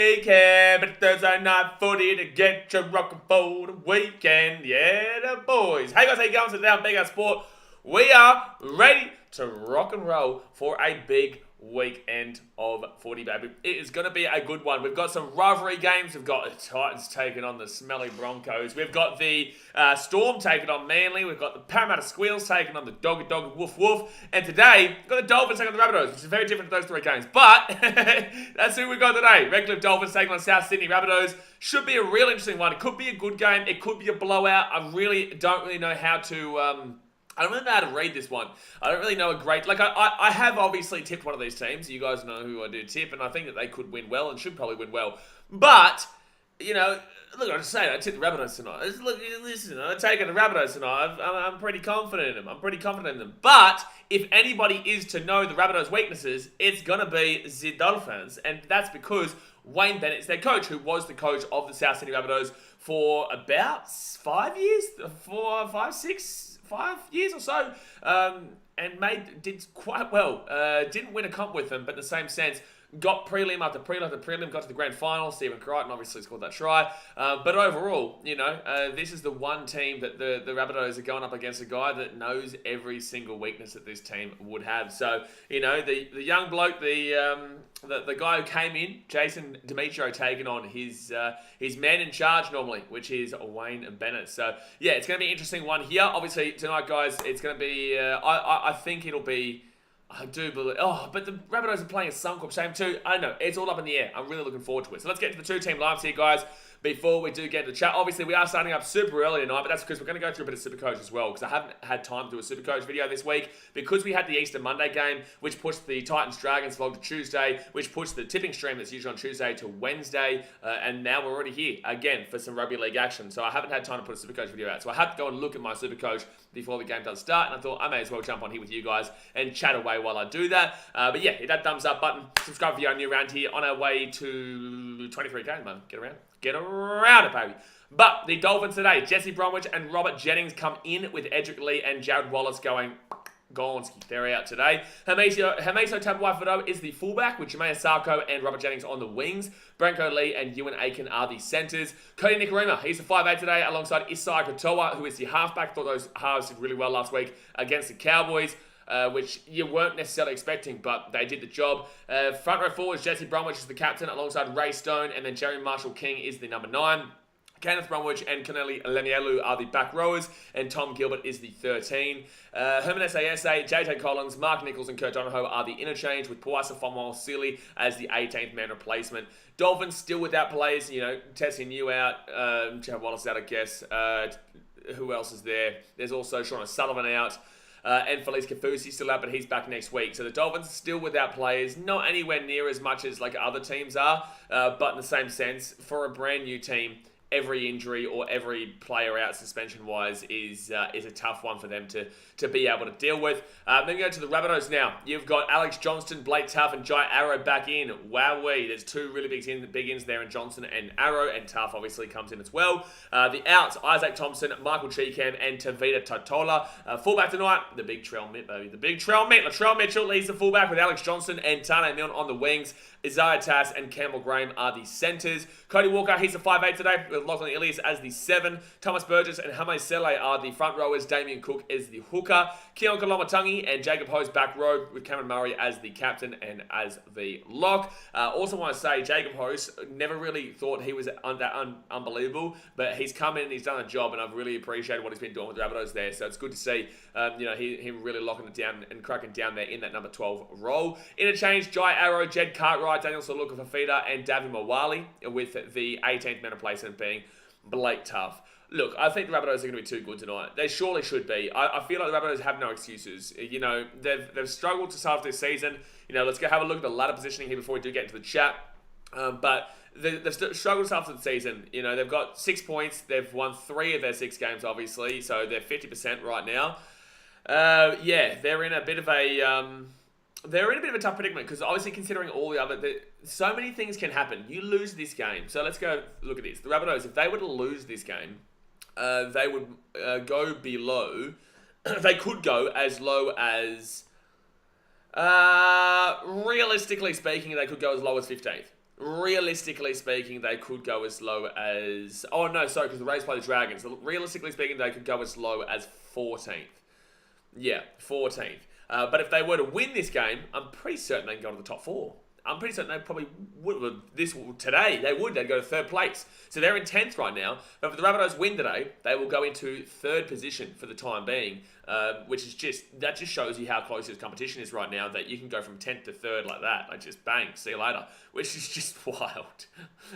Weekend, but Thursday night footy to get you rocking for the weekend. Yeah, the boys. Hey guys, how you going? Today on Big Ass Sport, we are ready to rock and roll for a big weekend of footy, baby. It is going to be a good one. We've got some rivalry games. We've got the Titans taking on the smelly Broncos. We've got the Storm taking on Manly. We've got the Parramatta Squeals taking on the Doggy Woof Woof. And today, we've got the Dolphins taking on the Rabbitohs, which is very different to those three games. But that's who we've got today. Redcliffe Dolphins taking on South Sydney Rabbitohs. Should be a real interesting one. It could be a good game. It could be a blowout. I really don't know how to... I don't really know how to read this one. I don't really know a great... I have obviously tipped one of these teams. You guys know who I do tip, and I think that they could win well and should probably win well. But, you know, look, I just say I tipped the Rabbitohs tonight. Look, listen, I'm taking the Rabbitohs tonight. I'm pretty confident in them. But if anybody is to know the Rabbitohs' weaknesses, it's going to be the Dolphins. And that's because Wayne Bennett's their coach, who was the coach of the South Sydney Rabbitohs for about 5 years? 5 years or so, and did quite well. Didn't win a comp with them, but in the same sense, got prelim after prelim, got to the grand final. Stephen Crichton obviously scored that try. But overall, you know, this is the one team that the Rabbitohs are going up against, a guy that knows every single weakness that this team would have. So, you know, the young bloke, the guy who came in, Jason Demetrio, taking on his man in charge normally, which is Wayne Bennett. So, yeah, it's going to be an interesting one here. Obviously, tonight, guys, it's going to be, I think it'll be, I do believe... Oh, but the Rabbitohs are playing a Suncorp shame too. I don't know. It's all up in the air. I'm really looking forward to it. So let's get to the two-team lives here, guys, before we do get to the chat. Obviously, we are starting up super early tonight, but that's because we're going to go through a bit of Supercoach as well, because I haven't had time to do a Supercoach video this week, because we had the Easter Monday game, which pushed the Titans-Dragons vlog to Tuesday, which pushed the tipping stream that's usually on Tuesday to Wednesday, and now we're already here, again, for some rugby league action. So I haven't had time to put a Supercoach video out. So I had to go and look at my Supercoach before the game does start, and I thought I may as well jump on here with you guys and chat away while I do that. But yeah, hit that thumbs up button, subscribe if you're new around here, on our way to 23k, man. Get around it, baby. But the Dolphins today, Jesse Bromwich and Robert Jennings come in with Edric Lee and Jared Wallace going... Gonski, they're out today. Hamiso Tabuai-Fidow is the fullback, with Jermaine Sarko and Robert Jennings on the wings. Branko Lee and Ewan Aiken are the centres. Cody Nikorima, he's the 5'8" today, alongside Isai Katoa, who is the halfback. Thought those halves did really well last week against the Cowboys, which you weren't necessarily expecting, but they did the job. Front row forwards, Jesse Bromwich is the captain, alongside Ray Stone, and then Jerry Marshall-King is the number 9. Kenneth Bromwich and Kaneli Lenielu are the back rowers, and Tom Gilbert is the 13. Herman Essa, JJ Collins, Mark Nichols, and Kurt Donahoe are the interchange, with Puasa Fomo-Sili as the 18th man replacement. Dolphins still without players, you know, Tessie New out, Chad Wallace out, I guess. Who else is there? There's also Sean O'Sullivan out. And Felice Kafusi still out, but he's back next week. So the Dolphins are still without players, not anywhere near as much as like other teams are, but in the same sense, for a brand new team, every injury or every player out suspension-wise is a tough one for them to be able to deal with. Then go to the Rabbitohs now. You've got Alex Johnston, Blake Tough, and Jai Arrow back in. Wowee, there's two really big ins there in Johnston and Arrow, and Tough obviously comes in as well. The outs, Isaac Thompson, Michael Cheekham, and Tavita Totola. Fullback tonight, the big Trell Mitt, baby. The big Trell Mitt. Latrell Mitchell, he's the fullback, with Alex Johnston and Tane Milne on the wings. Isaiah Tass and Campbell Graham are the centres. Cody Walker, he's the 5'8" today, with Lachlan Ilias as the 7. Thomas Burgess and Hame Sele are the front rowers. Damien Cook is the hooker. Keon Kalomatangi and Jacob Ho's back row, with Cameron Murray as the captain and as the lock. Also want to say, Jacob Ho's never really thought he was unbelievable, but he's come in and he's done a job, and I've really appreciated what he's been doing with the Rabbitohs there. So it's good to see, him really locking it down and cracking down there in that number 12 role. Interchange, Jai Arrow, Jed Cartwright, Daniel Saluka Fafita, and Davin Mawali, with the 18th man replacement being Blake Tough. Look, I think the Rabbitohs are going to be too good tonight. They surely should be. I feel like the Rabbitohs have no excuses. You know, they've struggled to start this season. You know, let's go have a look at the ladder positioning here before we do get into the chat. But they've struggled to start the season. You know, they've got 6 points. They've won 3 of their 6 games, obviously. So they're 50% right now. They're in a bit of a... They're in a bit of a tough predicament, because obviously considering all the other... So many things can happen. You lose this game. So let's go look at this. The Rabbitohs, if they were to lose this game, they would go below... They could go as low as... realistically speaking, they could go as low as 15th. realistically speaking, they could go as low as... Oh, no, sorry, because the Rays play the Dragons. Realistically speaking, they could go as low as 14th. Yeah, 14th. But if they were to win this game, I'm pretty certain they can go to the top 4. I'm pretty certain they probably would. Today, they would. They'd go to 3rd place. So they're in 10th right now. But if the Rabbitohs win today, they will go into 3rd position for the time being, which is that just shows you how close this competition is right now, that you can go from 10th to 3rd like that. Like, just bang, see you later. Which is just wild.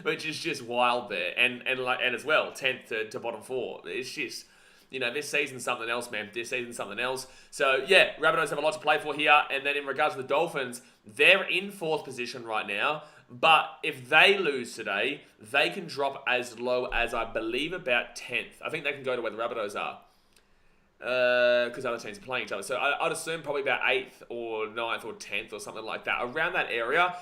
Which is just wild there. And as well, 10th to bottom 4. It's just... this season's something else, man. This season's something else. So, yeah, Rabbitohs have a lot to play for here. And then in regards to the Dolphins, they're in 4th position right now. But if they lose today, they can drop as low as, I believe, about 10th. I think they can go to where the Rabbitohs are. Because other teams are playing each other. So I'd assume probably about 8th or 9th or 10th or something like that. Around that area.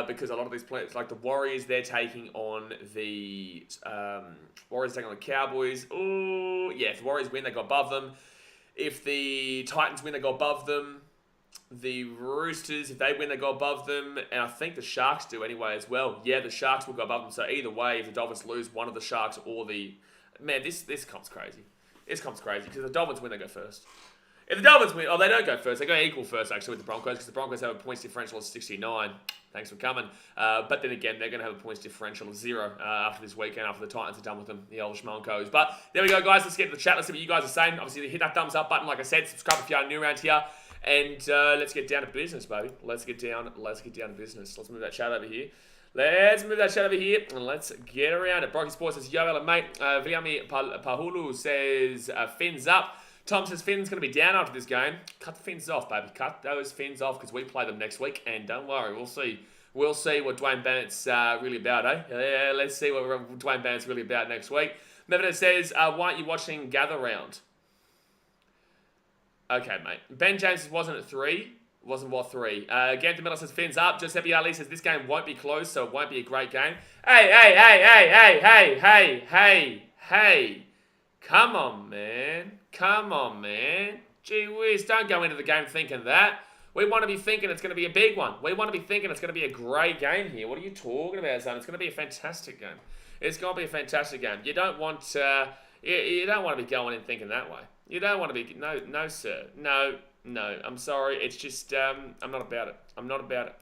Because a lot of these players, like the Warriors, they're taking on the... Warriors taking on the Cowboys. Oh, yeah, if the Warriors win, they go above them. If the Titans win, they go above them. The Roosters, if they win, they go above them. And I think the Sharks do anyway as well. Yeah, the Sharks will go above them. So either way, if the Dolphins lose, one of the Sharks or the... Man, this comes crazy. This comes crazy because if the Dolphins win, they go first. If the Dolphins win, they don't go first. They go equal first, actually, with the Broncos, because the Broncos have a points differential of 69. Thanks for coming. But then again, they're going to have a points differential of 0 after this weekend, after the Titans are done with them, the old Schmonkos. But there we go, guys. Let's get to the chat. Let's see what you guys are saying. Obviously, hit that thumbs up button, like I said. Subscribe if you are new around here. And let's get down to business, baby. Let's get down to business. Let's move that chat over here. And let's get around it. Brocky Sports says, yo, mate. BKRmy Pahulu says, fins up. Tom says, fins going to be down after this game. Cut the fins off, baby. Cut those fins off because we play them next week. And don't worry, we'll see. We'll see what Dwayne Bennett's really about, eh? Yeah, let's see what Dwayne Bennett's really about next week. Mevita says, why aren't you watching Gather Round? Okay, mate. Ben James wasn't at 3. Wasn't what 3. Ganther Miller says, fins up. Giuseppe Ali says, this game won't be close, so it won't be a great game. Hey. Come on, man. Gee whiz, don't go into the game thinking that. We want to be thinking it's going to be a big one. We want to be thinking it's going to be a great game here. What are you talking about, son? It's going to be a fantastic game. It's going to be a fantastic game. You don't want you don't want to be going in thinking that way. You don't want to be... No, sir. No, I'm sorry. It's just, I'm not about it.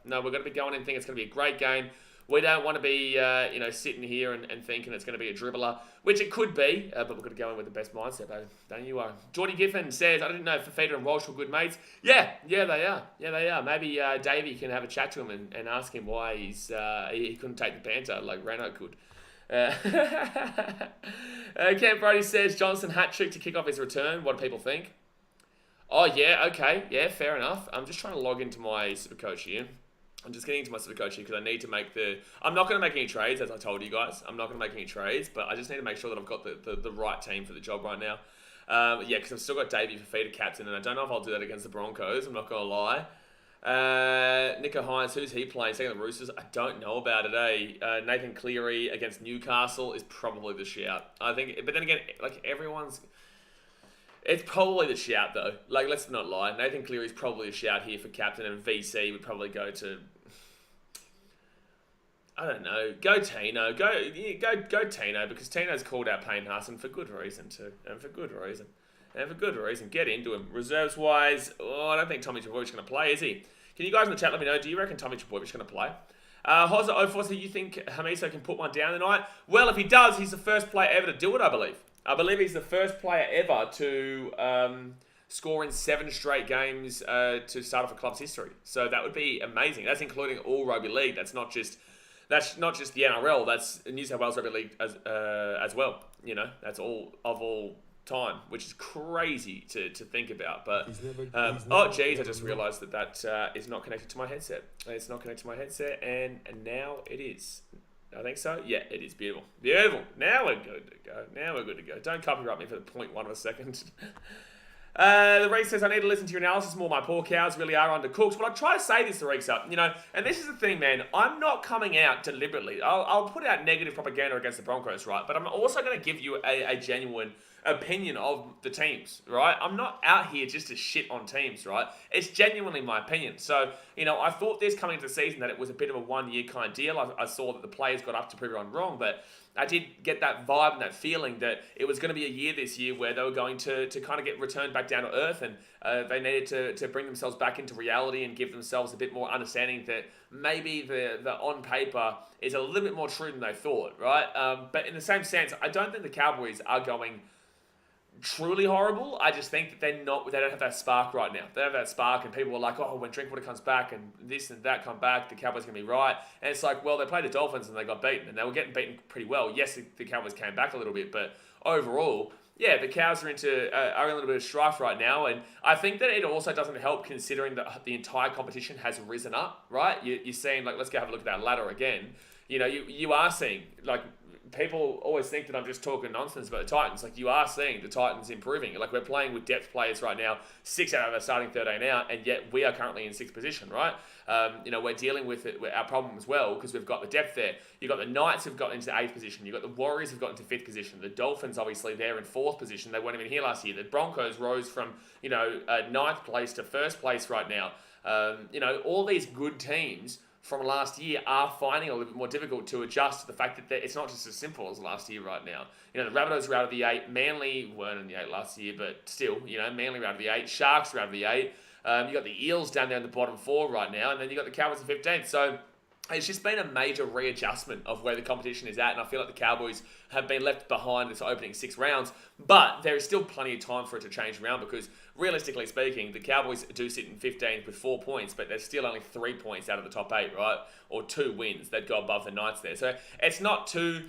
No, we're going to be going in thinking it's going to be a great game. We don't want to be, sitting here and thinking it's going to be a dribbler, which it could be, but we're going to go in with the best mindset, baby. Don't you worry. Geordie Giffen says, I didn't know if Fafita and Walsh were good mates. Yeah, they are. Maybe Davey can have a chat to him and ask him why he couldn't take the banter like Rano could. Camp Brody says, Johnson hat-trick to kick off his return. What do people think? Oh, yeah, okay. Yeah, fair enough. I'm just trying to log into my Supercoach here. I'm just getting into my Supercoach here because I need to make I'm not going to make any trades, as I told you guys. I'm not going to make any trades, but I just need to make sure that I've got the right team for the job right now. Yeah, because I've still got Davey Fafita captain, and I don't know if I'll do that against the Broncos. I'm not going to lie. Nico Hines, who's he playing? Second the Roosters? I don't know about it, eh? Nathan Cleary against Newcastle is probably the shout. I think, but then again, like everyone's... It's probably the shout, though. Like, let's not lie. Nathan Cleary's probably a shout here for captain, and VC would probably go to... I don't know. Go Tino. Go Tino, because Tino's called out Payne Haas, for good reason, too. And for good reason. Get into him. Reserves-wise, I don't think Tommy Trbojevic going to play, is he? Can you guys in the chat let me know, do you reckon Tommy Trbojevic going to play? Hoza04, so you think Hamiso can put one down tonight? Well, if he does, he's the first player ever to do it, I believe. I believe he's the first player ever to score in 7 straight games to start off a club's history. So that would be amazing. That's including all rugby league. That's not just the NRL. That's New South Wales Rugby League as well. You know, that's all time, which is crazy to think about. But I just realised that is not connected to my headset. It's not connected to my headset, and now it is. I think so. Yeah, it is beautiful. Now we're good to go. Don't copyright me for the 0.1 of a second. The Reek says, I need to listen to your analysis more. My poor cows really are undercooked. Well, I try to say this to Reeks up, and this is the thing, man. I'm not coming out deliberately. I'll put out negative propaganda against the Broncos, right? But I'm also going to give you a genuine opinion of the teams, right? I'm not out here just to shit on teams, right? It's genuinely my opinion. So, I thought this coming into the season that it was a bit of a 1 year kind of deal. I saw that the players got up to prove everyone wrong, but I did get that vibe and that feeling that it was going to be a year this year where they were going to kind of get returned back down to earth, and they needed to bring themselves back into reality and give themselves a bit more understanding that maybe the on paper is a little bit more true than they thought, right? But in the same sense, I don't think the Cowboys are going truly horrible. I just think that they don't have that spark right now. They don't have that spark, and people are like, oh, when Drinkwater comes back and this and that come back, the Cowboys are going to be right. And it's like, well, they played the Dolphins and they got beaten, and they were getting beaten pretty well. Yes, the Cowboys came back a little bit, but overall, yeah, the Cows are in a little bit of strife right now, and I think that it also doesn't help considering that the entire competition has risen up, right? You're seeing, like, let's go have a look at that ladder again. You are seeing, like, people always think that I'm just talking nonsense about the Titans. Like, you are seeing the Titans improving. Like, we're playing with depth players right now, 6 out of our starting 13 out, and yet we are currently in 6th position, right? We're dealing with our problem as well because we've got the depth there. You've got the Knights who've got into 8th position. You've got the Warriors who've got into 5th position. The Dolphins, obviously, they're in 4th position. They weren't even here last year. The Broncos rose from, 9th place to 1st place right now. All these good teams from last year are finding it a little bit more difficult to adjust to the fact that it's not just as simple as last year right now. The Rabbitohs were out of the 8. Manly weren't in the 8 last year, but still, Manly were out of the 8. Sharks were out of the 8. You got the Eels down there in the bottom 4 right now, and then you got the Cowboys in 15th. So it's just been a major readjustment of where the competition is at, and I feel like the Cowboys have been left behind this opening 6 rounds, but there is still plenty of time for it to change around because, realistically speaking, the Cowboys do sit in 15th with 4 points, but there's still only 3 points out of the top 8, right? Or 2 wins that go above the Knights there. So it's not too,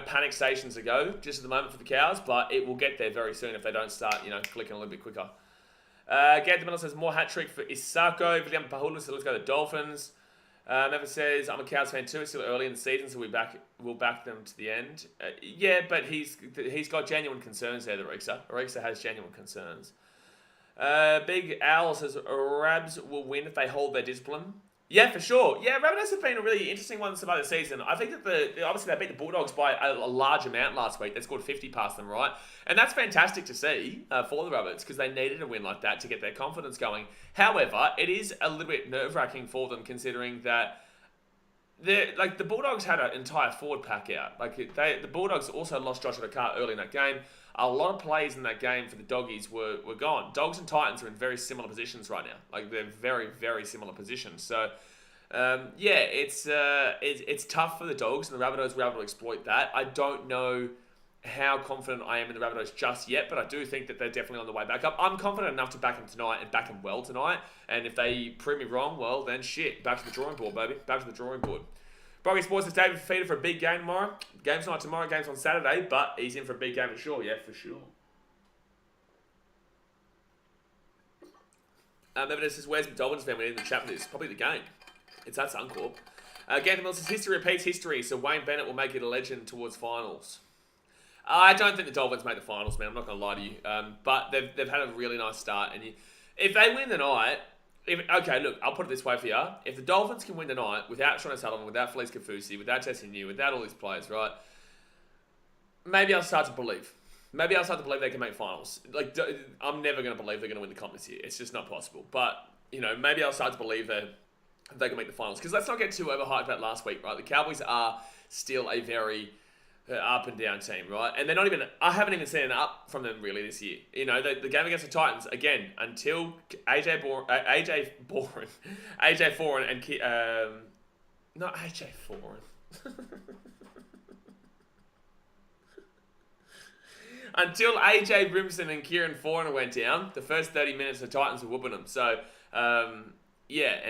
panic stations to go just at the moment for the Cows, but it will get there very soon if they don't start, clicking a little bit quicker. Gant Miller says, more hat-trick for Isako. William Pahulu says, let's go to the Dolphins. Never says, I'm a Cows fan too. It's still early in the season, so we'll back them to the end. Yeah, but he's got genuine concerns there, the Arixa. Arixa has genuine concerns. Big Owl says, Rabs will win if they hold their discipline. Yeah, for sure. Yeah, Rabbitohs have been a really interesting one so far this season. I think that obviously they beat the Bulldogs by a large amount last week. They scored 50 past them, right? And that's fantastic to see for the Rabbits because they needed a win like that to get their confidence going. However, it is a little bit nerve-wracking for them considering that the Bulldogs had an entire forward pack out. The Bulldogs also lost Joshua Dakar early in that game. A lot of plays in that game for the Doggies were gone. Dogs and Titans are in very similar positions right now. They're very, very similar positions. So, it's tough for the Dogs, and the Rabbitohs were able to exploit that. I don't know how confident I am in the Rabbitohs just yet, but I do think that they're definitely on the way back up. I'm confident enough to back them tonight and back them well tonight. And if they prove me wrong, well, then shit. Back to the drawing board, baby. Back to the drawing board. Brocky Sports is David Fafita for a big game tomorrow. Game's not tomorrow, game's on Saturday, but he's in for a big game for sure. Yeah, for sure. Evidence says, where's McDolphins fan? We need in the chat for this. Probably the game. It's at Suncorp. Ganther Mill says, history repeats history, so Wayne Bennett will make it a legend towards finals. I don't think the Dolphins make the finals, man. I'm not going to lie to you. But they've had a really nice start. And if they win tonight... look, I'll put it this way for you. If the Dolphins can win tonight without Sean O'Sullivan, without Felice Kafusi, without Jesse New, without all these players, right? Maybe I'll start to believe. Maybe I'll start to believe they can make finals. I'm never going to believe they're going to win the comp this year. It's just not possible. But, maybe I'll start to believe that they can make the finals. Because let's not get too overhyped about last week, right? The Cowboys are still a very up and down team, right? And they're not even, I haven't even seen an up from them really this year. The game against the Titans, again, until AJ Foran and, not AJ Foran. Until AJ Brimson and Kieran Foran went down, the first 30 minutes the Titans were whooping them. So, and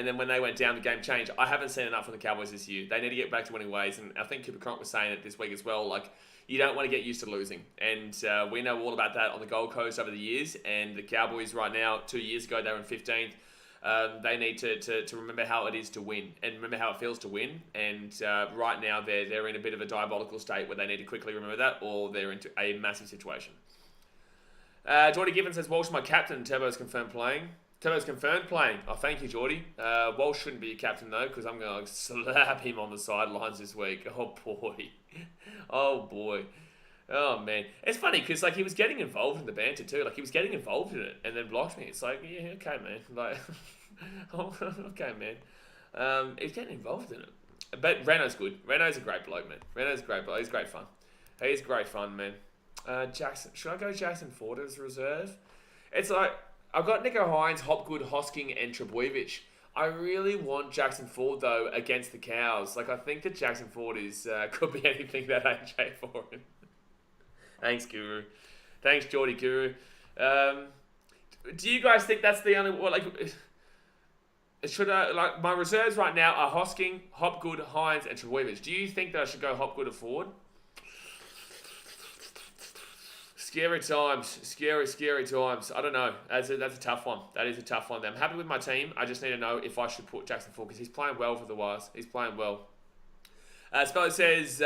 then when they went down, the game changed. I haven't seen enough from the Cowboys this year. They need to get back to winning ways, and I think Cooper Cronk was saying it this week as well. You don't want to get used to losing, and we know all about that on the Gold Coast over the years. And the Cowboys right now, 2 years ago, they were in 15th. They need to remember how it is to win, and remember how it feels to win. And right now, they're in a bit of a diabolical state where they need to quickly remember that, or they're into a massive situation. Geordie Gibbons says, Walsh, my captain. Turbo's confirmed playing. Turbo's confirmed playing. Oh, thank you, Geordie. Walsh shouldn't be a captain, though, because I'm going to slap him on the sidelines this week. Oh, boy. Oh, boy. Oh, man. It's funny because, like, he was getting involved in the banter, too. Like, he was getting involved in it and then blocked me. It's like, yeah, okay, man. Like, okay, man. He's getting involved in it. But Renault's good. Renault's a great bloke, man. Renault's a great bloke. He's great fun. He's great fun, man. Jackson. Should I go Jackson Ford as reserve? It's like, I've got Nico Hines, Hopgood, Hosking, and Trebojevic. I really want Jackson Ford, though, against the Cows. Like, I think that Jackson Ford is could be anything that AJ for him. Thanks, Guru. Thanks, Geordie Guru. Do you guys think that's the only... Well, like, should I... Like, my reserves right now are Hosking, Hopgood, Hines, and Trebojevic. Do you think that I should go Hopgood or Ford? Scary times. Scary times. I don't know. That's a tough one. That is a tough one. I'm happy with my team. I just need to know if I should put Jackson Ford because he's playing well for the Wires. He's playing well. Speller says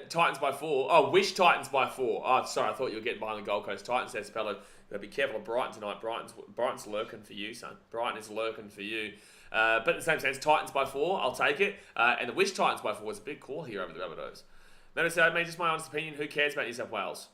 Titans by 4. Oh, wish Titans by 4. Oh, sorry. I thought you were getting behind the Gold Coast. Titans says Speller. Gotta be careful of Brighton tonight. Brighton's lurking for you, son. Brighton is lurking for you. But in the same sense, Titans by 4. I'll take it. And the wish Titans by 4 is a big call here over the Rabbitohs. Notice that, mate. Just my honest opinion. Who cares about New South Wales?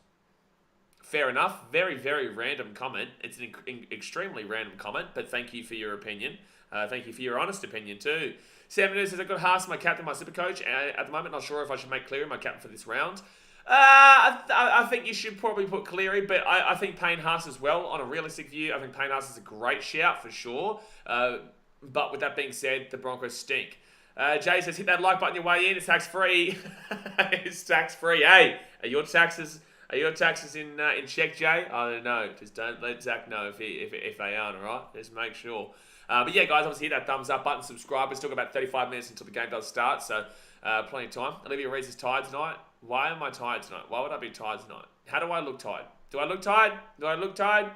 Fair enough. Very, very random comment. It's an extremely random comment, but thank you for your opinion. Thank you for your honest opinion too. Sam says, I've got Haas, my captain, my super coach. At the moment, not sure if I should make Cleary my captain for this round. I think you should probably put Cleary, but I think Payne Haas as well. On a realistic view, I think Payne Haas is a great shout for sure. But with that being said, the Broncos stink. Jay says, hit that like button your way in. It's tax-free. It's tax-free. Hey, are your taxes in check, Jay? I don't know. Just don't let Zach know if they aren't, all right? Just make sure. But yeah, guys, obviously hit that thumbs up button, subscribe. It's still got about 35 minutes until the game does start, so plenty of time. Olivia Reese is tired tonight. Why am I tired tonight? Why would I be tired tonight? How do I look tired? Do I look tired?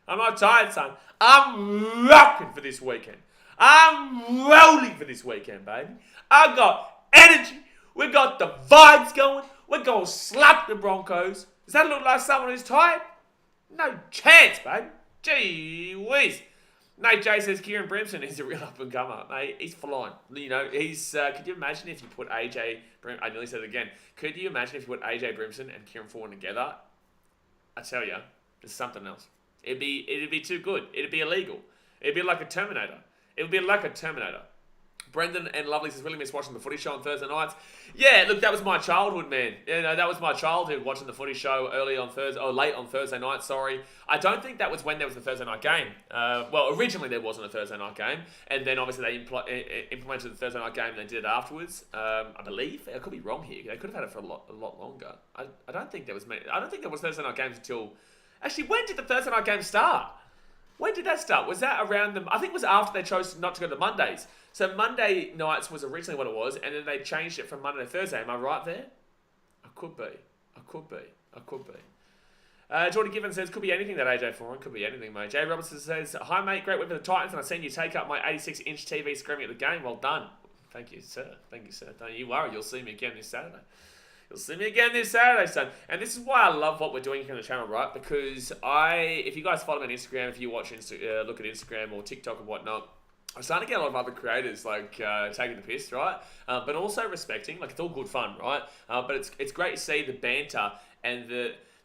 I'm not tired, son. I'm rocking for this weekend. I'm rolling for this weekend, baby. I got energy. We got the vibes going. We're going to slap the Broncos. Does that look like someone who's tired? No chance, babe. Gee whiz. Nate J says Kieran Brimson is a real up-and-comer, mate. He's flying. You know, he's... could you imagine if you put AJ... I nearly said it again. Could you imagine if you put AJ Brimson and Kieran Foran together? I tell you, there's something else. It'd be too good. It'd be illegal. It'd be like a Terminator. Brendan and Lovely says, really miss watching the footy show on Thursday nights. Yeah, look, that was my childhood, man. You know, that was my childhood, watching the footy show late on Thursday night, sorry. I don't think that was when there was a Thursday night game. Well, originally there wasn't a Thursday night game, and then obviously they implemented the Thursday night game and they did it afterwards. I believe. I could be wrong here. They could have had it for a lot longer. I don't think there was Thursday night games until... Actually, when did the Thursday night game start? When did that start? Was that around I think it was after they chose not to go to Mondays. So Monday nights was originally what it was, and then they changed it from Monday to Thursday. Am I right there? I could be. Jordan Given says, could be anything that AJ Foran. Could be anything, mate. Jay Robertson says, hi, mate. Great win for the Titans, and I've seen you take up my 86-inch TV screaming at the game. Well done. Thank you, sir. Don't you worry. You'll see me again this Saturday. Son. And this is why I love what we're doing here on the channel, right? Because if you guys follow me on Instagram, if you watch look at Instagram or TikTok and whatnot, I'm starting to get a lot of other creators like taking the piss, right? But also respecting, like it's all good fun, right? But it's great to see the banter and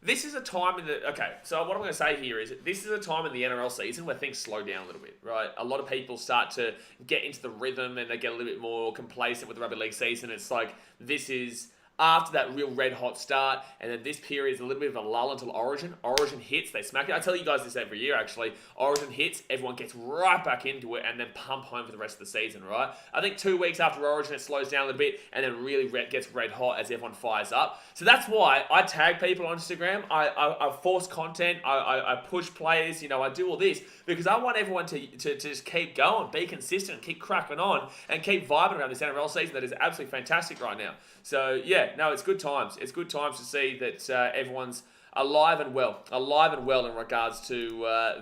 this is a time so what I'm going to say here is this is a time in the NRL season where things slow down a little bit, right? A lot of people start to get into the rhythm and they get a little bit more complacent with the rugby league season. It's like this is after that real red hot start, and then this period is a little bit of a lull until Origin. Origin hits, they smack it. I tell you guys this every year, actually. Origin hits, everyone gets right back into it, and then pump home for the rest of the season, right? I think 2 weeks after Origin, it slows down a little bit, and then really gets red hot as everyone fires up. So that's why I tag people on Instagram. I force content. I push players. You know, I do all this because I want everyone to just keep going, be consistent, keep cracking on, and keep vibing around this NRL season that is absolutely fantastic right now. So yeah, no, it's good times. It's good times to see that everyone's alive and well in regards to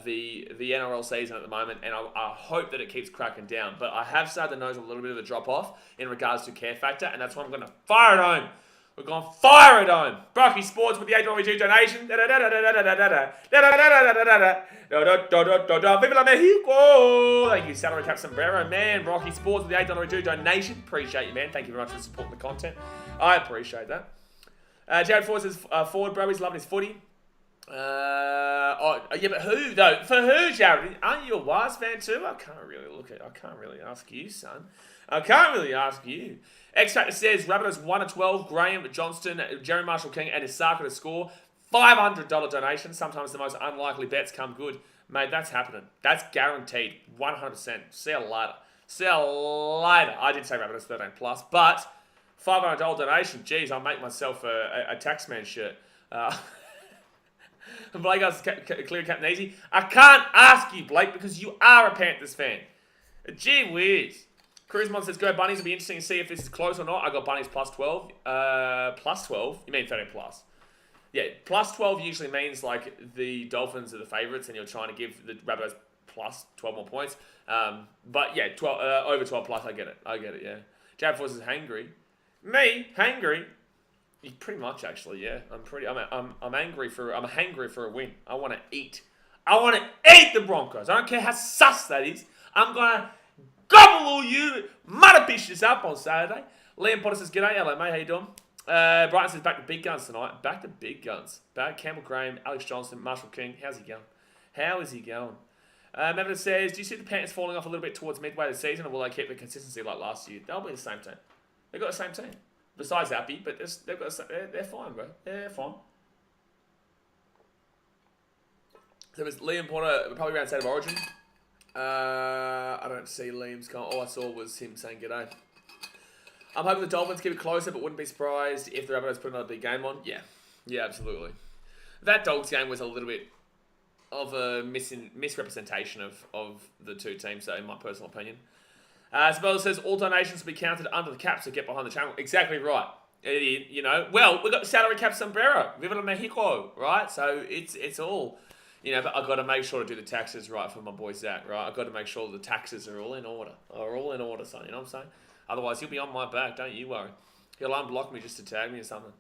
the NRL season at the moment, and I hope that it keeps cracking down. But I have started to notice a little bit of a drop off in regards to care factor, and that's why I'm going to fire it home. We're going to fire it home. Brocky Sports with the $8.2 donation. Viva la Mexico. Thank you, Salary Cap Sombrero. Man, Brocky Sports with the $8.2 donation. Appreciate you, man. Thank you very much for supporting the content. I appreciate that. Jared Ford says, forward, bro, he's loving his footy. Yeah, but who, though? For who, Jared? Aren't you a Wise fan, too? I can't really ask you, son. I can't really ask you. X Factor says, Rabbitohs 1-12, Graham Johnston, Jerry Marshall King, and Isaka to score. $500 donation. Sometimes the most unlikely bets come good. Mate, that's happening. That's guaranteed. 100%. See you later. See you later. I did say Rabbitohs 13 plus, but $500 donation. Jeez, I'll make myself a taxman shirt. Blake has clear Captain Easy. I can't ask you, Blake, because you are a Panthers fan. Gee whiz. Cruisemon says, go Bunnies. It'll be interesting to see if this is close or not. I got Bunnies plus 12. Plus 12? You mean 13 plus? Yeah, plus 12 usually means like the Dolphins are the favourites and you're trying to give the Rabbitohs plus 12 more points. But yeah, 12 over 12 plus, I get it, yeah. Jab Force is hangry. Me? Hangry? Pretty much, actually, yeah. I'm hangry for a win. I want to eat. I want to eat the Broncos. I don't care how sus that is. I'm going to gobble all you mother bitches up on Saturday. Liam Potter says, g'day, hello, mate. How you doing? Brighton says, back to big guns tonight. Back to big guns. Back Campbell Graham, Alex Johnson, Marshall King. How's he going? How is he going? Melvin says, do you see the Panthers falling off a little bit towards midway of the season, or will they keep the consistency like last year? They'll be the same team. They've got the same team. Besides Appy, but they're fine, bro. They're fine. So it was Liam Porter, probably around State of Origin. I don't see Liam's comment. All I saw was him saying g'day. I'm hoping the Dolphins keep it closer, but wouldn't be surprised if the Rabbitohs put another big game on. Yeah, absolutely. That Dogs game was a little bit of a misrepresentation of the two teams, so in my personal opinion. Sabella says, all donations will be counted under the cap, so get behind the channel. Exactly right. You know, well, we've got the salary cap sombrero. Viva la Mexico, right? So it's all, you know, but I've got to make sure to do the taxes right for my boy Zach, right? I've got to make sure the taxes are all in order. Son, you know what I'm saying? Otherwise, he'll be on my back, don't you worry. He'll unblock me just to tag me or something.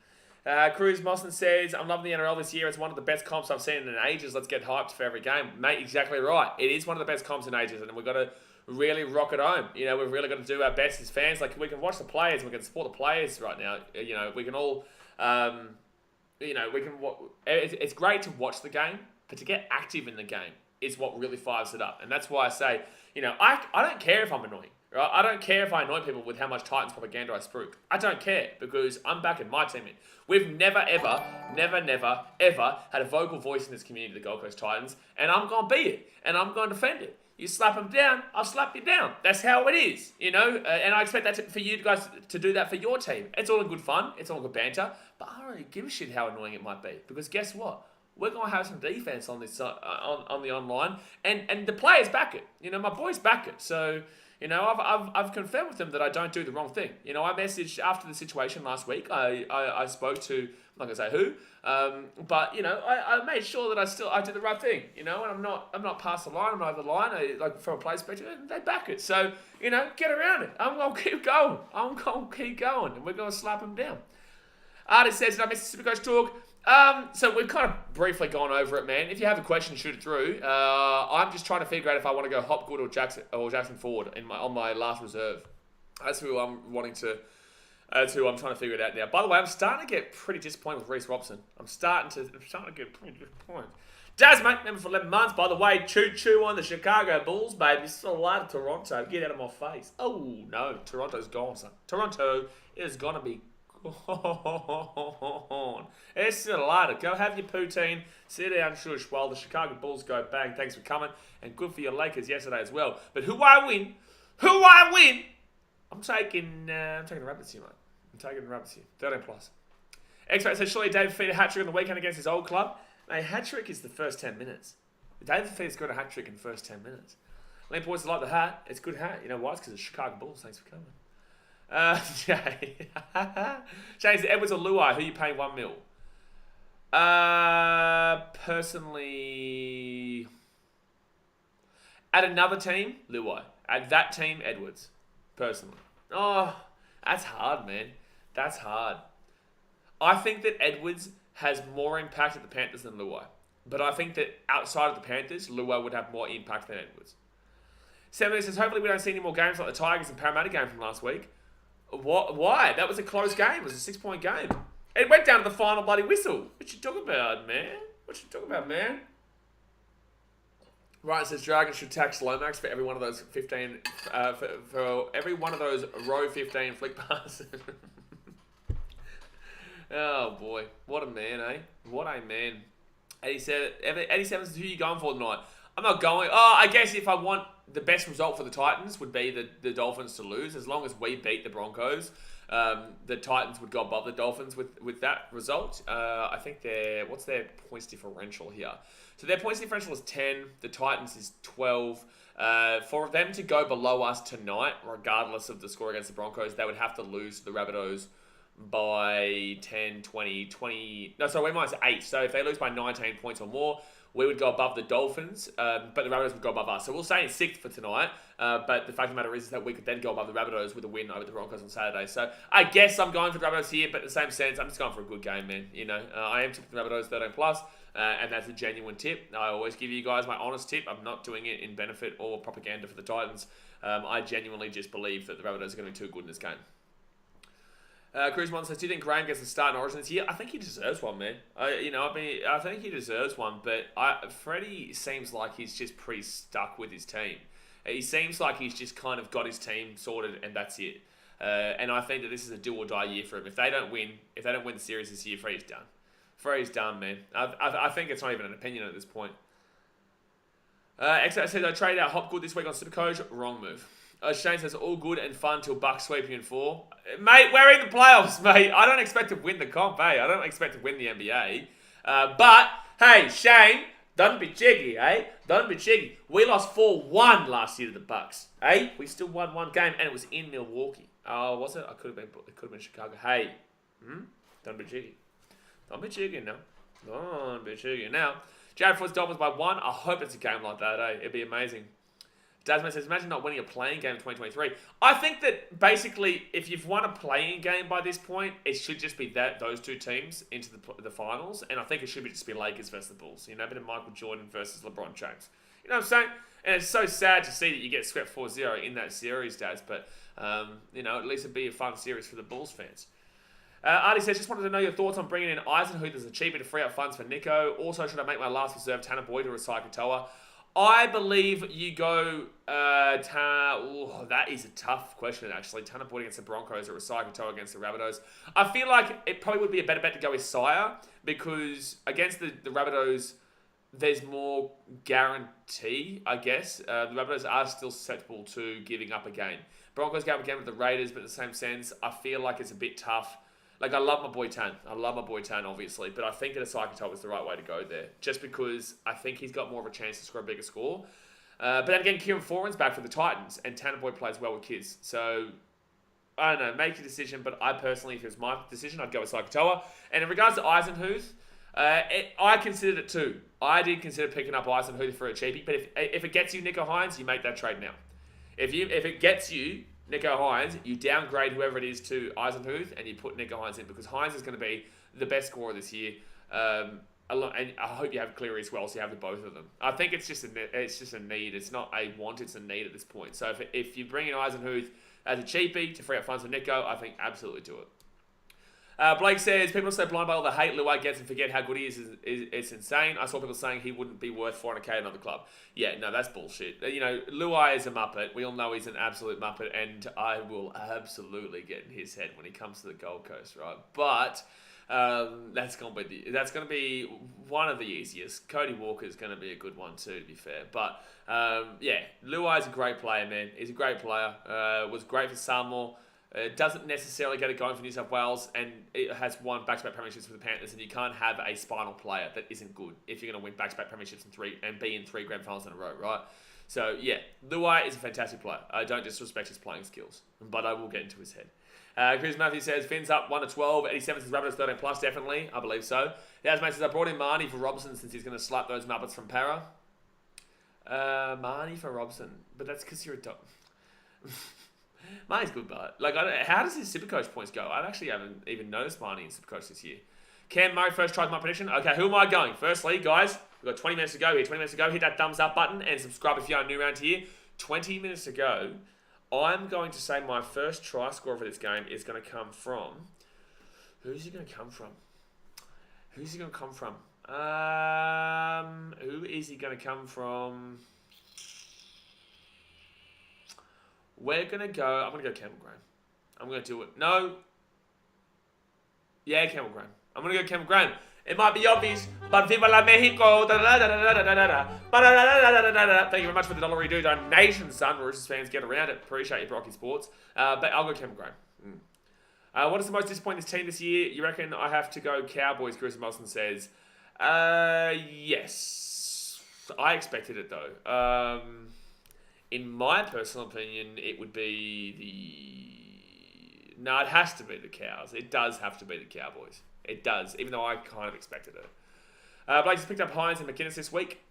Cruz Mosson says, I'm loving the NRL this year. It's one of the best comps I've seen in ages. Let's get hyped for every game. Mate, exactly right. It is one of the best comps in ages, and we've got to really rock it home. You know, we've really got to do our best as fans. Like, we can watch the players, we can support the players right now. You know, we can all, you know, it's great to watch the game, but to get active in the game is what really fires it up. And that's why I say, you know, I don't care if I'm annoying. Right? I don't care if I annoy people with how much Titans propaganda I spruik. I don't care, because I'm backing my team in. We've never, ever had a vocal voice in this community, the Gold Coast Titans, and I'm going to be it, and I'm going to defend it. You slap them down, I'll slap you down. That's how it is, you know? And I expect that for you guys to do that for your team. It's all in good fun, it's all good banter, but I don't really give a shit how annoying it might be, because guess what? We're going to have some defense on this on the online, and the players back it. You know, my boys back it, so... You know, I've confirmed with them that I don't do the wrong thing. You know, I messaged after the situation last week. I spoke to, I'm not gonna say who, but you know, I made sure that I did the right thing. You know, and I'm not past the line. I'm not over the line. Like from a play perspective, and they back it. So you know, get around it. I'm gonna keep going. And we're gonna slap them down. Artist says, "Did I miss the Supercoach talk?" So we've kind of briefly gone over it, man. If you have a question, shoot it through. I'm just trying to figure out if I want to go Hopgood or Jackson Ford on my last reserve. That's who I'm wanting to. That's who I'm trying to figure it out now. By the way, I'm starting to get pretty disappointed with Reece Robson. I'm starting to get pretty disappointed. Daz, mate, member for 11 months. By the way, choo on the Chicago Bulls, baby. Still alive to Toronto. Get out of my face. Oh no, Toronto's gone, son. Toronto is gonna be. It's still later. Go have your poutine, sit down, shush, while the Chicago Bulls go bang. Thanks for coming, and good for your Lakers yesterday as well. But who I win? I'm taking the Rabbits here, mate. I'm taking the Rabbits here. 13 plus. X-Ray says, surely David Feeder hat-trick on the weekend against his old club. Mate, hat-trick is the first 10 minutes. David Feeder's got a hat-trick in the first 10 minutes. Liam Boys like the hat. It's a good hat. You know why? It's because of Chicago Bulls. Thanks for coming. James Edwards or Luai, who are you paying $1 mil? Personally, at another team, Luai. At that team, Edwards. Personally. Oh, that's hard, man. That's hard. I think that Edwards has more impact at the Panthers than Luai. But I think that outside of the Panthers, Luai would have more impact than Edwards. Seven says, hopefully we don't see any more games like the Tigers and Parramatta game from last week. What? Why? That was a close game. It was a 6-point game. It went down to the final bloody whistle. What you talking about, man? What you talking about, man? Ryan says Dragon should tax Lomax for every one of those 15, for every one of those row 15 flick passes. Oh boy, what a man, eh? What a man. 87 is who you going for tonight? I'm not going. Oh, I guess if I want the best result for the Titans would be the Dolphins to lose. As long as we beat the Broncos, the Titans would go above the Dolphins with that result. I think what's their points differential here? So their points differential is 10. The Titans is 12. For them to go below us tonight, regardless of the score against the Broncos, they would have to lose to the Rabbitohs by 10, 20... No, sorry, we're minus 8. So if they lose by 19 points or more, we would go above the Dolphins, but the Rabbitohs would go above us. So we'll stay in 6th for tonight, but the fact of the matter is that we could then go above the Rabbitohs with a win over the Broncos on Saturday. So I guess I'm going for the Rabbitohs here, but in the same sense, I'm just going for a good game, man. You know, I am tipping the Rabbitohs 13+, plus, and that's a genuine tip. I always give you guys my honest tip. I'm not doing it in benefit or propaganda for the Titans. I genuinely just believe that the Rabbitohs are going to be too good in this game. Cruz Mon says, do you think Graham gets a start in Origin this year? I think he deserves one, man. I think he deserves one, but Freddie seems like he's just pretty stuck with his team. He seems like he's just kind of got his team sorted and that's it. And I think that this is a do or die year for him. If they don't win the series this year, Freddie's done. Freddie's done, man. I think it's not even an opinion at this point. Exo says, I traded out Hopgood this week on Supercoach. Wrong move. Shane says, all good and fun till Bucks sweep you in 4. Mate, we're in the playoffs, mate. I don't expect to win the comp, eh? I don't expect to win the NBA. But, hey, Shane, don't be cheeky, eh? Don't be cheeky. We lost 4-1 last year to the Bucks, eh? We still won one game, and it was in Milwaukee. Oh, was it? It could have been Chicago. Hey, don't be cheeky. Don't be cheeky now. Don't be cheeky now. Jared Ford's Dolphins by 1. I hope it's a game like that, eh? It'd be amazing. Dasman says, imagine not winning a playing game in 2023. I think that basically, if you've won a playing game by this point, it should just be those two teams into the finals. And I think it should just be Lakers versus the Bulls. You know, a bit of Michael Jordan versus LeBron James. You know what I'm saying? And it's so sad to see that you get swept 4-0 in that series, Daz. But, you know, at least it'd be a fun series for the Bulls fans. Artie says, just wanted to know your thoughts on bringing in Eisenhuth as a cheaper to free up funds for Nico. Also, should I make my last reserve Tanner Boyd or Rasai Katoa? I believe you go... that is a tough question, actually. Tanner Boyd against the Broncos or Rasai Katoa against the Rabbitohs. I feel like it probably would be a better bet to go with Sire because against the Rabbitohs, there's more guarantee, I guess. The Rabbitohs are still susceptible to giving up a game. Broncos gave up a game with the Raiders, but in the same sense, I feel like it's a bit tough. Like, I love my boy Tan. Obviously. But I think that a Katoa is the right way to go there. Just because I think he's got more of a chance to score a bigger score. But then again, Kieran Foran's back for the Titans. And Tanner Boyd plays well with kids. So, I don't know. Make your decision. But I personally, if it was my decision, I'd go with Katoa. And in regards to Eisenhuth, I considered it too. I did consider picking up Eisenhuth for a cheapie. But if it gets you Nico Hines, you make that trade now. If it gets you Nico Hines, you downgrade whoever it is to Eisenhuth and you put Nico Hines in because Hines is going to be the best scorer this year. And I hope you have Cleary as well, so you have the both of them. I think it's just a need. It's not a want, it's a need at this point. So if you bring in Eisenhuth as a cheapie to free up funds for Nico, I think absolutely do it. Blake says, people are so blind by all the hate Luai gets and forget how good he is. It's insane. I saw people saying he wouldn't be worth 400k at another club. Yeah, no, that's bullshit. You know, Luai is a muppet. We all know he's an absolute muppet, and I will absolutely get in his head when he comes to the Gold Coast, right? But that's gonna be one of the easiest. Cody Walker is gonna be a good one too, to be fair. But yeah, Luai is a great player, man. He's a great player. Was great for Samoa. Doesn't necessarily get it going for New South Wales, and it has won back-to-back premierships for the Panthers, and you can't have a spinal player that isn't good if you're going to win back-to-back premierships and be in 3 grand finals in a row, right? So, yeah, Luai is a fantastic player. I don't disrespect his playing skills, but I will get into his head. Chris Matthews says, Finn's up 1-12. 87 says Rabbitohs 13 plus, definitely. I believe so. Yasmane says, I brought in Marnie for Robson since he's going to slap those Muppets from Para. Marnie for Robson, but that's because you're a dog. Marnie's good, but how does his Supercoach points go? I actually haven't even noticed Marnie in Supercoach this year. Cam Murray first tries my prediction. Okay, who am I going? Firstly, guys, we've got 20 minutes to go here. 20 minutes to go. Hit that thumbs up button and subscribe if you're new around here. 20 minutes to go. I'm going to say my first try score for this game is going to come from Who's he going to come from? Who is he going to come from? We're going to go... I'm going to go Campbell Graham. I'm going to do it. No. Yeah, Campbell Graham. I'm going to go Campbell Graham. It might be obvious, but Viva la Mexico. Thank you very much for the $1 donation, son. Roosters fans, get around it. Appreciate you, Brocky Sports. But I'll go Campbell Graham. What is the most disappointing team this year? You reckon I have to go Cowboys, Chris Molson says. Yes. I expected it, though. In my personal opinion, it would be the... No, it has to be the Cows. It does have to be the Cowboys. It does, even though I kind of expected it. Blake just picked up Hines and McInnes this week.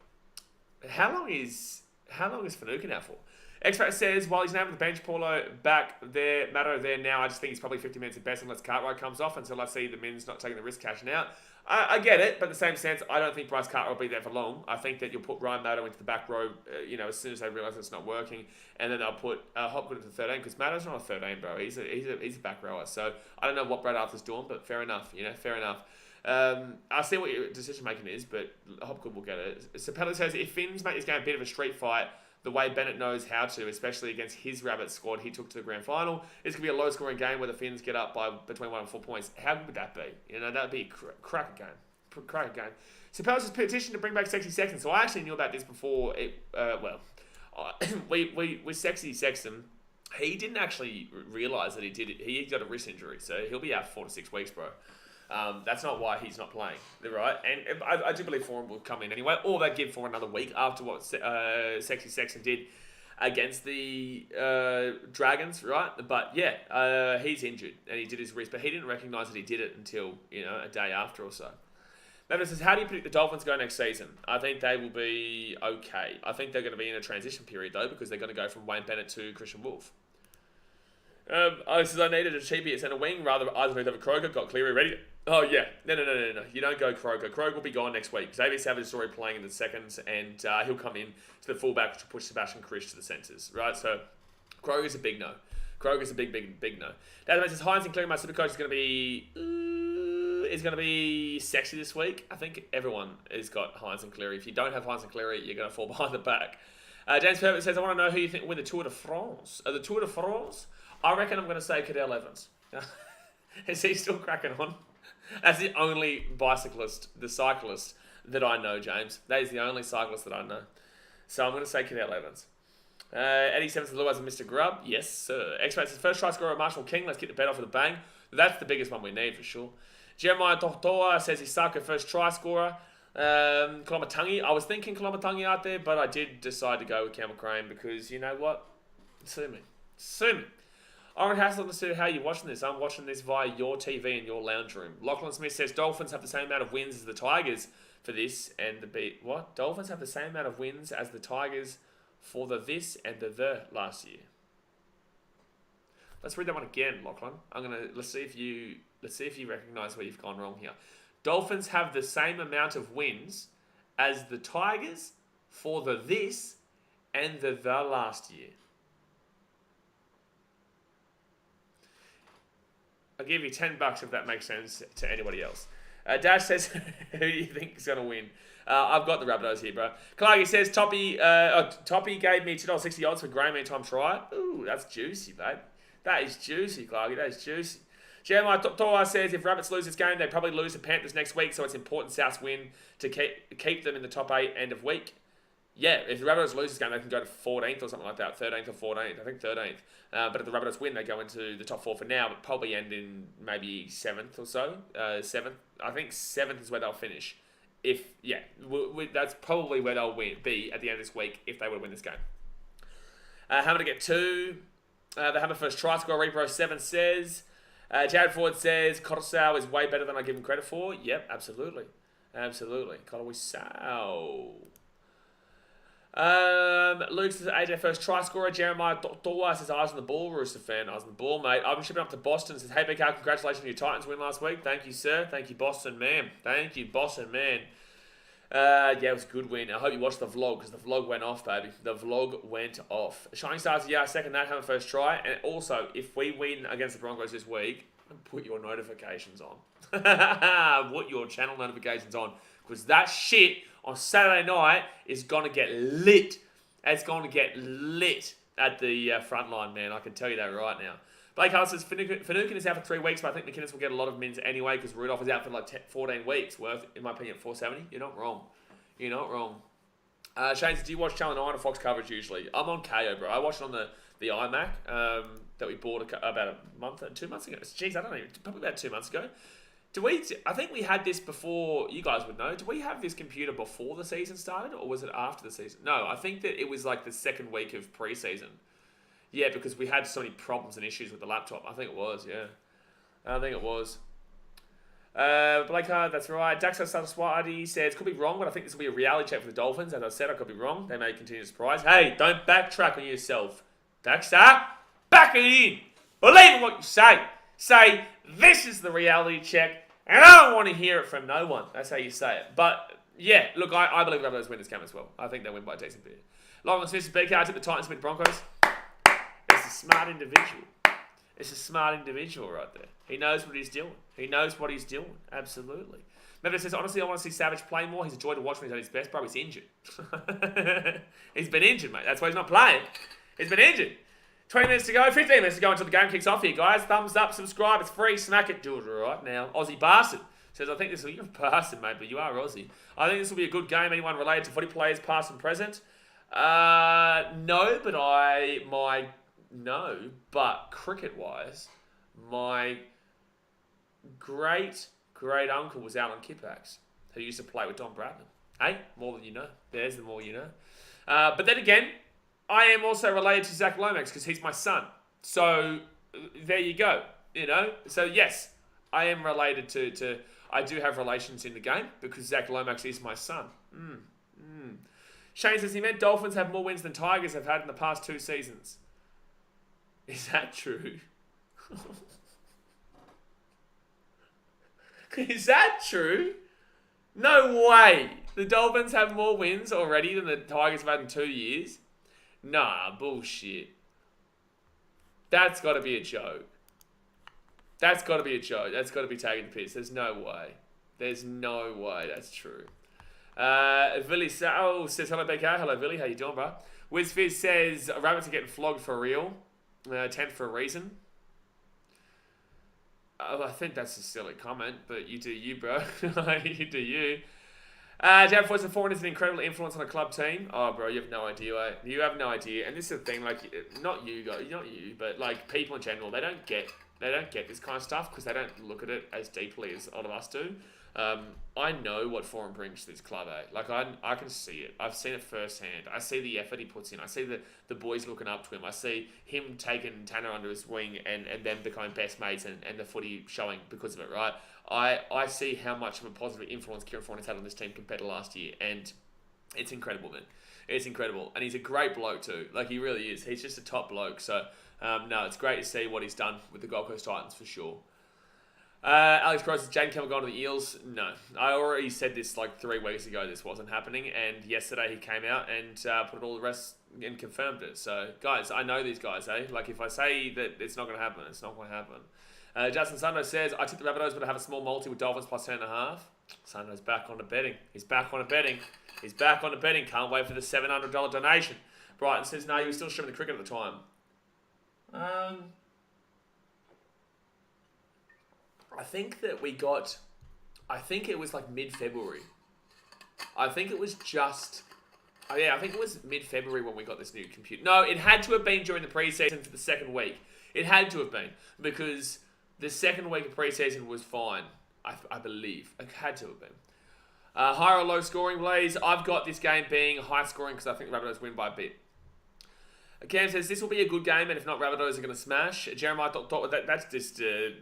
How long is Fanuka now for? Expert says, while he's named the bench, Paulo back there, Matto there now, I just think he's probably 50 minutes at best unless Cartwright comes off until I see the men's not taking the risk cashing out. I get it, but in the same sense, I don't think Bryce Cartwright will be there for long. I think that you'll put Ryan Matto into the back row, as soon as they realise it's not working, and then they'll put Hopgood into the 13, because Matto's not a 13, bro. He's a back rower. So I don't know what Brad Arthur's doing, but fair enough, fair enough. I see what your decision making is, but Hopgood will get it. Sapelli says, if Finns make this game a bit of a street fight, the way Bennett knows how to, especially against his Rabbit squad he took to the grand final, it's going to be a low-scoring game where the Finns get up by between 1 and 4 points. How good would that be? That would be a cracker game. Cracker game. Suppose it's petition to bring back Sexy Sexton. So I actually knew about this before. With Sexy Sexton, he didn't actually realise that he did it. He got a wrist injury, so he'll be out 4 to 6 weeks, bro. That's not why he's not playing, right? And I do believe Foran will come in anyway, or they give for another week after what Sexy Sexton did against the Dragons, right? But yeah, he's injured and he did his wrist, but he didn't recognise that he did it until a day after or so. Mavis says, how do you predict the Dolphins go next season? I think they will be okay. I think they're going to be in a transition period though, because they're going to go from Wayne Bennett to Christian Wolf. I needed a cheapie at centre wing rather either than Kroger. Got Cleary ready. Oh yeah, no. You don't go Kroger. Kroger will be gone next week. Xavier Savage is already playing in the seconds, and he'll come in to the fullback, which will push Sebastian Krish to the centres. Right, so Kroger's a big no. Kroger's a big no. Database says Hines and Cleary, my super coach is going to be sexy this week. I think everyone has got Hines and Cleary. If you don't have Hines and Cleary, you're going to fall behind the pack. James Purvis says, I want to know who you think will win the Tour de France. The Tour de France? I reckon I'm going to say Cadell Evans. Is he still cracking on? That's the only cyclist that I know, James. That is the only cyclist that I know. So I'm going to say Cadell Evans. Eddie Sevens otherwise Mr. Grubb. Yes, sir. X-Ray says, first try scorer Marshall King. Let's get the bet off with a bang. That's the biggest one we need for sure. Jeremiah Tohtoa says he's Saka first try scorer. Kolomatangi. I was thinking Kolomatangi out there, but I did decide to go with Campbell Graham because you know what? Sue me. Oren Hassel to how you're watching this. I'm watching this via your TV in your lounge room. Lachlan Smith says Dolphins have the same amount of wins as the Tigers for this and the beat. What? Dolphins have the same amount of wins as the Tigers for the this and the last year. Let's read that one again, Lachlan. Let's see if you recognise where you've gone wrong here. Dolphins have the same amount of wins as the Tigers for the this and the last year. I'll give you $10 if that makes sense to anybody else. Dash says, who do you think is going to win? I've got the Rabbitohs here, bro. Clarky says, Toppy gave me $2.60 odds for Graham anytime try. Ooh, that's juicy, babe. That is juicy, Clarky. That is juicy. Jeremiah Toa says, if Rabbits lose this game, they probably lose the Panthers next week, so it's important Souths win to keep them in the top 8 end of week. Yeah, if the Rabbitohs lose this game, they can go to 14th or something like that, 13th or 14th. I think 13th. But if the Rabbitohs win, they go into the top 4 for now, but probably end in maybe 7th or so. 7th. I think 7th is where they'll finish. That's probably where they'll be at the end of this week if they would win this game. Hammer to get 2. The Hammer first try score. Repro 7 says. Jared Ford says, Coruscant is way better than I give him credit for. Yep, absolutely. Coruscant. Luke says AJ first try scorer. Jeremiah Thorwa says eyes on the ball. Rooster fan, eyes on the ball, mate. I've been shipping up to Boston. Says, hey BK, congratulations on your Titans win last week. Thank you, sir. Thank you, Boston man. Thank you, Boston man. Yeah, it was a good win. I hope you watched the vlog because the vlog went off, baby. The vlog went off. Shining Stars, yeah, second that, have a first try. And also, if we win against the Broncos this week, Put your notifications on. Put your channel notifications on. Because that shit on Saturday night is going to get lit. It's going to get lit at the front line, man. I can tell you that right now. Blake Hull says, Finucane is out for 3 weeks, but I think McInnes will get a lot of minutes anyway because Rudolph is out for like 14 weeks worth, in my opinion, 470. You're not wrong. You're not wrong. Shane says, do you watch Channel 9 or Fox coverage usually? I'm on KO, bro. I watched it on the iMac that we bought about 2 months ago. Jeez, I don't know, probably about 2 months ago. I think we had this before, you guys would know. Did we have this computer before the season started or was it after the season? No, I think that it was like the second week of pre-season. Yeah, because we had so many problems and issues with the laptop. I think it was, yeah. I think it was. Blake Hard, that's right. Daxo Saraswati says, could be wrong, but I think this will be a reality check for the Dolphins. As I said, I could be wrong. They may continue to surprise. Hey, don't backtrack on yourself. Daxter, back it in. Believe in what you say. Say, this is the reality check. And I don't want to hear it from no one. That's how you say it. But, yeah, look, I believe the Rabbitohs win this game as well. I think they win by a decent bit. Long Smith says, BKR took the Titans beat the Broncos. It's a smart individual. It's a smart individual right there. He knows what he's doing. He knows what he's doing. Absolutely. Memphis says, honestly, I want to see Savage play more. He's a joy to watch when he's at his best. Bro, he's injured. He's been injured, mate. That's why he's not playing. He's been injured. 20 minutes to go, 15 minutes to go until the game kicks off here, guys. Thumbs up, subscribe, it's free, smack it, do it right now. Aussie Bastard says, I think this will be, you're a bastard, mate, but you are Aussie. I think this will be a good game. Anyone related to footy players, past and present? No, but cricket-wise, my great uncle was Alan Kippax, who used to play with Don Bradman. Hey, more than you know. There's the more you know. But then again, I am also related to Zach Lomax because he's my son. So, there you go, you know. So, yes, I am related to I do have relations in the game because Zach Lomax is my son. Shane says, he meant Dolphins have more wins than Tigers have had in the past 2 seasons. Is that true? Is that true? No way. The Dolphins have more wins already than the Tigers have had in 2 years. Nah, bullshit. That's got to be a joke. That's got to be a joke. That's got to be taking the piss. There's no way. There's no way that's true. Villy says, hello, BK. Hello, Villy. How you doing, bro? WizFizz says, Rabbits are getting flogged for real. 10th for a reason. I think that's a silly comment, but you do you, bro. You do you. Jared Foyce, the foreign is an incredible influence on a club team. Oh, bro, you have no idea, eh? You have no idea. And this is the thing, like, not you, but like people in general, they don't get this kind of stuff because they don't look at it as deeply as a lot of us do. I know what Foreign brings to this club, eh? Like, I can see it. I've seen it firsthand. I see the effort he puts in. I see the boys looking up to him. I see him taking Tanner under his wing and them becoming best mates and the footy showing because of it, right? I see how much of a positive influence Kieran Foran has had on this team compared to last year, and it's incredible, man. It's incredible. And he's a great bloke too. Like, he really is. He's just a top bloke. So, no, it's great to see what he's done with the Gold Coast Titans for sure. Alex Gross says, Jaden Campbell going to the Eels? No. I already said this like 3 weeks ago this wasn't happening, and yesterday he came out and put all the rest and confirmed it. So, guys, I know these guys, eh? Like, if I say that it's not going to happen, it's not going to happen. Justin Sando says, I took the Rabbitohs, but I have a small multi with Dolphins plus 10.5. Sando's back on the betting. He's back on the betting. He's back on the betting. Can't wait for the $700 donation. Brighton says, no, you were still streaming the cricket at the time. I think that we got, I think it was like mid-February. I think it was just, I think it was mid-February when we got this new computer. No, it had to have been during the preseason for the second week. It had to have been because the second week of preseason was fine, I believe. It had to have been. High or low scoring, Blaze. I've got this game being high scoring because I think the Rabbitohs win by a bit. Cam says, this will be a good game, and if not, Rabbitohs are going to smash. Jeremiah thought that's just an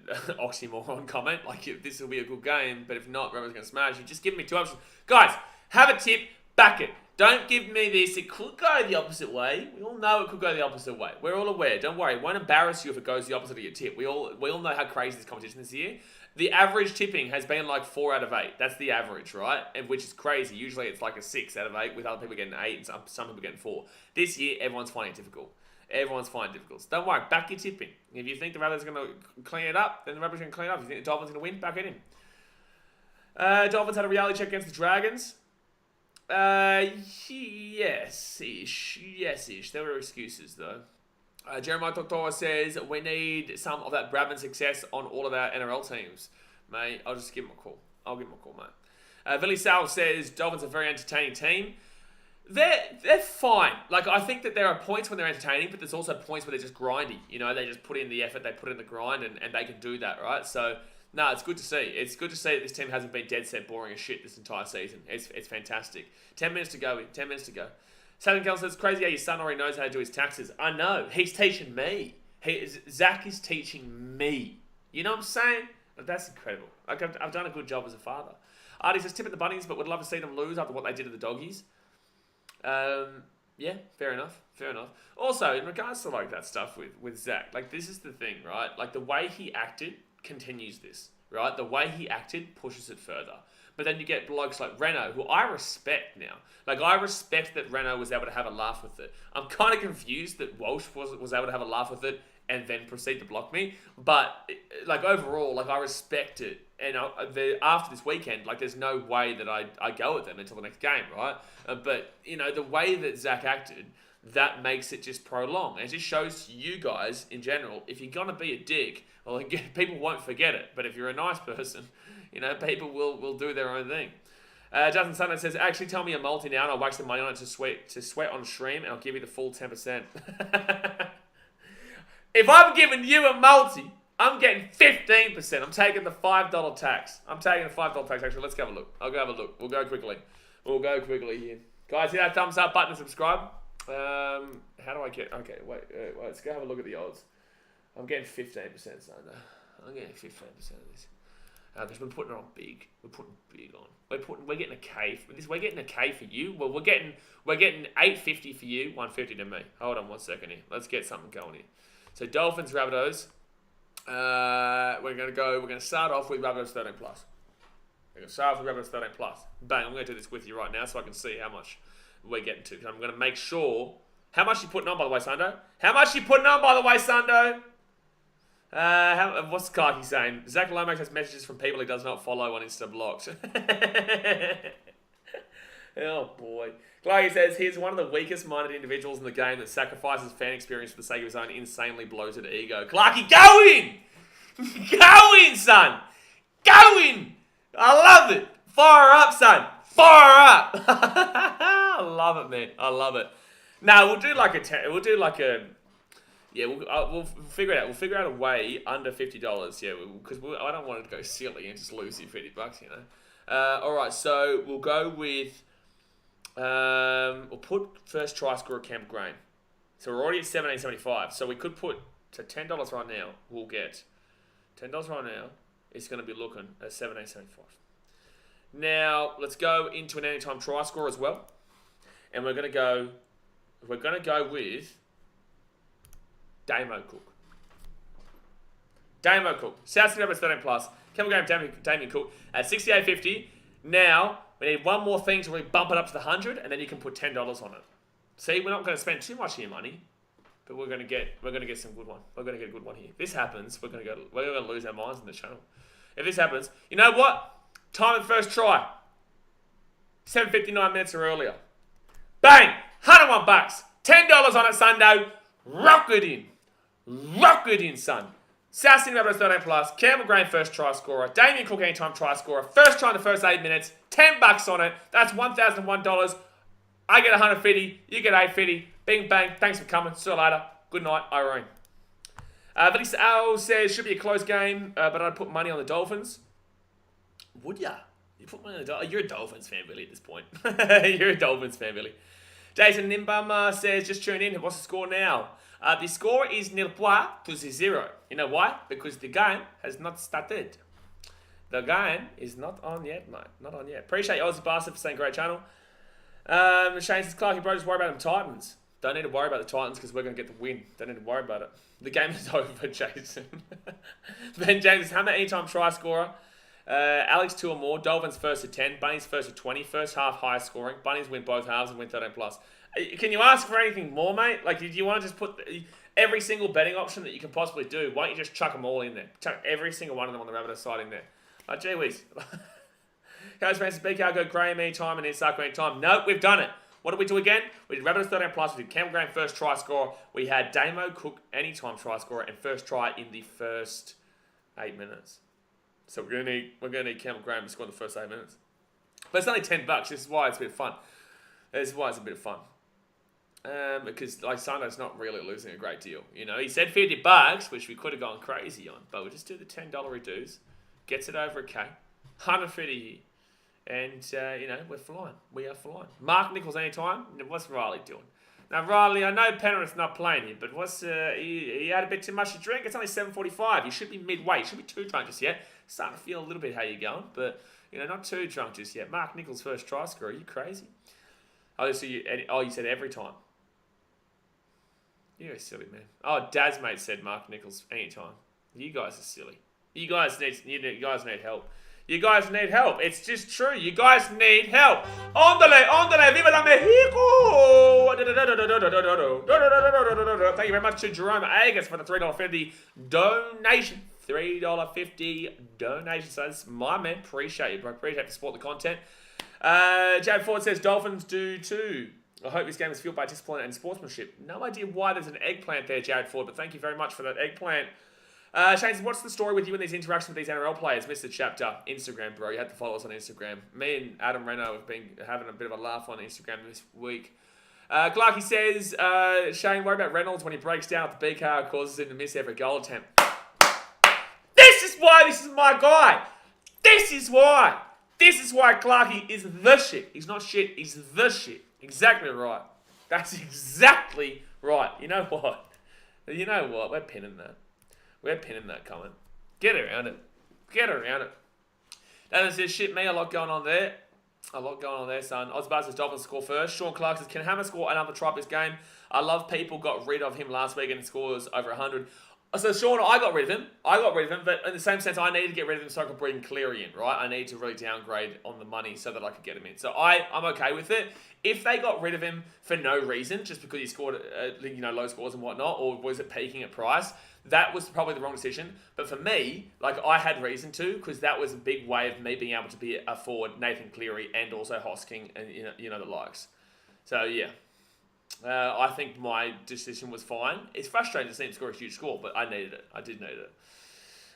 oxymoron comment. Like, if this will be a good game, but if not, Rabbitohs are going to smash. You just give me 2 options. Guys, have a tip, back it. Don't give me this. It could go the opposite way. We all know it could go the opposite way. We're all aware. Don't worry. It won't embarrass you if it goes the opposite of your tip. We all know how crazy this competition is this year. The average tipping has been like 4 out of 8. That's the average, right? And which is crazy. Usually it's like a 6 out of 8 with other people getting 8 and some people getting 4. This year, everyone's finding it difficult. Everyone's finding difficulties. Don't worry, back your tipping. If you think the Rabbitohs are going to clean it up, then the Rabbitohs are going to clean it up. If you think the Dolphins are going to win, back it in. Dolphins had a reality check against the Dragons. Yes-ish. There were excuses, though. Jeremiah Doctor says, we need some of that Bradman success on all of our NRL teams. Mate, I'll just give him a call. I'll give him a call, mate. Billy Sal says, Dolphins are a very entertaining team. They're fine. Like, I think that there are points when they're entertaining, but there's also points where they're just grindy. You know, they just put in the effort, they put in the grind, and they can do that, right? So, no, it's good to see. It's good to see that this team hasn't been dead set boring as shit this entire season. It's fantastic. 10 minutes to go. Southern Cal says, crazy how your son already knows how to do his taxes. I know. He's teaching me. Zach is teaching me. You know what I'm saying? That's incredible. Like, I've done a good job as a father. Artie says, tip at the Bunnies, but would love to see them lose after what they did to the Doggies. Yeah, fair enough. Also, in regards to like that stuff with Zach, like this is the thing, right? Like the way he acted continues this, right? The way he acted pushes it further. But then you get blokes like Reno, who I respect now. Like I respect that Reno was able to have a laugh with it. I'm kind of confused that Walsh was able to have a laugh with it and then proceed to block me. But like overall, like I respect it. And after this weekend, like there's no way that I go with them until the next game, right? But, you know, the way that Zach acted, that makes it just prolong. And it just shows to you guys, in general, if you're going to be a dick, well, people won't forget it. But if you're a nice person, you know, people will do their own thing. Justin Sunday says, actually tell me a multi now and I'll waste the money on it to sweat on stream and I'll give you the full 10%. If I'm giving you a multi, I'm getting 15%. I'm taking the $5 tax. Actually, let's go have a look. I'll go have a look. We'll go quickly here. Guys, hit that thumbs up button and subscribe. How do I get... Okay, wait, let's go have a look at the odds. I'm getting 15%, Sunday. I'm getting 15% of this. Because we're putting it on big. We're putting big on. We're getting a K. We're getting a K for you. Well, we're getting $8.50 for you, $1.50 to me. Hold on 1 second here. Let's get something going here. So Dolphins, Rabbitohs. We're going to start off with Rabbitohs 13+. We're going to start off with Rabbitohs 13+. Bang, I'm going to do this with you right now so I can see how much we're getting to. I'm going to make sure... How much you putting on, by the way, Sundo? What's Clarky saying? Zach Lomax has messages from people he does not follow on Insta blocked. Oh, boy. Clarky says, he's one of the weakest-minded individuals in the game that sacrifices fan experience for the sake of his own insanely bloated ego. Clarky, go in! Go in, son! Go in! I love it! Fire up, son! Fire up! I love it, man. I love it. No, we'll do like a... Yeah, we'll figure it out. We'll figure out a way under $50. Yeah, because I don't want it to go silly and just lose you $50, you know. All right, so we'll go with... we'll put first try scorer Campbell Green. So we're already at $17.75. So we could put $10 right now. We'll get $10 right now. It's going to be looking at $17.75. Now let's go into an anytime try scorer as well, and we're going to go with Damo Cook. South Sydney Rabbitohs 13+. Campbell Green, Damien Cook at $68.50. Now we need one more thing to really bump it up to the 100, and then you can put $10 on it. See, we're not going to spend too much of your money, but we're going to get some good one. We're going to get a good one here. If this happens, we're going to lose our minds in the channel. If this happens, you know what? Time of first try. 7:59 minutes or earlier. Bang! $101. $10 on it, Sunday. Rock it in, son. South Sydney Rabbitohs 13+. Campbell Green first try scorer. Damien Cook anytime try scorer. First try in the first 8 minutes. $10 on it. That's $1,001. I get $150. You get $850. Bing bang. Thanks for coming. See you later. Good night, Irene. Vanessa Al says should be a close game, but I'd put money on the Dolphins. Would ya? You put money on the Dolphins? You're a Dolphins fan, really, at this point. You're a Dolphins fan, really. Jason Nimbum says just tune in. What's the score now? The score is 0-0. You know why? Because the game has not started. The game is not on yet, mate. Not on yet. Appreciate you, Aussie Bastard, for saying great channel. Shane says, Clarky, bro, just worry about them Titans. Don't need to worry about the Titans because we're going to get the win. Don't need to worry about it. The game is over, Jason. Ben James, Hammer anytime try scorer. Alex 2 or more. Dolphins first to 10. Bunnies first to 20. First half high scoring. Bunnies win both halves and win 13 plus. Can you ask for anything more, mate? Like, do you want to just put every single betting option that you can possibly do? Why don't you just chuck them all in there? Chuck every single one of them on the Rabbitohs side in there. Gee whiz. Coach Francis, BKR, go Graham anytime and then Sarko anytime. Nope, we've done it. What did we do again? We did Rabbitohs 13 plus. We did Campbell Graham first try scorer. We had Damo Cook anytime try scorer and first try in the first 8 minutes. So we're gonna need Campbell Graham to score in the first 8 minutes. But it's only $10. This is why it's a bit of fun. This is why it's a bit of fun. Because like Sunday's not really losing a great deal. You know, he said $50, which we could have gone crazy on, but we'll just do the $10 reduce. Gets it over a K. 150 here. And, we're flying. We are flying. Mark Nichols anytime. What's Riley doing? Now, Riley, I know Penrith's not playing here, but he had a bit too much to drink. It's only 7:45. You should be midway. You should be too drunk just yet. Starting to feel a little bit how you're going, but, not too drunk just yet. Mark Nichols first try scorer. Are you crazy? Oh, so you said every time. You're silly, man. Oh, Dad's mate said Mark Nichols anytime. You guys are silly. You guys need help. You guys need help. It's just true. You guys need help. Ondale, viva la Mexico! Thank you very much to Jerome Agus for the $3.50 donation. $3.50 donation. So that's my man. Appreciate you, bro. Appreciate the support, the content. Jared Ford says Dolphins do too. I hope this game is fueled by discipline and sportsmanship. No idea why there's an eggplant there, Jared Ford, but thank you very much for that eggplant. Shane says, what's the story with you and these interactions with these NRL players? Missed the chapter. Instagram, bro. You had to follow us on Instagram. Me and Adam Reno have been having a bit of a laugh on Instagram this week. Clarky says, Shane, worry about Reynolds when he breaks down at the BKR, causes him to miss every goal attempt. This is why this is my guy. This is why Clarky is the shit. He's not shit, he's the shit. Exactly right. That's exactly right. You know what? We're pinning that. We're pinning that comment. Get around it. That is just shit me. A lot going on there, son. Ozbaz says Dolphins score first. Sean Clark says, can Hammer score another try this game? I love people got rid of him last week and he scores over 100. So, Sean, I got rid of him, but in the same sense, I need to get rid of him so I can bring Cleary in, right? I need to really downgrade on the money so that I could get him in. So, I'm okay with it. If they got rid of him for no reason, just because he scored, low scores and whatnot, or was it peaking at price, that was probably the wrong decision. But for me, I had reason to, because that was a big way of me being able to afford Nathan Cleary and also Hosking and, the likes. So, yeah. I think my decision was fine. It's frustrating to see him score a huge score, but I needed it. I did need it.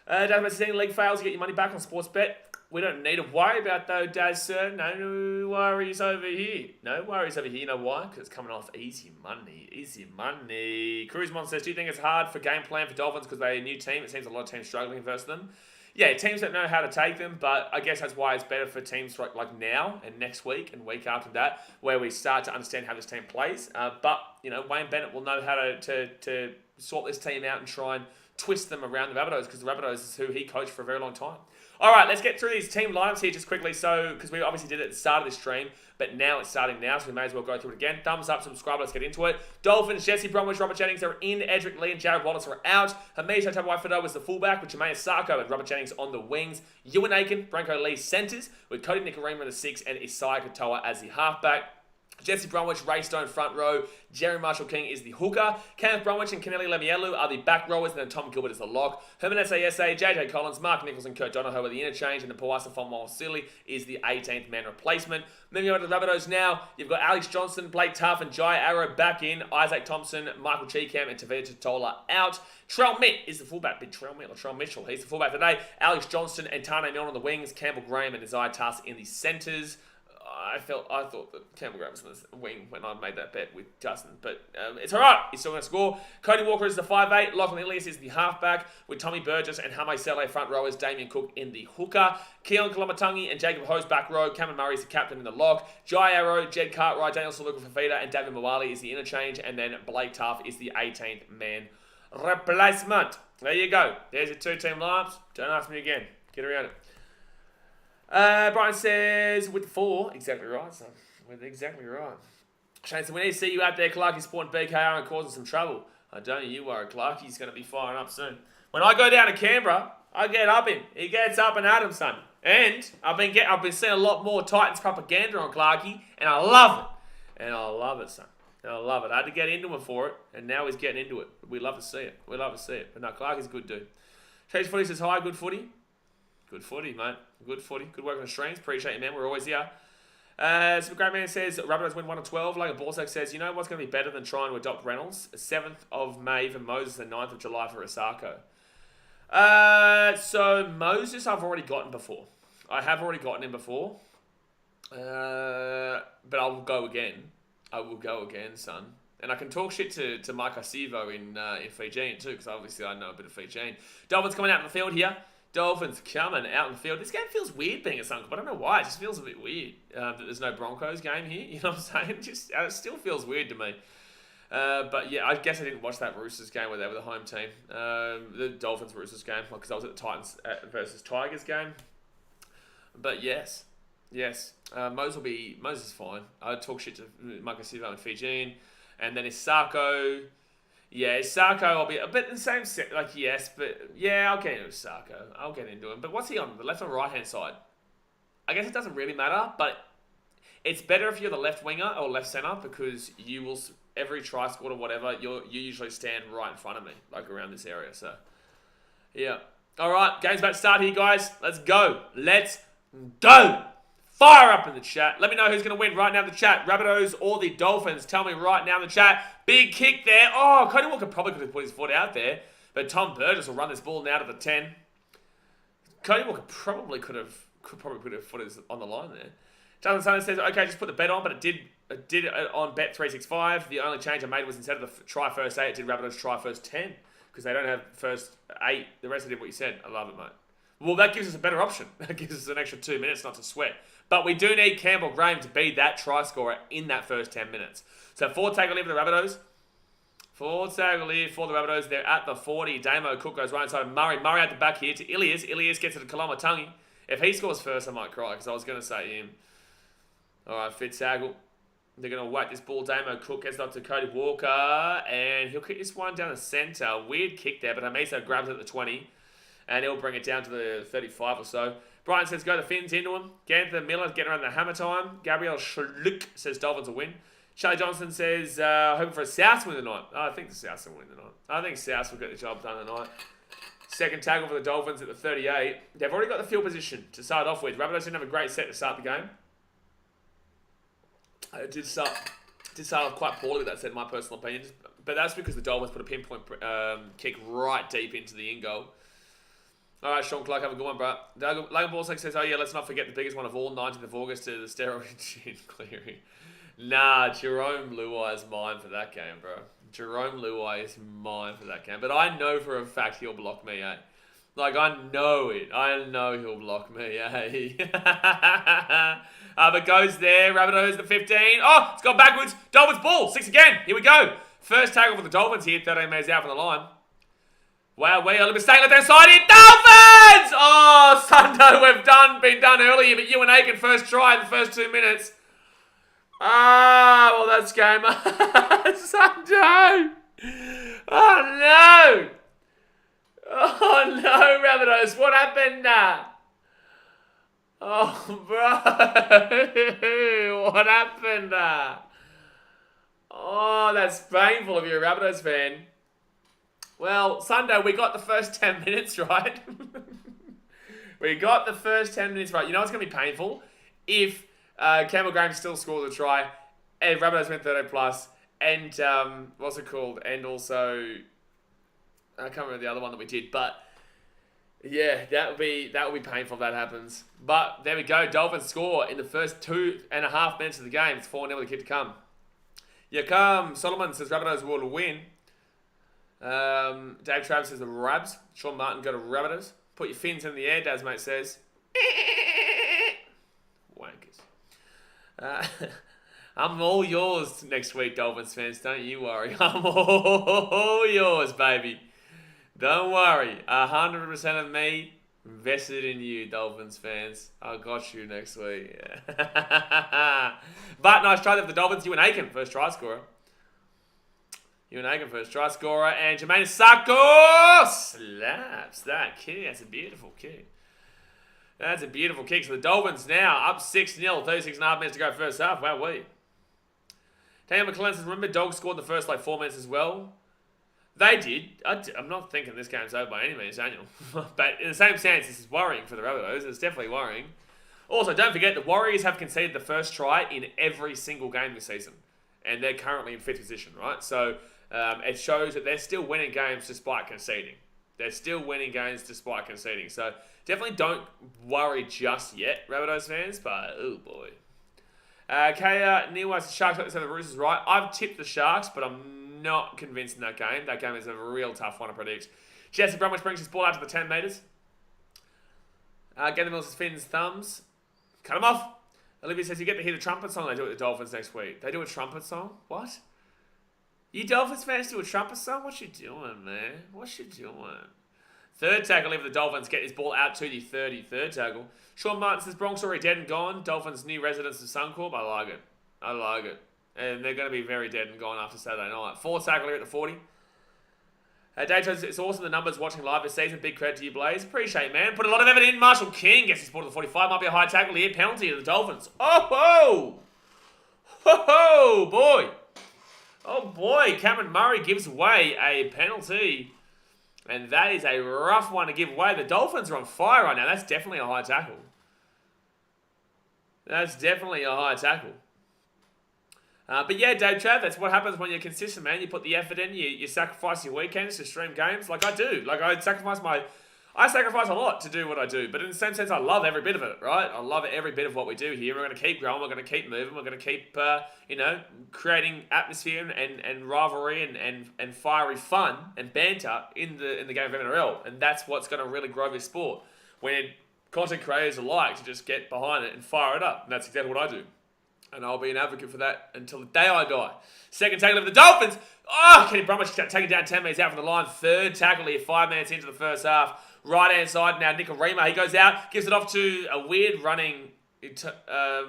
David says, league fails, you get your money back on sports bet. We don't need to worry about though, Daz, sir. No worries over here. You know why? Because it's coming off easy money. Cruise Mon says, do you think it's hard for game plan for Dolphins because they're a new team? It seems a lot of teams struggling versus them. Yeah, teams don't know how to take them, but I guess that's why it's better for teams like now and next week and week after that, where we start to understand how this team plays. But Wayne Bennett will know how to sort this team out and try and twist them around the Rabbitohs, because the Rabbitohs is who he coached for a very long time. All right, let's get through these team lineups here just quickly. So, because we obviously did it at the start of the stream, but now it's starting now, so we may as well go through it again. Thumbs up, subscribe, let's get into it. Dolphins, Jesse Bromwich, Robert Jennings are in. Edric Lee and Jared Wallace are out. Hamish Tabuai was the fullback, with Jermaine Sarko and Robert Jennings on the wings. Ewan Aiken, Branko Lee centres, with Cody Nikorima in the 6 and Isaiah Katoa as the halfback. Jesse Bromwich, Ray Stone front row. Jerry Marshall King is the hooker. Kenneth Bromwich and Kennelly Lemielu are the back rowers, and then Tom Gilbert is the lock. Herman SASA, JJ Collins, Mark Nichols and Kurt Donahoe are the interchange, and the Pawasa Fonmol-Silly is the 18th man replacement. Moving on to the Rabbitohs now, you've got Alex Johnson, Blake Tough and Jai Arrow back in. Isaac Thompson, Michael Cheekham and Tavita Totola out. Trell Mitt is the fullback. Big Trell Mitt or Trell Mitchell. He's the fullback today. Alex Johnston and Tane Milne on the wings. Campbell Graham and Isaiah Tass in the centres. I thought that Campbell Graham was in the wing when I made that bet with Justin, but it's all right. He's still going to score. Cody Walker is the 5'8". Lachlan Ilias is the halfback, with Tommy Burgess and Hame Sele front rowers. Damien Cook in the hooker. Keon Kalamatangi and Jacob Hose back row. Cameron Murray is the captain in the lock. Jai Arrow, Jed Cartwright, Daniel Saluka Fafita, and David Mawali is the interchange, and then Blake Tough is the 18th man replacement. There you go. There's your 2-team lineups. Don't ask me again. Get around it. Brian says, with the 4, exactly right, son. Exactly right. Shane said, we need to see you out there, Clarkie's supporting BKR and causing some trouble. I don't know you worry, Clarkie's going to be firing up soon. When I go down to Canberra, I get up him. He gets up and at him, son. And I've been seeing a lot more Titans propaganda on Clarkey, and I love it. And I love it, son. And I love it. I had to get into him for it, and now he's getting into it. We love to see it. We love to see it. But no, Clarkey's a good dude. Chase Footy says, hi, good footy. Good footy, mate. Good footy. Good work on the streams. Appreciate you, man. We're always here. Super Great Man says, Rabbitohs win 1-12. Like a Borsak says, you know what's going to be better than trying to adopt Reynolds? 7th of May for Moses and 9th of July for Asako. So Moses I've already gotten before. I have already gotten him before. But I will go again. I will go again, son. And I can talk shit to Mike Asivo in Fijian too, because obviously I know a bit of Fijian. Dolphins coming out in the field here. Dolphins coming out in the field. This game feels weird being a Suncorp. I don't know why. It just feels a bit weird that there's no Broncos game here. You know what I'm saying? It still feels weird to me. But yeah, I guess I didn't watch that Roosters game where they were the home team. The Dolphins-Roosters game, because I was at the Titans versus Tigers game. But yes. Moses is fine. I talk shit to Mike Asivo and Fijian. And then Isako. Yeah, Isako will be a bit in the same set. Like, yes, but yeah, I'll get into Isako. I'll get into him. But what's he on? The left or right hand side? I guess it doesn't really matter, but it's better if you're the left winger or left centre, because you will, every try scored or whatever, you usually stand right in front of me, like around this area. So, yeah. All right, game's about to start here, guys. Let's go. Let's go. Fire up in the chat. Let me know who's going to win right now in the chat. Rabbitohs or the Dolphins. Tell me right now in the chat. Big kick there. Oh, Cody Walker probably could have put his foot out there. But Tom Burgess will run this ball now to the 10. Cody Walker probably could have put his foot on the line there. Jonathan Sanders says, okay, just put the bet on, but it did on Bet365. The only change I made was instead of the try first 8, it did Rabbitohs try first 10. Because they don't have first 8. The rest did what you said. I love it, mate. Well, that gives us a better option. That gives us an extra 2 minutes not to sweat. But we do need Campbell Graham to be that try scorer in that first 10 minutes. So forward tackle here for the Rabbitohs. Forward tackle here for the Rabbitohs. They're at the 40. Damo Cook goes right inside of Murray. Murray at the back here to Ilias. Ilias gets it to Kalamatangi. If he scores first, I might cry, because I was going to say him. All right, Fitzagel. They're going to whack this ball. Damo Cook gets it up to Cody Walker. And he'll kick this one down the centre. Weird kick there, but Hamiso grabs it at the 20. And he'll bring it down to the 35 or so. Brian says, go the Finns into him. Ganther Miller getting around the hammer time. Gabriel Schluck says Dolphins will win. Charlie Johnson says, hoping for a South win tonight. I think the South will win tonight. I think South will get the job done tonight. Second tackle for the Dolphins at the 38. They've already got the field position to start off with. Rabbitohs didn't have a great set to start the game. It did start off quite poorly with that set, in my personal opinion. But that's because the Dolphins put a pinpoint kick right deep into the in goal. All right, Sean Clark, have a good one, bro. Logan Borsak says, oh yeah, let's not forget the biggest one of all, 19th of August to the steroid chin clearing. Nah, Jerome Luai is mine for that game, bro. Jerome Luai is mine for that game. But I know for a fact he'll block me, eh? Like, I know it. I know he'll block me, eh? But goes there. Rabbitohs the 15. Oh, it's gone backwards. Dolphins ball. 6 again. Here we go. First tackle for the Dolphins here. 13 metres out from the line. Wow, we are a mistake left hand side here. Dolphins! Oh, Sunday, we've been done earlier, but you and Aiken first try in the first 2 minutes. Ah, well, that's game. Sunday. Oh, no. Oh, no, Rabbitohs. What happened? Oh, bro. What happened? Oh, that's painful if you're a Rabbitohs fan. Well, Sunday, we got the first 10 minutes right. We got the first 10 minutes right. You know what's going to be painful? If Campbell Graham still scores a try, and Rabbitohs went 30 plus, and what's it called? And also, I can't remember the other one that we did, but yeah, that would be painful if that happens. But there we go. Dolphins score in the first 2.5 minutes of the game. It's 4-0 with the kick to come. Here come Solomon says Rabbitohs will win. Dave Travis says the Rabs. Sean Martin go to Rabbitohs. Put your fins in the air, Daz mate says. Wankers. I'm all yours next week, Dolphins fans. Don't you worry. I'm all yours, baby. Don't worry. 100% of me invested in you, Dolphins fans. I got you next week. But nice try there for the Dolphins. You and Aiken, first try scorer. You and Aiken first try scorer, and Jermaine Sacco slaps that kick. That's a beautiful kick. That's a beautiful kick. So the Dolphins now up 6-0, 36.5 minutes to go first half. Wow, Daniel McClellan says, remember Dogs scored the first 4 minutes as well? They did. I'm not thinking this game's over by any means, Daniel. But in the same sense, this is worrying for the Rabbitohs. It's definitely worrying. Also, don't forget, the Warriors have conceded the first try in every single game this season. And they're currently in 5th position, right? So it shows that they're still winning games despite conceding. They're still winning games despite conceding. So definitely don't worry just yet, Rabbitohs fans. But, oh boy. Neil was the Sharks, like to say the Roosters right. I've tipped the Sharks, but I'm not convinced in that game. That game is a real tough one to predict. Jesse Brumwich brings his ball out to the 10 metres. Gavin Mills' Finn's thumbs. Cut him off. Olivia says, you get to hear the trumpet song they do at the Dolphins next week. They do a trumpet song? What? You Dolphins fans do a trumpet song? What you doing, man? What you doing? Third tackle for the Dolphins. Get his ball out to the 33rd tackle. Sean Martin says, Bronx already dead and gone. Dolphins new residents of Suncorp. I like it. I like it. And they're going to be very dead and gone after Saturday night. Fourth tackle here at the 40. Dayton, it's awesome the numbers watching live this season. Big credit to you, Blaze. Appreciate it, man. Put a lot of effort in. Marshall King gets his ball to the 45. Might be a high tackle here. Penalty to the Dolphins. Oh, ho! Ho, ho, boy. Oh, boy. Cameron Murray gives away a penalty. And that is a rough one to give away. The Dolphins are on fire right now. That's definitely a high tackle. That's definitely a high tackle. But yeah, Dave Trav, that's what happens when you're consistent, man. You put the effort in, you sacrifice your weekends to stream games like I do. Like I sacrifice a lot to do what I do. But in the same sense, I love every bit of it, right? I love every bit of what we do here. We're going to keep growing. We're going to keep moving. We're going to keep, creating atmosphere and rivalry and fiery fun and banter in the game of NRL. And that's what's going to really grow this sport. When content creators are like to just get behind it and fire it up. And that's exactly what I do. And I'll be an advocate for that until the day I die. Second tackle of the Dolphins. Oh, Kenny Brumwich taking down 10 metres out from the line. Third tackle here, 5 minutes into the first half. Right-hand side now, BKRmy. He goes out, gives it off to a weird running... I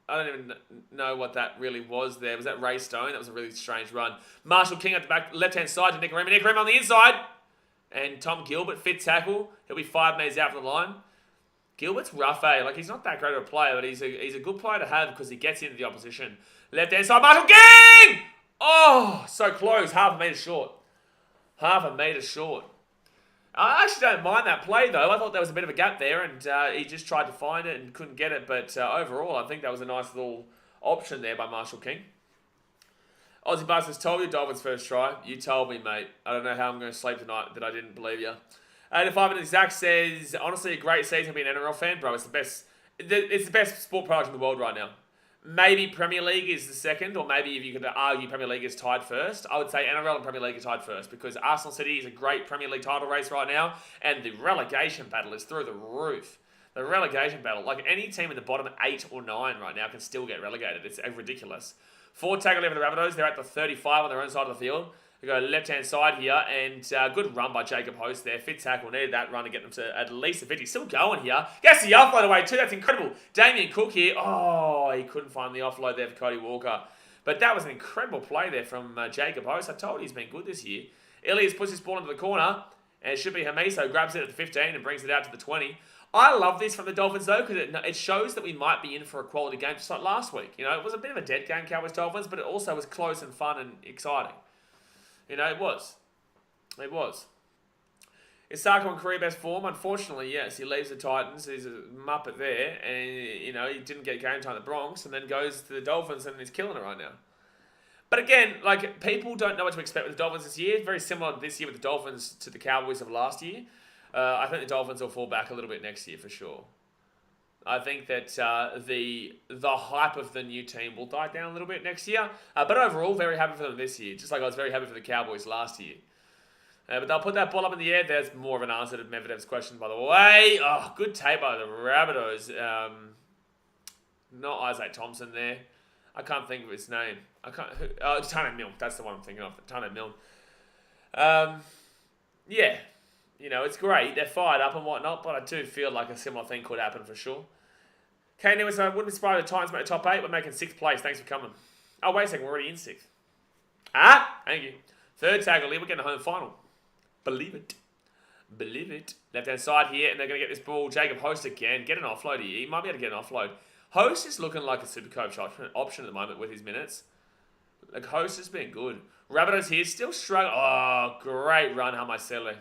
don't even know what that really was there. Was that Ray Stone? That was a really strange run. Marshall King at the back, left-hand side to BKRmy. BKRmy on the inside. And Tom Gilbert, fifth tackle. He'll be 5 metres out from the line. Gilbert's rough, eh? Like, he's not that great of a player, but he's a good player to have because he gets into the opposition. Left-hand side, Marshall King! Oh, so close. Half a metre short. Half a metre short. I actually don't mind that play, though. I thought there was a bit of a gap there, and he just tried to find it and couldn't get it. But overall, I think that was a nice little option there by Marshall King. Aussie Buzzers told you Dolphins first try. You told me, mate. I don't know how I'm going to sleep tonight that I didn't believe you. 85 minutes, Zach says, honestly, a great season to be an NRL fan, bro. It's the best sport product in the world right now. Maybe Premier League is the second, or maybe if you could argue Premier League is tied first. I would say NRL and Premier League are tied first because Arsenal City is a great Premier League title race right now, and the relegation battle is through the roof. The relegation battle, like any team in the bottom 8 or 9 right now can still get relegated. It's ridiculous. Fourth tackle for the Rabbitohs. They're at the 35 on their own side of the field. We go left-hand side here, and good run by Jacob Host there. Fifth tackle, needed that run to get them to at least a 50. Still going here. Gets the offload away too, that's incredible. Damien Cook here, oh, he couldn't find the offload there for Cody Walker. But that was an incredible play there from Jacob Host. I told you he's been good this year. Elias puts his ball into the corner, and it should be Hamiso, grabs it at the 15 and brings it out to the 20. I love this from the Dolphins, though, because it shows that we might be in for a quality game just like last week. You know, it was a bit of a dead game, Cowboys-Dolphins, but it also was close and fun and exciting. You know, it was. It was. Is Sarko in career best form? Unfortunately, yes. He leaves the Titans. He's a muppet there. And, you know, he didn't get game time at the Bronx and then goes to the Dolphins and he's killing it right now. But again, like, people don't know what to expect with the Dolphins this year. Very similar this year with the Dolphins to the Cowboys of last year. I think the Dolphins will fall back a little bit next year for sure. I think that the hype of the new team will die down a little bit next year. But overall, very happy for them this year. Just like I was very happy for the Cowboys last year. But they'll put that ball up in the air. There's more of an answer to Medvedev's question, by the way. Oh, good tape by the Rabbitohs. Not Isaac Thompson there. I can't think of his name. Tane Milne. That's the one I'm thinking of. Tane Milne. Yeah. You know, it's great. They're fired up and whatnot, but I do feel like a similar thing could happen for sure. Okay, Lewis, I wouldn't be surprised if the Titans make the top 8. We're making 6th place. Thanks for coming. Oh, wait a second. We're already in 6th. Thank you. Third tackle here. We're getting a home final. Believe it. Believe it. Left-hand side here, and they're going to get this ball. Jacob Host again. Get an offload here. He might be able to get an offload. Host is looking like a super coach option at the moment with his minutes. Like, Host has been good. Rabbitohs here, still struggling. Oh, great run, Hamasele.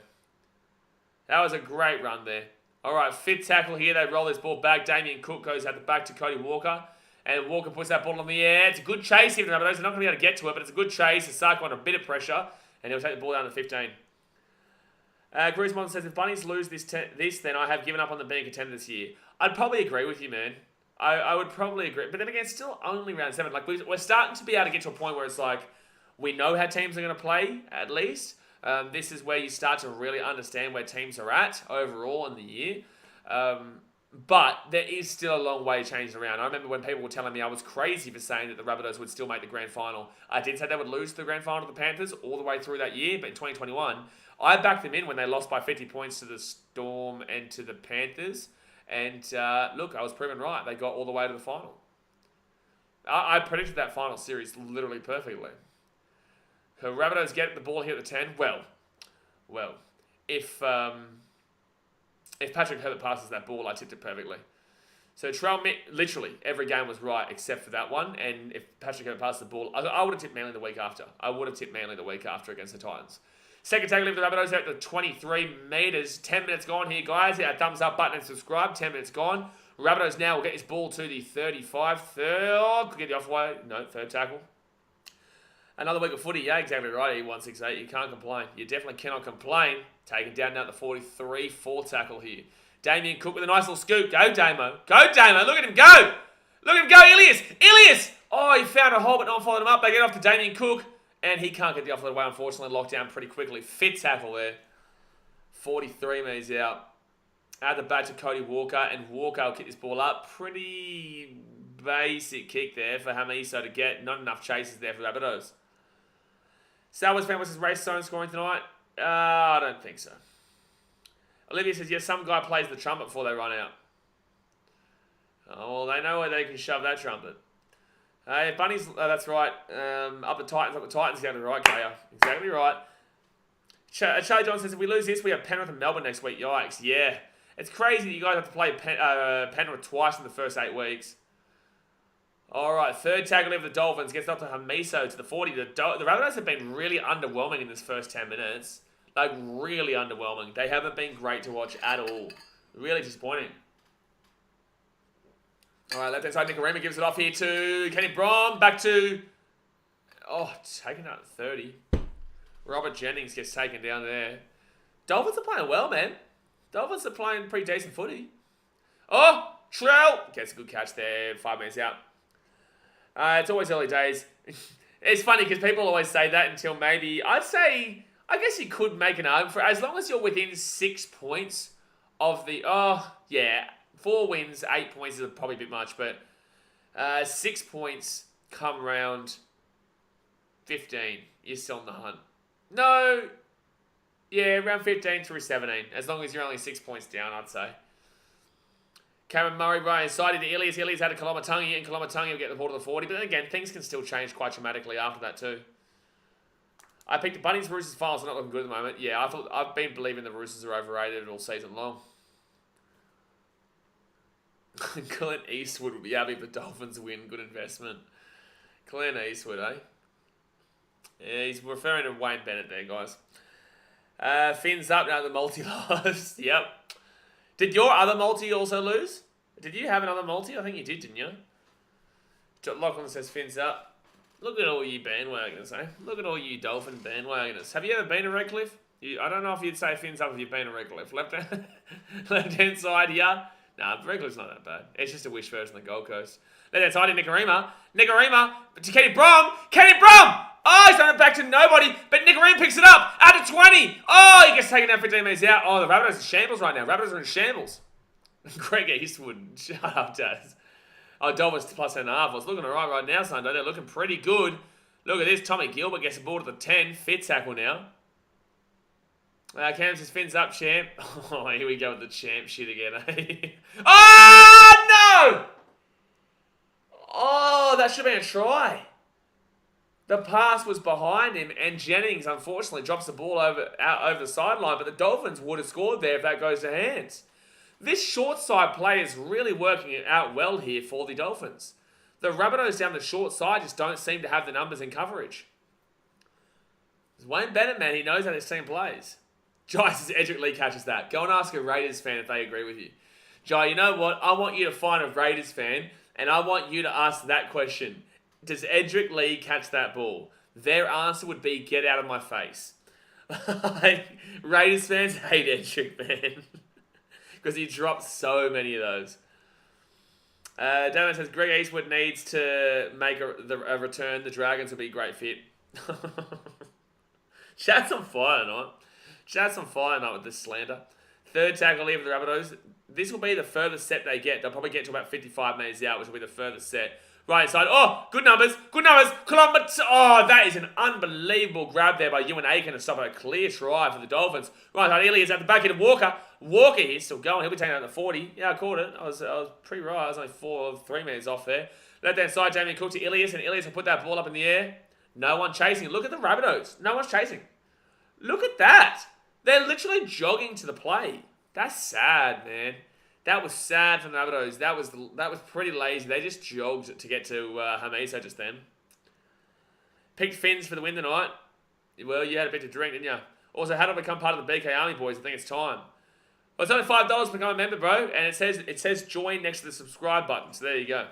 That was a great run there. All right, fit tackle here. They roll this ball back. Damien Cook goes at the back to Cody Walker. And Walker puts that ball on the air. It's a good chase here for the Rabbitohs. They're not going to be able to get to it, but it's a good chase. Asako under a bit of pressure. And he'll take the ball down to 15. Griezmann says, if Bunnies lose this, then I have given up on them being a contender this year. I'd probably agree with you, man. I would probably agree. But then again, it's still only round 7. Like, we're starting to be able to get to a point where it's like, we know how teams are going to play, at least. This is where you start to really understand where teams are at overall in the year. But there is still a long way changing around. I remember when people were telling me I was crazy for saying that the Rabbitohs would still make the grand final. I did say they would lose the grand final to the Panthers all the way through that year, but in 2021, I backed them in when they lost by 50 points to the Storm and to the Panthers. And look, I was proven right. They got all the way to the final. I predicted that final series literally perfectly. The Rabbitohs get the ball here at the 10. Well, if Patrick Herbert passes that ball, I tipped it perfectly. So literally every game was right except for that one. And if Patrick Herbert passes the ball, I would have tipped Manly the week after. I would have tipped Manly the week after against the Titans. Second tackle of the Rabbitohs out to 23 metres. 10 minutes gone here, guys. Hit that thumbs up button and subscribe. 10 minutes gone. Rabbitohs now will get this ball to the 35. Could get the off-way. No, third tackle. Another week of footy. Yeah, exactly right. E168. You can't complain. You definitely cannot complain. Taken down now at the 43. Fourth tackle here. Damien Cook with a nice little scoop. Go, Damo. Go, Damo. Look at him go. Look at him go. Ilias. Oh, he found a hole, but no one followed him up. They get off to Damien Cook. And he can't get the offload away, unfortunately. Locked down pretty quickly. Fit tackle there. 43 metres out. At the back to Cody Walker. And Walker will kick this ball up. Pretty basic kick there for Hamiso to get. Not enough chases there for the Rabbitohs. Southwest Fan versus Race Zone scoring tonight? I don't think so. Olivia says, yes, some guy plays the trumpet before they run out. Oh, well, they know where they can shove that trumpet. Bunnies, that's right. Up the Titans, exactly right, Kaya. Exactly right. Charlie John says, if we lose this, we have Penrith and Melbourne next week. Yikes, yeah. It's crazy that you guys have to play Penrith twice in the first 8 weeks. All right, third tackle of the Dolphins gets up to Hamiso to the 40. The Rabbitohs have been really underwhelming in this first 10 minutes. Like, really underwhelming. They haven't been great to watch at all. Really disappointing. All right, left-hand side, BKRmy gives it off here to Kenny Brom. Back to... Oh, taken out at 30. Robert Jennings gets taken down there. Dolphins are playing well, man. Dolphins are playing pretty decent footy. Oh, Trell gets a good catch there. 5 minutes out. It's always early days. It's funny because people always say that until maybe... I guess you could make an argument for it. As long as you're within 6 points of the... Oh, yeah. 4 wins, 8 points is probably a bit much, but 6 points come round 15. You're still in the hunt. No. Yeah, round 15 through 17. As long as you're only 6 points down, I'd say. Cameron Murray, Ryan side into Ilias. Ilias had a Kolomatangi, and Kolomatangi will get the ball to the 40. But then again, things can still change quite dramatically after that too. I picked the Bunnies. Roosters finals are not looking good at the moment. Yeah, I've been believing the Roosters are overrated all season long. Clint Eastwood would be happy if the Dolphins win. Good investment. Clint Eastwood, eh? Yeah, he's referring to Wayne Bennett there, guys. Fins up now. The multi lost. Yep. Did your other multi also lose? Did you have another multi? I think you did, didn't you? Lachlan says fins up. Look at all you bandwagoners, eh? Look at all you Dolphin bandwagoners. Have you ever been to Redcliffe? I don't know if you'd say fins up if you've been to Redcliffe. Left-hand side here. Nah, Redcliffe's not that bad. It's just a wish version of the Gold Coast. Left-hand side in Nicarima to Kenny Brom. Oh, he's done it back to nobody, but Nicarima picks it up out to 20. Oh, he gets taken down 15 minutes out. Oh, the Rabbitohs are in shambles right now. Rabbitohs are in shambles. Greg Eastwood, shut up, Daz. Oh, Dolphins plus 10.5. I was looking alright right now, Sunday. They're looking pretty good. Look at this. Tommy Gilbert gets the ball to the 10. Fit tackle now. Cam says fins up, champ. Oh, here we go with the champ shit again, eh? Oh, no! Oh, that should have been a try. The pass was behind him, and Jennings, unfortunately, drops the ball out over the sideline, but the Dolphins would have scored there if that goes to hands. This short side play is really working out well here for the Dolphins. The Rabbitohs down the short side just don't seem to have the numbers in coverage. Wayne Bennett, man, he knows how this team plays. Jai says Edric Lee catches that. Go and ask a Raiders fan if they agree with you. Jai, you know what? I want you to find a Raiders fan, and I want you to ask that question. Does Edric Lee catch that ball? Their answer would be, get out of my face. Raiders fans hate Edric, man. Because he drops so many of those. Damon says, Greg Eastwood needs to make a return. The Dragons would be a great fit. Chat's on fire tonight. Chat's on fire tonight with this slander. Third tackle here for the Rabbitohs. This will be the furthest set they get. They'll probably get to about 55 metres out, which will be the furthest set. Right side. Oh, good numbers. Good numbers. Oh, that is an unbelievable grab there by Ewan Aiken to stop a clear try for the Dolphins. Right side. Ilias at the back end of Walker. Walker here still going. He'll be taking out the 40. Yeah, I caught it. I was pretty right. I was only 3 metres off there. Left hand side. Jamie Cook to Ilias, and Ilias will put that ball up in the air. No one chasing. Look at the Rabbitohs. No one's chasing. Look at that. They're literally jogging to the play. That's sad, man. That was sad from the Rabbitohs. That was pretty lazy. They just jogged to get to Hamiso just then. Picked Finns for the win tonight. Well, you had a bit to drink, didn't you? Also, how to become part of the BKRmy boys? I think it's time. Well, it's only $5 to become a member, bro. And it says join next to the subscribe button. So there you go.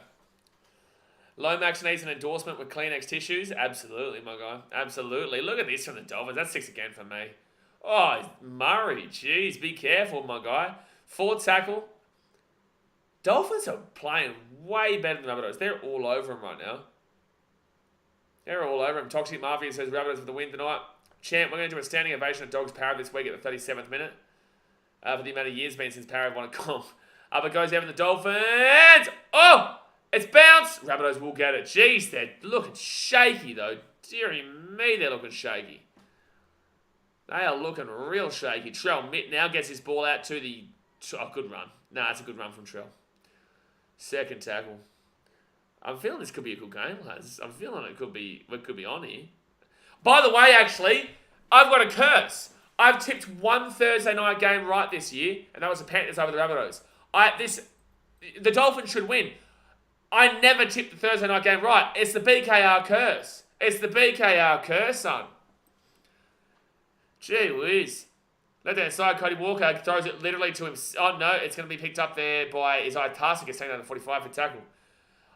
Lomax needs an endorsement with Kleenex tissues. Absolutely, my guy. Absolutely. Look at this from the Dolphins. That's 6 again for me. Oh, Murray. Jeez, be careful, my guy. Forward tackle. Dolphins are playing way better than Rabbitohs. They're all over him right now. They're all over him. Toxic Mafia says Rabbitohs for the win tonight. Champ, we're going to do a standing ovation at Dogs Parrot this week at the 37th minute. For the amount of years been since Parrot won a comp. Up it goes, Evan the Dolphins. Oh! It's bounced. Rabbitohs will get it. Jeez, they're looking shaky, though. Deary me, they're looking shaky. They are looking real shaky. Trell Mitt now gets his ball out to the... Oh, good run. Nah, it's a good run from Trell. Second tackle. I'm feeling this could be a good game, lads. I'm feeling it could be on here. By the way, actually, I've got a curse. I've tipped one Thursday night game right this year, and that was the Panthers over the Rabbitohs. The Dolphins should win. I never tipped the Thursday night game right. It's the BKR curse. It's the BKR curse, son. Gee whiz. Left hand side, Cody Walker throws it literally to him. Oh, no, it's going to be picked up there by Isaiah Tarsic. It's taken down to 45 for tackle.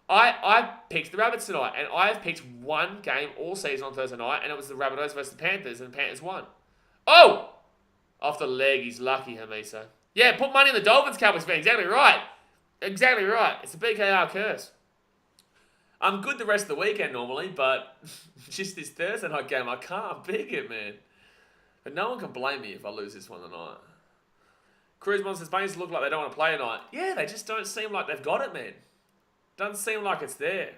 I picked the Rabbits tonight, and I have picked one game all season on Thursday night, and it was the Rabbitohs versus the Panthers, and the Panthers won. Oh! Off the leg, he's lucky, Hamiso. Yeah, put money in the Dolphins, Cowboys fan. Exactly right. Exactly right. It's the BKR curse. I'm good the rest of the weekend normally, but just this Thursday night game, I can't pick it, man. But no one can blame me if I lose this one tonight. Cruise Monsters Baines look like they don't want to play tonight. Yeah, they just don't seem like they've got it, man. Doesn't seem like it's there.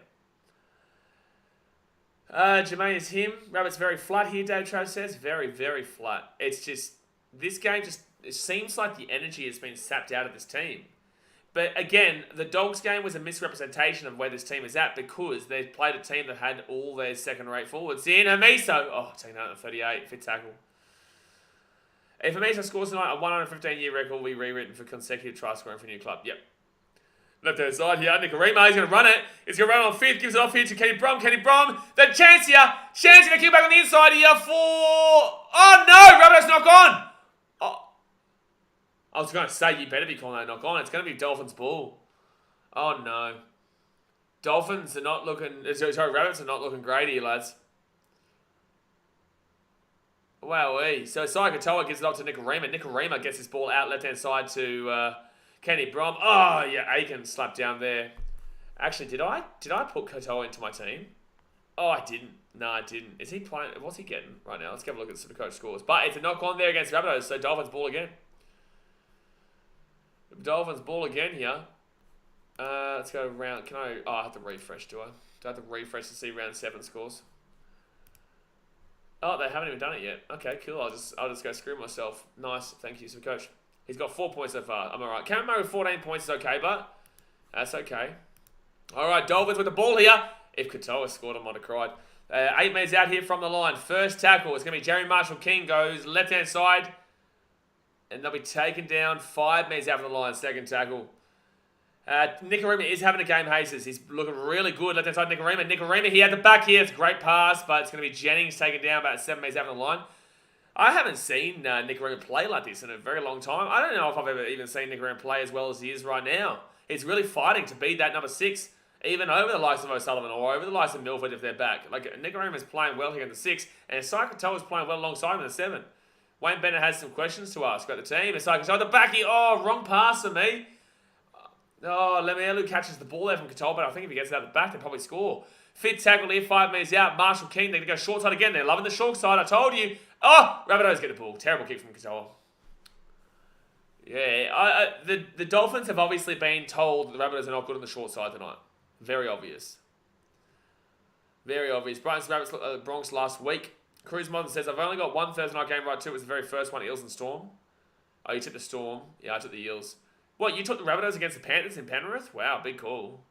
Jermaine is him. Rabbit's very flat here, Dave Trav says. Very, very flat. It's just, this game just, it seems like the energy has been sapped out of this team. But again, the Dogs game was a misrepresentation of where this team is at because they played a team that had all their second-rate forwards in. Hamiso, oh, taking out the 38, fit tackle. If Hamiso scores tonight, a 115-year record will be rewritten for consecutive try scoring for a new club. Yep. Left hand side here, BKRmy, he's going to run it. He's going to run on fifth, gives it off here to Kenny Brom. Kenny Brom, the chance here. Chance to kick back on the inside here for... Oh no, Rabbitohs knock on. Oh. I was going to say, you better be calling that knock on. It's going to be Dolphins ball. Oh no. Dolphins are not looking... Sorry, Rabbits are not looking great here, lads. Wowee. So Sai Katoa gives it off to BKRmy. BKRmy gets his ball out left-hand side to Kenny Brom. Oh, yeah, Aiken slapped down there. Actually, did I put Katoa into my team? Oh, I didn't. No, I didn't. Is he playing? What's he getting right now? Let's have a look at the Supercoach scores. But it's a knock-on there against Rabbitohs, so Dolphins ball again. Dolphins ball again here. Let's go round... Can I... Oh, I have to refresh, do I? Do I have to refresh to see round 7 scores? Oh, they haven't even done it yet. Okay, cool. I'll just go screw myself. Nice. Thank you, Supercoach. He's got 4 points so far. I'm alright. Cameron Murray with 14 points is okay, but that's okay. Alright, Dolphins with the ball here. If Katoa scored, I might have cried. 8 metres out here from the line. First tackle. It's going to be Jerry Marshall-King goes left-hand side. And they'll be taken down 5 metres out from the line. Second tackle. Nicarima is having a game, Hazes. He's looking really good. Left-hand side, Nicarima. Nicarima, he had the back here. It's a great pass, but it's going to be Jennings taken down about 7 metres out from the line. I haven't seen Nicarima play like this in a very long time. I don't know if I've ever even seen Nicarima play as well as he is right now. He's really fighting to be that number 6, even over the likes of O'Sullivan or over the likes of Milford if they're back. Like, Nicarima is playing well here in the 6, and Saikato is playing well alongside him in the 7. Wayne Bennett has some questions to ask about the team. It's like, the backy, wrong pass for me. Lemielu catches the ball there from Katoa, but I think if he gets it out the back, they'll probably score. Fifth tackle here, 5 metres out. Marshall King, they're going to go short side again. They're loving the short side, I told you. Rabbitohs get the ball. Terrible kick from Katoa. Yeah, the Dolphins have obviously been told that the Rabbitohs are not good on the short side tonight. Very obvious. Very obvious. Brighton's Rabbits Bronx last week. Cruz Modern says, I've only got one Thursday night game right too. It was the very first one, Eels and Storm. Oh, you took the Storm. Yeah, I took the Eels. What, you took the Rabbitohs against the Panthers in Penrith? Wow, big call.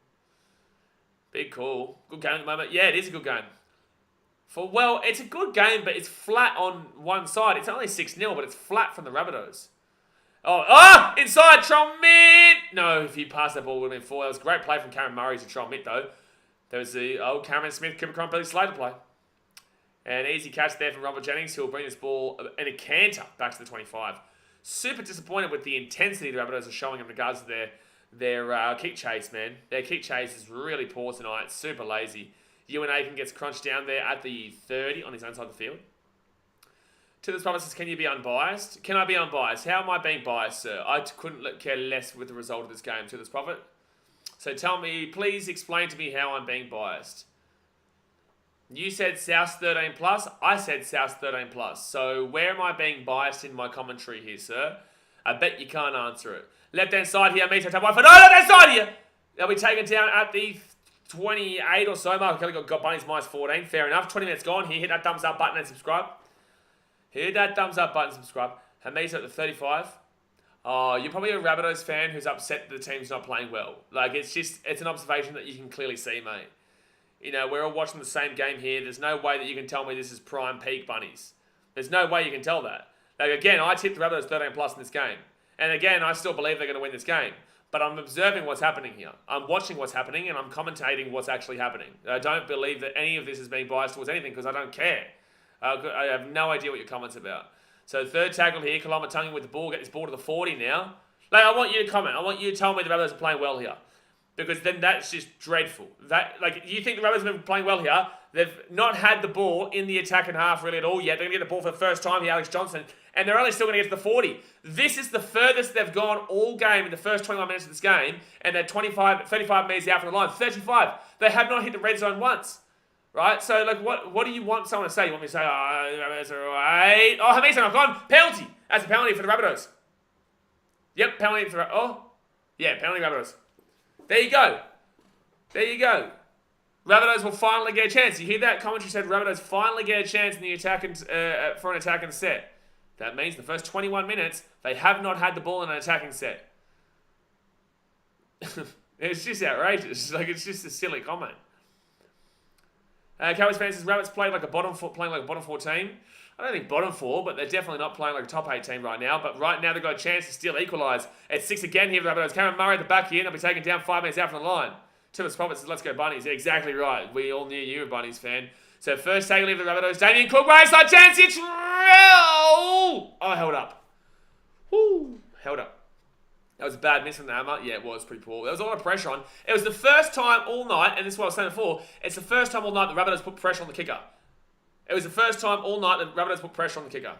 Big call. Good game at the moment. Yeah, it is a good game. It's a good game, but it's flat on one side. It's only 6-0, but it's flat from the Rabbitohs. Inside, Tromit! No, if he passed that ball, it would have been 4. That was a great play from Cameron Murray to Tromit, though. There was the Cameron Smith, Cooper Cron, Billy Slater play. An easy catch there from Robert Jennings, who will bring this ball in a canter back to the 25. Super disappointed with the intensity the Rabbitohs are showing in regards to their kick chase, man. Their kick chase is really poor tonight. Super lazy. Ewan Aiken gets crunched down there at the 30 on his own side of the field. To this province says, can you be unbiased? Can I be unbiased? How am I being biased, sir? I couldn't care less with the result of this game, to this prophet. So tell me, please explain to me how I'm being biased. You said South 13 plus. I said South 13 plus. So where am I being biased in my commentary here, sir? I bet you can't answer it. Left-hand side here, Mito Tabai for left-hand side here. They'll be taken down at the 28 or so. Mark Kelly got Bunnies minus 14. Fair enough. 20 minutes gone here. Hit that thumbs up button and subscribe. Hit that thumbs up button and subscribe. Hamisa at the 35. Oh, you're probably a Rabbitohs fan who's upset that the team's not playing well. Like, it's an observation that you can clearly see, mate. You know, we're all watching the same game here. There's no way that you can tell me this is prime peak Bunnies. There's no way you can tell that. Like, again, I tipped the Rabbitohs 13 plus in this game. And again, I still believe they're going to win this game. But I'm observing what's happening here. I'm watching what's happening and I'm commentating what's actually happening. I don't believe that any of this is being biased towards anything because I don't care. I have no idea what your comment's about. So third tackle here, Kalamatungi with the ball. Get this ball to the 40 now. Like, I want you to comment. I want you to tell me the Rabbitohs are playing well here. Because then that's just dreadful. You think the Rabbitohs have been playing well here? They've not had the ball in the attacking half really at all yet. They're going to get the ball for the first time here, Alex Johnson. And they're only still going to get to the 40. This is the furthest they've gone all game in the first 21 minutes of this game. And they're 35 metres out from the line. 35. They have not hit the red zone once. Right? So, like, what do you want someone to say? You want me to say, Rabbitohs are right. Oh, Hamisa knock on. Penalty. That's a penalty for the Rabbitohs. Yep, penalty for penalty Rabbitohs. There you go. There you go. Rabbitohs will finally get a chance. You hear that? Commentary said Rabbitohs finally get a chance in the for an attacking set. That means the first 21 minutes, they have not had the ball in an attacking set. It's just outrageous. Like, it's just a silly comment. Cowboys fans says Rabbits playing like a bottom 4 team. I don't think bottom 4, but they're definitely not playing like a top 8 team right now. But right now they've got a chance to still equalise. It's 6 again here for the Rabbitohs. Cameron Murray at the back here. They'll be taken down 5 minutes out from the line. Tibbetts Prophet says, let's go Bunnies. Yeah, exactly right. We all knew you were a Bunnies fan. So first tackle here for the Rabbitohs. Damien Cook, right side chance. It's real. Oh, held up. Woo, held up. That was a bad miss from the hammer. Yeah, it was pretty poor. There was a lot of pressure on. It was the first time all night, and this is what I was saying before, it's the first time all night the Rabbitohs put pressure on the kicker. It was the first time all night that the Rabbitohs put pressure on the kicker.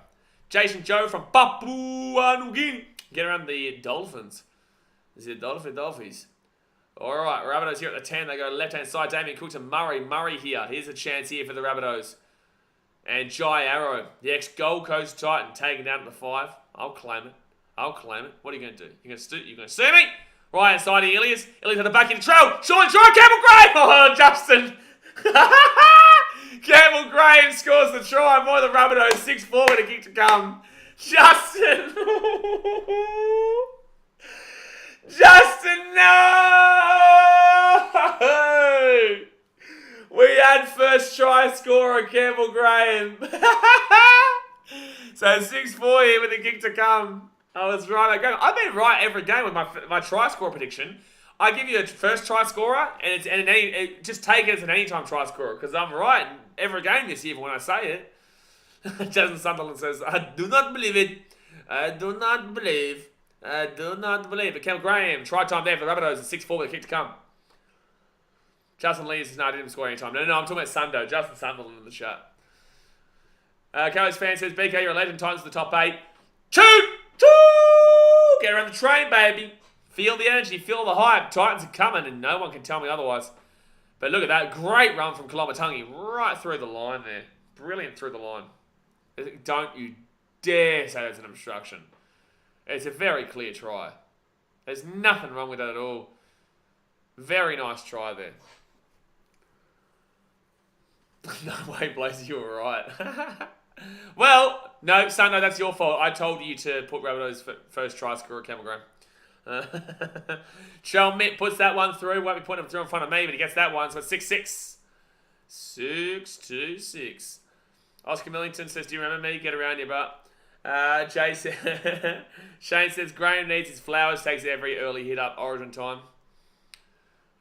Jason Joe from Papua New Guinea. Get around the Dolphins. Is it Dolphins? Alright, Rabbitohs here at the 10. They go left-hand side. Damien Cook to Murray. Murray here. Here's a chance here for the Rabbitohs. And Jai Arrow, the ex-Gold Coast Titan, taken down to the 5. I'll claim it. What are you going to do? You're going to sue me? Right inside of Ilias. Ilias at the back in the trail. Sean Shaw, Campbell Graham. Oh, Justin. Campbell Graham scores the try. Boy, the Rabbitohs 6-4 with a kick to come. Justin. Justin, no. We had first try try scorer, Campbell Graham. So 6-4 here with the kick to come. I was right. I've been right every game with my try score prediction. I give you a first try scorer, and just take it as an anytime try scorer because I'm right every game this year when I say it. Jason Sunderland says, I do not believe it. I do not believe. I do not believe it. Campbell Graham, try time there for the Rabbitohs, 6-4 with a kick to come. Justin Lee says, no, I didn't score any time. No, I'm talking about Sundo. Justin Sunderland in the chat. Cowboys fan says, BK, you're a legend. Titans to the top 8. Shoot! Get around the train, baby. Feel the energy, feel the hype. Titans are coming, and no one can tell me otherwise. But look at that. Great run from Kolomatangi right through the line there. Brilliant through the line. Don't you dare say that's an obstruction. It's a very clear try. There's nothing wrong with that at all. Very nice try there. No way, Blaze, you were right. Well, no, Sundo, that's your fault. I told you to put Rabbitohs first try scorer, Campbell Graham. Chalmit puts that one through. Won't be putting him through in front of me, but he gets that one. So it's 6-6. 6-6. Oscar Millington says, do you remember me? Get around here, but Shane says, Graham needs his flowers. Takes every early hit up Origin time.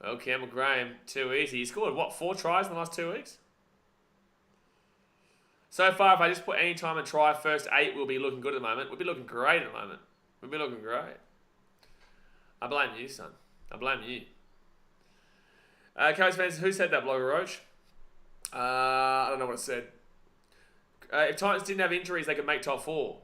Well, Campbell Graham, too easy. He scored, 4 tries in the last 2 weeks? So far, if I just put any time and try first 8, we'll be looking good at the moment. We'll be looking great at the moment. We'll be looking great. I blame you, son. I blame you. Coach fans, who said that, Blogger Roach? I don't know what it said. If Titans didn't have injuries, they could make top 4.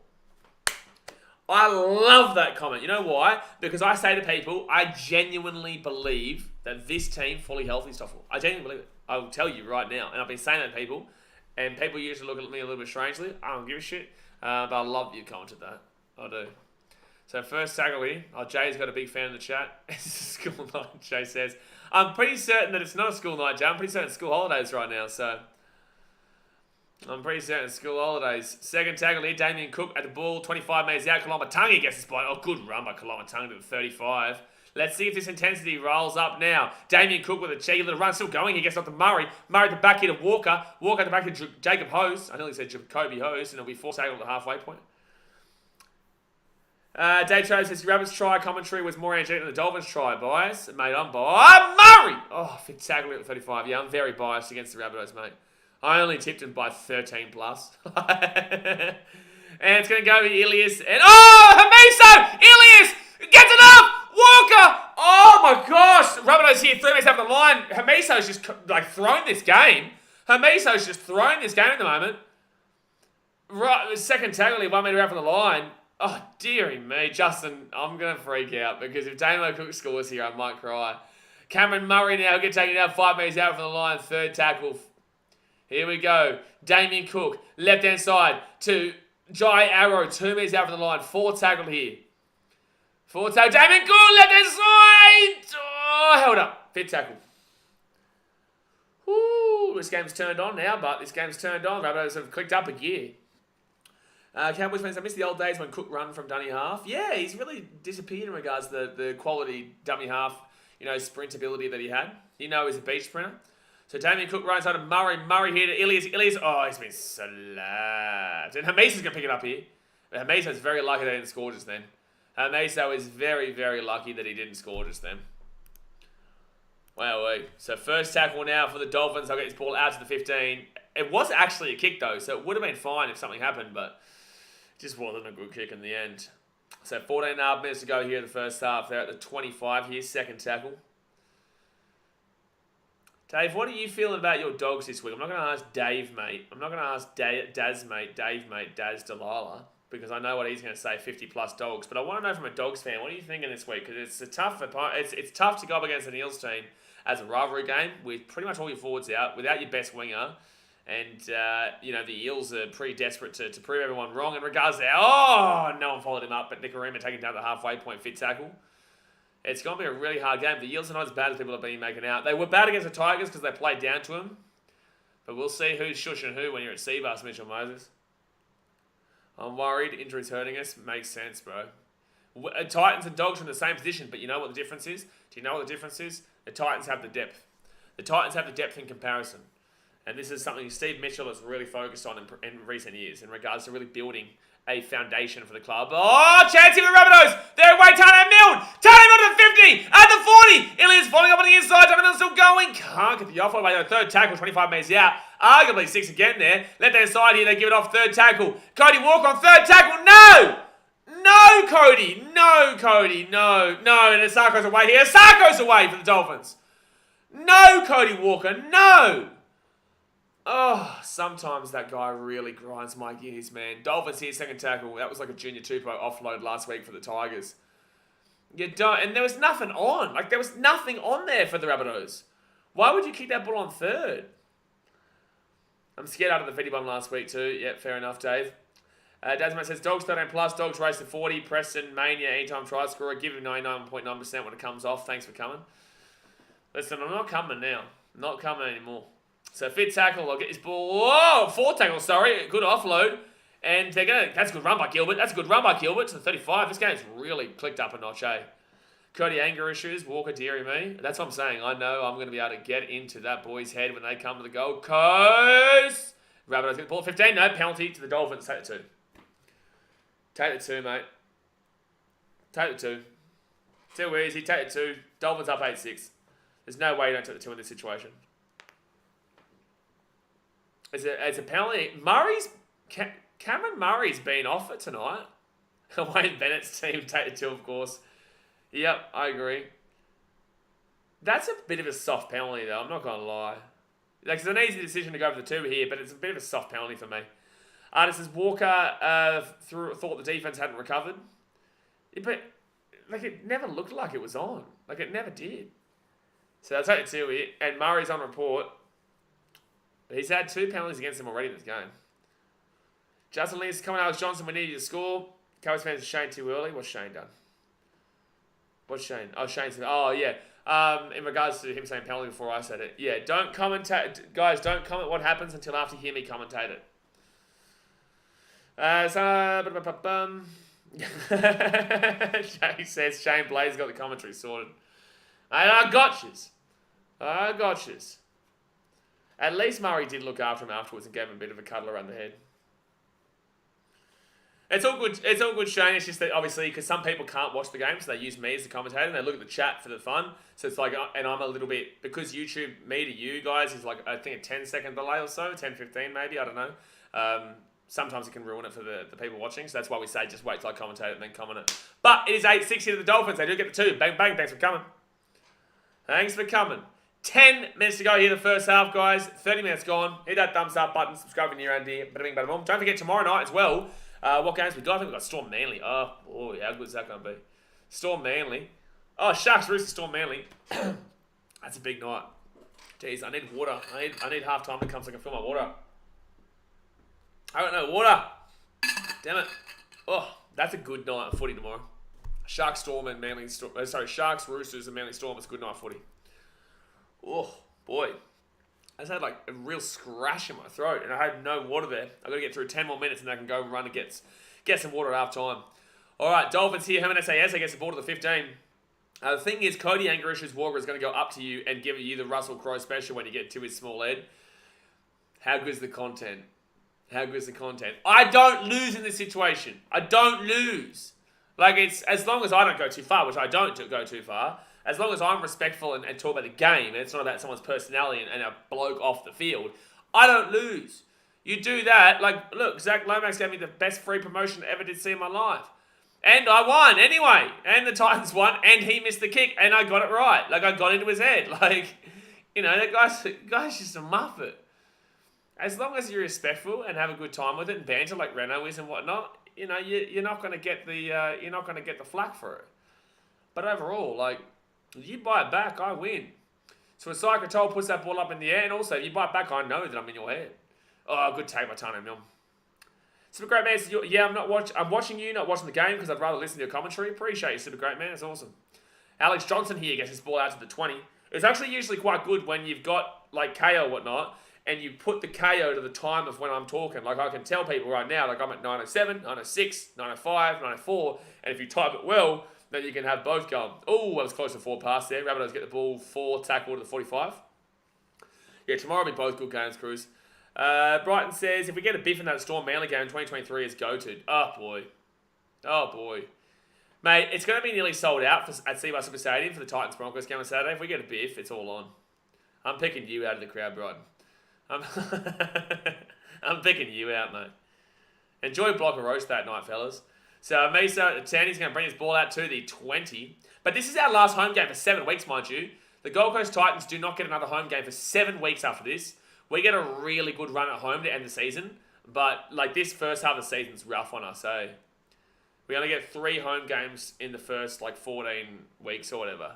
I love that comment. You know why? Because I say to people, I genuinely believe that this team, fully healthy, is top 4. I genuinely believe it. I will tell you right now. And I've been saying that to people. And people usually look at me a little bit strangely. I don't give a shit. But I love that you commented that. I do. So first tackle here. Oh, Jay's got a big fan in the chat. It's a school night, Jay says. I'm pretty certain that it's not a school night, Jay. I'm pretty certain it's school holidays right now. So I'm pretty certain it's school holidays. Second tackle here. Damien Cook at the ball. 25 metres out. Kolomatangi gets the spot. Oh, good run by Kolomatangi to the 35. Let's see if this intensity rolls up now. Damien Cook with a cheeky little run. Still going. He gets off to Murray. Murray at the back here to Walker. Walker at the back to Jacob Hose. I nearly said Jacoby Hose. And it'll be 4 tackled at the halfway point. Dave Travis says, Rabbits try commentary was more energetic than the Dolphins try, boys. Mate, I'm biased. Murray! Oh, fit tackle at the 35. Yeah, I'm very biased against the Rabbitohs, mate. I only tipped him by 13 plus. And it's going to go with Ilias. And Hamiso! Ilias! Gets it up! Walker! Oh my gosh! Rabbitohs here, 3 minutes after the line. Hamiso's just thrown this game. Hamiso's just thrown this game at the moment. Right, second tackle here, 1 metre out from the line. Oh, dearie me. Justin, I'm going to freak out because if Damo Cook scores here, I might cry. Cameron Murray now get taken down 5 metres out from the line. Third tackle. Here we go. Damien Cook, left-hand side to Jai Arrow, 2 metres out from the line. 4 tackle here. 4 tackle. Damien Cook, left-hand side. Oh, held up. 5th tackle. Woo, this game's turned on now, but this game's turned on. Rabbitohs have clicked up a gear. Cowboys fans, I miss the old days when Cook run from dummy half. Yeah, he's really disappeared in regards to the quality dummy half, sprint ability that he had. He's a beach sprinter. So Damien Cook runs out of Murray. Murray here to Ilias. Ilias, oh, he's been slapped. And Hamiso's going to pick it up here. But Hamiso's very lucky that he didn't score just then. Hamiso is very, very lucky that he didn't score just then. Wow. So first tackle now for the Dolphins. I'll get this ball out to the 15. It was actually a kick, though, so it would have been fine if something happened, but just wasn't a good kick in the end. So 14.5 minutes to go here in the first half. They're at the 25 here, second tackle. Dave, what are you feeling about your dogs this week? I'm not going to ask Dave, mate. I'm not going to ask Daz, mate, Dave, mate, Daz Delilah, because I know what he's going to say, 50-plus dogs. But I want to know from a Dogs fan, what are you thinking this week? Because it's tough to go up against an Eels team as a rivalry game with pretty much all your forwards out, without your best winger. And, the Eels are pretty desperate to prove everyone wrong in regards to, no one followed him up, but BKRmy taking down the halfway point fit tackle. It's going to be a really hard game. The Eels are not as bad as people have been making out. They were bad against the Tigers because they played down to them. But we'll see who's shushing who when you're at Seabus, Mitchell Moses. I'm worried. Injuries hurting us. Makes sense, bro. Titans and Dogs are in the same position, but you know what the difference is? Do you know what the difference is? The Titans have the depth. The Titans have the depth in comparison. And this is something Steve Mitchell has really focused on in recent years in regards to really building a foundation for the club. Oh, chance here with Rabbitohs. They're away, Tane Milne. Tane Milne to the 50, at the 40. Ilias falling up on the inside. Tane Milne still going. Can't get the off away. The third tackle, 25 metres out. Arguably 6 again there. Left hand side here, they give it off third tackle. Cody Walker on third tackle. No! No, Cody. No, Cody. No. No, and Asako's away here. Asako's away for the Dolphins. No, Cody Walker. No. Oh, sometimes that guy really grinds my gears, man. Dolphins here, second tackle. That was like a junior Tupou offload last week for the Tigers. You don't, and there was nothing on. Like, there was nothing on there for the Rabbitohs. Why would you kick that ball on third? I'm scared out of the 51 last week too. Yep, fair enough, Dave. Desmond says, Dogs 13 plus, Dogs race to 40. Preston, Mania, anytime try scorer. Give him 99.9% when it comes off. Thanks for coming. Listen, I'm not coming now. Not coming anymore. So fifth tackle, I'll get this ball. Whoa, fourth tackle, sorry. Good offload. And they're gonna. That's a good run by Gilbert. That's a good run by Gilbert to the 35. This game's really clicked up a notch, eh? Cody anger issues, Walker BKRmy. That's what I'm saying. I know I'm going to be able to get into that boy's head when they come to the Gold Coast. Rabbitohs get the ball. 15, no penalty to the Dolphins. Take the 2. Take the 2, mate. Take the 2. Too easy. Take the 2. Dolphins up 8-6. There's no way you don't take the 2 in this situation. It's a penalty. Cameron Murray's been off it tonight. Wayne Bennett's team take the 2, of course. Yep, I agree. That's a bit of a soft penalty, though. I'm not going to lie. Like, it's an easy decision to go for the 2 here, but it's a bit of a soft penalty for me. This is Walker thought the defense hadn't recovered. But, like, it never looked like it was on. Like, it never did. So I'll take the 2 here. And Murray's on report. He's had 2 penalties against him already in this game. Justin Lee's coming out with Johnson. We need you to score. Cowboys fans are Shane too early. What's Shane done? What's Shane? Oh, Shane's... Oh, yeah. In regards to him saying penalty before I said it. Yeah, don't commentate... Guys, don't comment what happens until after you hear me commentate it. Shane says Shane Blaze got the commentary sorted. I got yous. I got yous. At least Murray did look after him afterwards and gave him a bit of a cuddle around the head. It's all good. It's all good, Shane. It's just that obviously because some people can't watch the game, so they use me as the commentator and they look at the chat for the fun. So it's like, and I'm a little bit because YouTube me to you guys is like I think a 10-second delay or so, 10, 15 maybe. I don't know. Sometimes it can ruin it for the people watching. So that's why we say just wait till I commentate it and then comment it. But it is 8-6 here to the Dolphins. They do get the 2. Bang bang. Thanks for coming. Thanks for coming. 10 minutes to go here, the first half, guys. 30 minutes gone. Hit that thumbs up button. Subscribe if you're new around here. Bada bing, bada boom. Don't forget tomorrow night as well. What games we got? I think we've got Storm Manly. Oh, boy, how good is that going to be? Storm Manly. Oh, Sharks, Roosters, Storm Manly. That's a big night. Jeez, I need water. I need half time to come so I can fill my water. I got no water. Damn it. Oh, that's a good night of footy tomorrow. Sharks, Storm, and Manly. Sharks, Roosters, and Manly Storm. It's a good night of footy. Oh, boy. I just had like a real scratch in my throat and I had no water there. I've got to get through 10 more minutes and then I can go and run and get some water at half time. Alright, Dolphins here. Herman SAS gets the ball to the 15. The thing is, Cody Angerish's Walker is going to go up to you and give you the Russell Crowe special when you get to his small head. How good is the content? How good is the content? I don't lose in this situation. I don't lose. Like, it's as long as I don't go too far, which I don't go too far. As long as I'm respectful and talk about the game, and it's not about someone's personality and a bloke off the field, I don't lose. You do that, like, look, Zach Lomax gave me the best free promotion I ever did see in my life. And I won anyway. And the Titans won, and he missed the kick, and I got it right. Like, I got into his head. Like, you know, that guy's just a muppet. As long as you're respectful and have a good time with it and banter like Renault is and whatnot, you know, you're not going to get the flack for it. But overall, like, you buy it back, I win. So when Psychotol puts that ball up in the air, and also if you buy it back, I know that I'm in your head. Oh, good take by Tane Milne. Super Great Man says, yeah, I'm watching you, not watching the game, because I'd rather listen to your commentary. Appreciate you, Super Great Man. It's awesome. Alex Johnson here gets his ball out to the 20. It's actually usually quite good when you've got, like, KO or whatnot, and you put the KO to the time of when I'm talking. Like, I can tell people right now, like, I'm at 907, 906, 905, 904, and if you type it well, then you can have both going. Oh, that was close to 4 pass there. Rabbitohs get the ball, 4 tackle to the 45. Yeah, tomorrow will be both good games, Cruz. Brighton says, if we get a biff in that Storm Manly game, 2023 is goated. Oh, boy. Oh, boy. Mate, it's going to be nearly sold out at CBA Super Stadium for the Titans Broncos game on Saturday. If we get a biff, it's all on. I'm picking you out of the crowd, Brighton. I'm picking you out, mate. Enjoy block a roast that night, fellas. So, Mesa, Tandy's going to bring his ball out to the 20. But this is our last home game for 7 weeks, mind you. The Gold Coast Titans do not get another home game for 7 weeks after this. We get a really good run at home to end the season. But, like, this first half of the season's rough on us, eh? We only get 3 home games in the first, 14 weeks or whatever.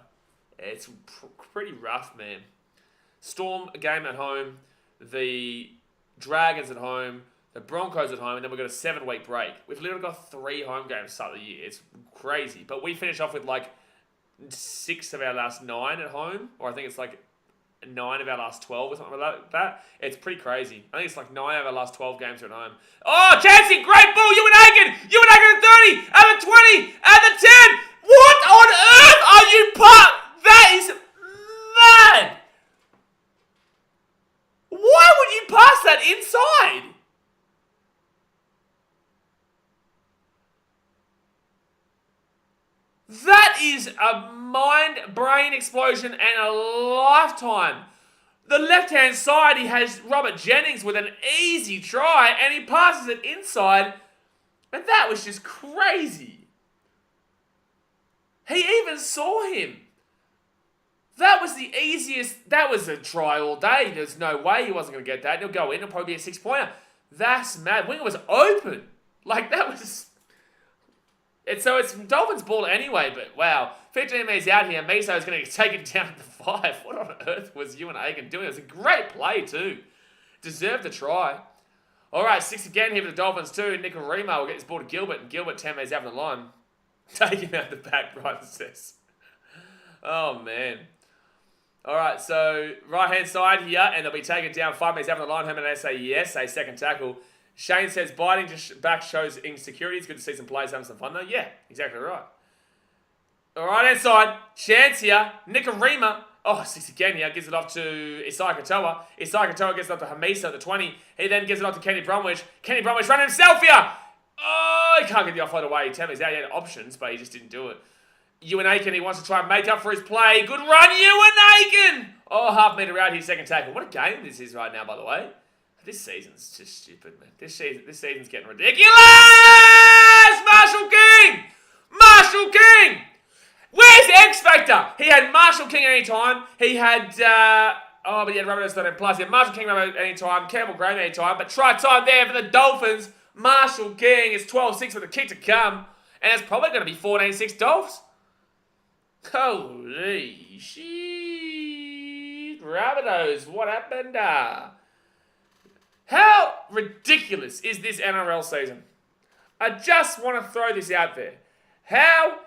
It's pretty rough, man. Storm game at home. The Dragons at home. The Broncos at home. And then we've got a 7-week break. We've literally got 3 home games to start the year. It's crazy. But we finish off with, 6 of our last 9 at home. Or I think it's, 9 of our last 12 or something like that. It's pretty crazy. I think it's 9 of our last 12 games are at home. Oh, Chancey, great ball! You and Aiken at the 30, at the 20, at the 10! What on earth are you That is mad! Why would you pass that inside? That is a mind-brain explosion and a lifetime. The left-hand side, he has Robert Jennings with an easy try, and he passes it inside, and that was just crazy. He even saw him. That was the easiest. That was a try all day. There's no way he wasn't going to get that. He'll go in. It'll probably be a 6-pointer. That's mad. Winger was open. That was... So it's Dolphins ball anyway, but wow. 15M's out here. Miso is going to take it down to 5. What on earth was you and Aiken doing? It was a great play too. Deserved a try. All right, 6 again here for the Dolphins too. NRL will get this ball to Gilbert, and Gilbert 10M's out of the line. Take him out the back, Brian says. Oh, man. All right, so right-hand side here, and they'll be taken down. 5 M's out of the line. Herman say yes, a second tackle. Shane says, biting just back shows insecurity. It's good to see some players having some fun, though. Yeah, exactly right. All right, inside. Chance here. NRL. Oh, 6 again here. Gives it off to Isai Katoa. Isai Katoa gets it off to Hamisa at the 20. He then gives it off to Kenny Bromwich. Kenny Bromwich running himself here. Oh, he can't get the offload away. Tell me he's out. He had options, but he just didn't do it. Ewan Aiken, he wants to try and make up for his play. Good run, Ewan Aiken. Oh, half metre out here, second tackle. What a game this is right now, by the way. This season's just stupid, man. This season's getting ridiculous! Marshall King! Marshall King! Where's X Factor? He had Marshall King any time. He had, but he had Rabbitohs 13 plus. He had Marshall King any time. Campbell Graham any time. But try time there for the Dolphins. Marshall King is 12-6 with a kick to come. And it's probably going to be 14-6 Dolphs. Holy shit. Rabbitohs, what happened? How ridiculous is this NRL season? I just want to throw this out there. How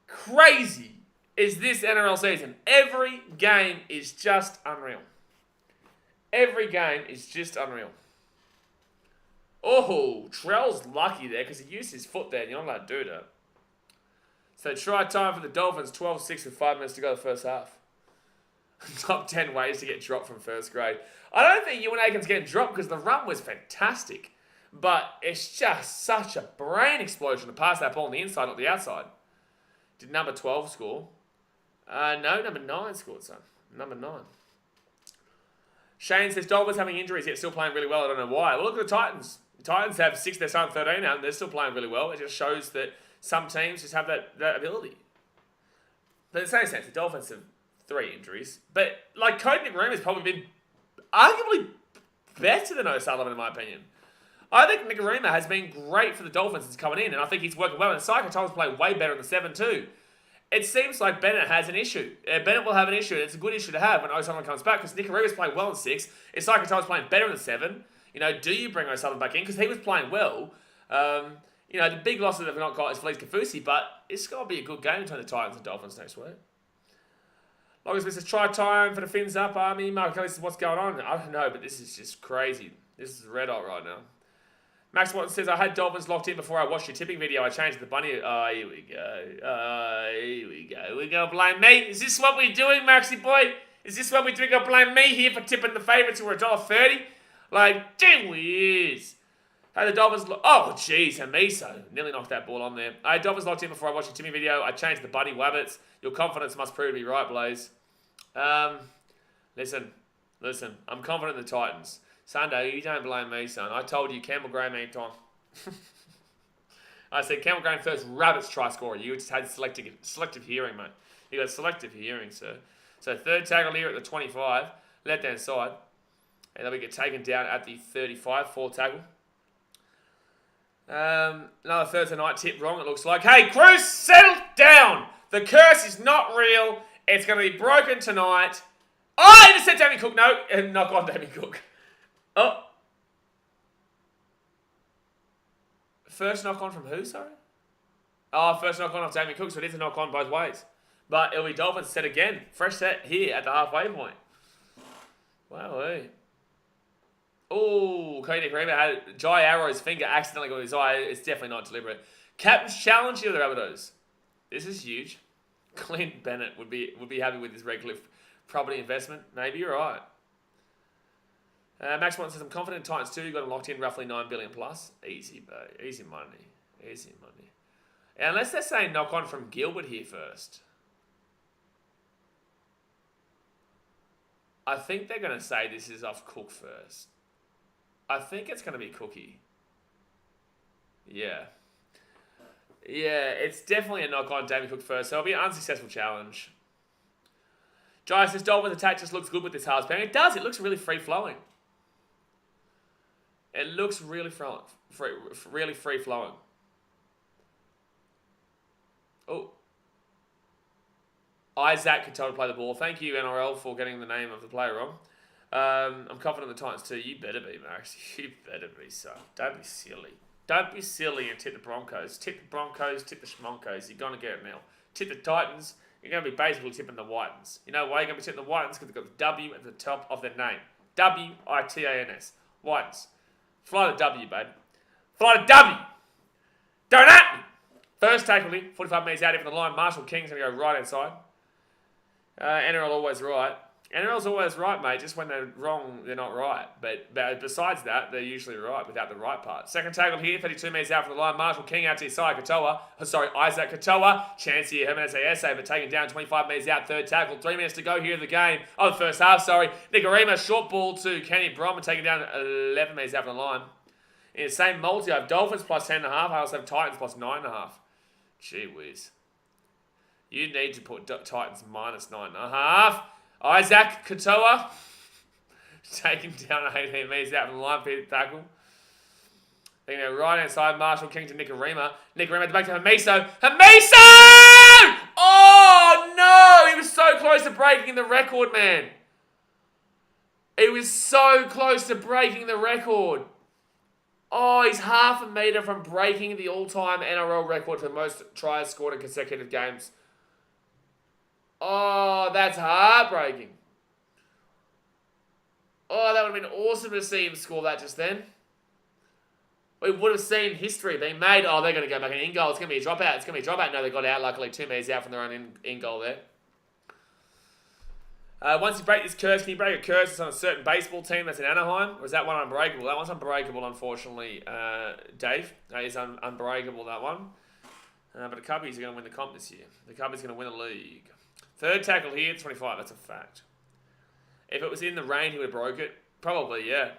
crazy is this NRL season? Every game is just unreal. Every game is just unreal. Oh, Trell's lucky there because he used his foot there and you're not allowed to do that. So try time for the Dolphins, 12-6 with 5 minutes to go the first half. Top 10 ways to get dropped from first grade. I don't think Ewan Aiken's getting dropped because the run was fantastic. But it's just such a brain explosion to pass that ball on the inside, not the outside. Did number 12 score? No, number 9 scored, son. Number 9. Shane says, Dolphins having injuries yet still playing really well. I don't know why. Well, look at the Titans. The Titans have 6, they're starting 13 now, and they're still playing really well. It just shows that some teams just have that ability. But in the same sense, the Dolphins have 3 injuries. But, Cody McRoom has probably been arguably better than O'Sullivan, in my opinion. I think Nicarima has been great for the Dolphins since coming in, and I think he's working well. And Psychotom's playing way better in the 7 too. It seems like Bennett has an issue. Bennett will have an issue, and it's a good issue to have when O'Sullivan comes back, because Nicarima's playing well in 6. Is Psychotom's playing better in the 7? Do you bring O'Sullivan back in? Because he was playing well. The big loss that they've not got is Felice Kafusi, but it's got to be a good game between the Titans and Dolphins next week. Logan Smith says, try time for the fins up, Army. Mark Kelly says, what's going on? I don't know, but this is just crazy. This is red hot right now. Max Watson says, I had Dolphins locked in before I watched your tipping video. I changed the bunny. Oh, here we go. Here we go. We're going to blame me. Is this what we're doing, Maxie boy? Is this when we drink or blame me here for tipping the favourites who were $1.30? Like, gee whiz. Hey, the Dolphins... Oh, jeez, Hamiso. Nearly knocked that ball on there. Hey, Dolphins locked in before I watched the Timmy video. I changed the Bunny Wabbits. Your confidence must prove to be right, Blaze. Listen. I'm confident in the Titans. Sunday, you don't blame me, son. I told you Campbell Graham ain't on. I said Campbell Graham first Rabbits try scorer. You just had selective hearing, mate. You got selective hearing, sir. So third tackle here at the 25, left-hand side. And then we get taken down at the 35, fourth tackle. Another Thursday night tip wrong, it looks like. Hey, Cruz, settle down! The curse is not real. It's going to be broken tonight. Oh, intercept Damien Cook. No, knock on Damien Cook. Oh. First knock on from who, sorry? Oh, first knock on off Damien Cook, so it is a knock on both ways. But it'll be Dolphins set again. Fresh set here at the halfway point. Wow, oh, Cody Creamer had Jai Arrow's finger accidentally got his eye. It's definitely not deliberate. Captain's challenge here with the Rabbitohs. This is huge. Clint Bennett would be happy with his Redcliffe property investment. Maybe you're right. Max Watson says, I'm confident in Titans too. You've got them locked in roughly $9 billion plus. Easy, bro. Easy money. Easy money. Unless they're saying knock on from Gilbert here first. I think they're going to say this is off Cook first. I think it's going to be Cookie. Yeah. Yeah, it's definitely a knock on Damien Cook first. So it'll be an unsuccessful challenge. Jai says, Dolphins attack just looks good with this halves pairing. It does. It looks really free-flowing. It looks really free-flowing. Oh. Isaac could totally play the ball. Thank you, NRL, for getting the name of the player wrong. I'm confident in the Titans too. You better be, Max. You better be, son. Don't be silly. Don't be silly and tip the Broncos. Tip the Broncos, tip the Schmonkos. You're going to get it now. Tip the Titans. You're going to be basically tipping the Whitens. You know why you're going to be tipping the Whitens? Because they've got the W at the top of their name. W-I-T-A-N-S. Whitens. Fly the W, babe. Fly the W! Don't at me! First tackle in. 45 metres out here from the line. Marshall King's going to go right inside. NRL always right. NRL's always right, mate. Just when they're wrong, they're not right. But besides that, they're usually right without the right part. Second tackle here, 32 metres out from the line. Marshall King out to his side. Isaac Katoa. Chance here, Jimenez ASA, but taken down 25 metres out. Third tackle. 3 minutes to go here in the game. Oh, the first half, sorry. BKRmy, short ball to Kenny Bromman, taken down 11 metres out from the line. In the same multi, I have Dolphins plus 10.5. I also have Titans plus 9.5. Gee whiz. You need to put Titans minus 9.5. Isaac Katoa taking down 18 metres out from the line for the tackle. Then go right hand side, Marshall King to Nicarima. Nicarima at the back to Hamiso. Hamiso! Oh no! He was so close to breaking the record, man. He was so close to breaking the record. Oh, he's half a metre from breaking the all-time NRL record for the most tries scored in consecutive games. Oh, that's heartbreaking. Oh, that would have been awesome to see him score that just then. We would have seen history being made. Oh, they're going to go back and in goal. It's going to be a dropout. It's going to be a dropout. No, they got out, luckily. 2 metres out from their own in goal there. Once you break this curse, can you break a curse that's on a certain baseball team that's in Anaheim? Or is that one unbreakable? That one's unbreakable, unfortunately, Dave. That is unbreakable, that one. But the Cubbies are going to win the comp this year. The Cubbies are going to win the league. Third tackle here, 25. That's a fact. If it was in the rain, he would have broke it. Probably, yeah.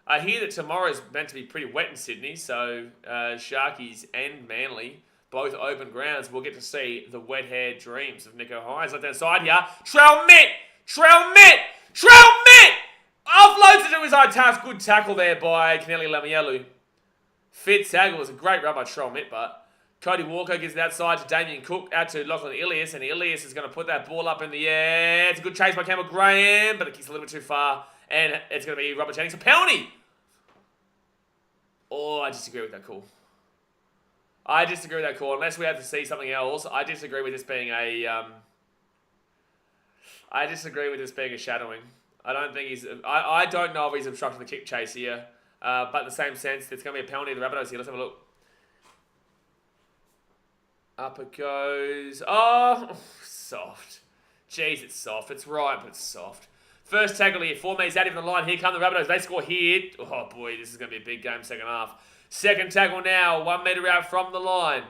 I hear that tomorrow's meant to be pretty wet in Sydney, so Sharkies and Manly, both open grounds, we'll get to see the wet-haired dreams of Nico Hines. Left hand side here. Trell Mitt! Offloads it to his own task. Good tackle there by Canelli Lamielu. Fitz tackle was a great run by Trell Mitt, but Cody Walker gives it outside to Damien Cook, out to Lachlan Ilias, and Ilias is going to put that ball up in the air. It's a good chase by Campbell Graham, but it kicks a little bit too far, and it's going to be Robert Jennings. A penalty! Oh, I disagree with that call. Unless we have to see something else, I disagree with this being a... I disagree with this being a shadowing. I don't think he's... I don't know if he's obstructing the kick chase here, but in the same sense, it's going to be a penalty to the Rabbitohs here. Let's have a look. Up it goes. Oh, soft. Jeez, it's soft. It's right, but it's soft. First tackle here. 4 metres out of the line. Here come the Rabbitohs. They score here. Oh, boy, this is going to be a big game second half. Second tackle now. 1 metre out from the line.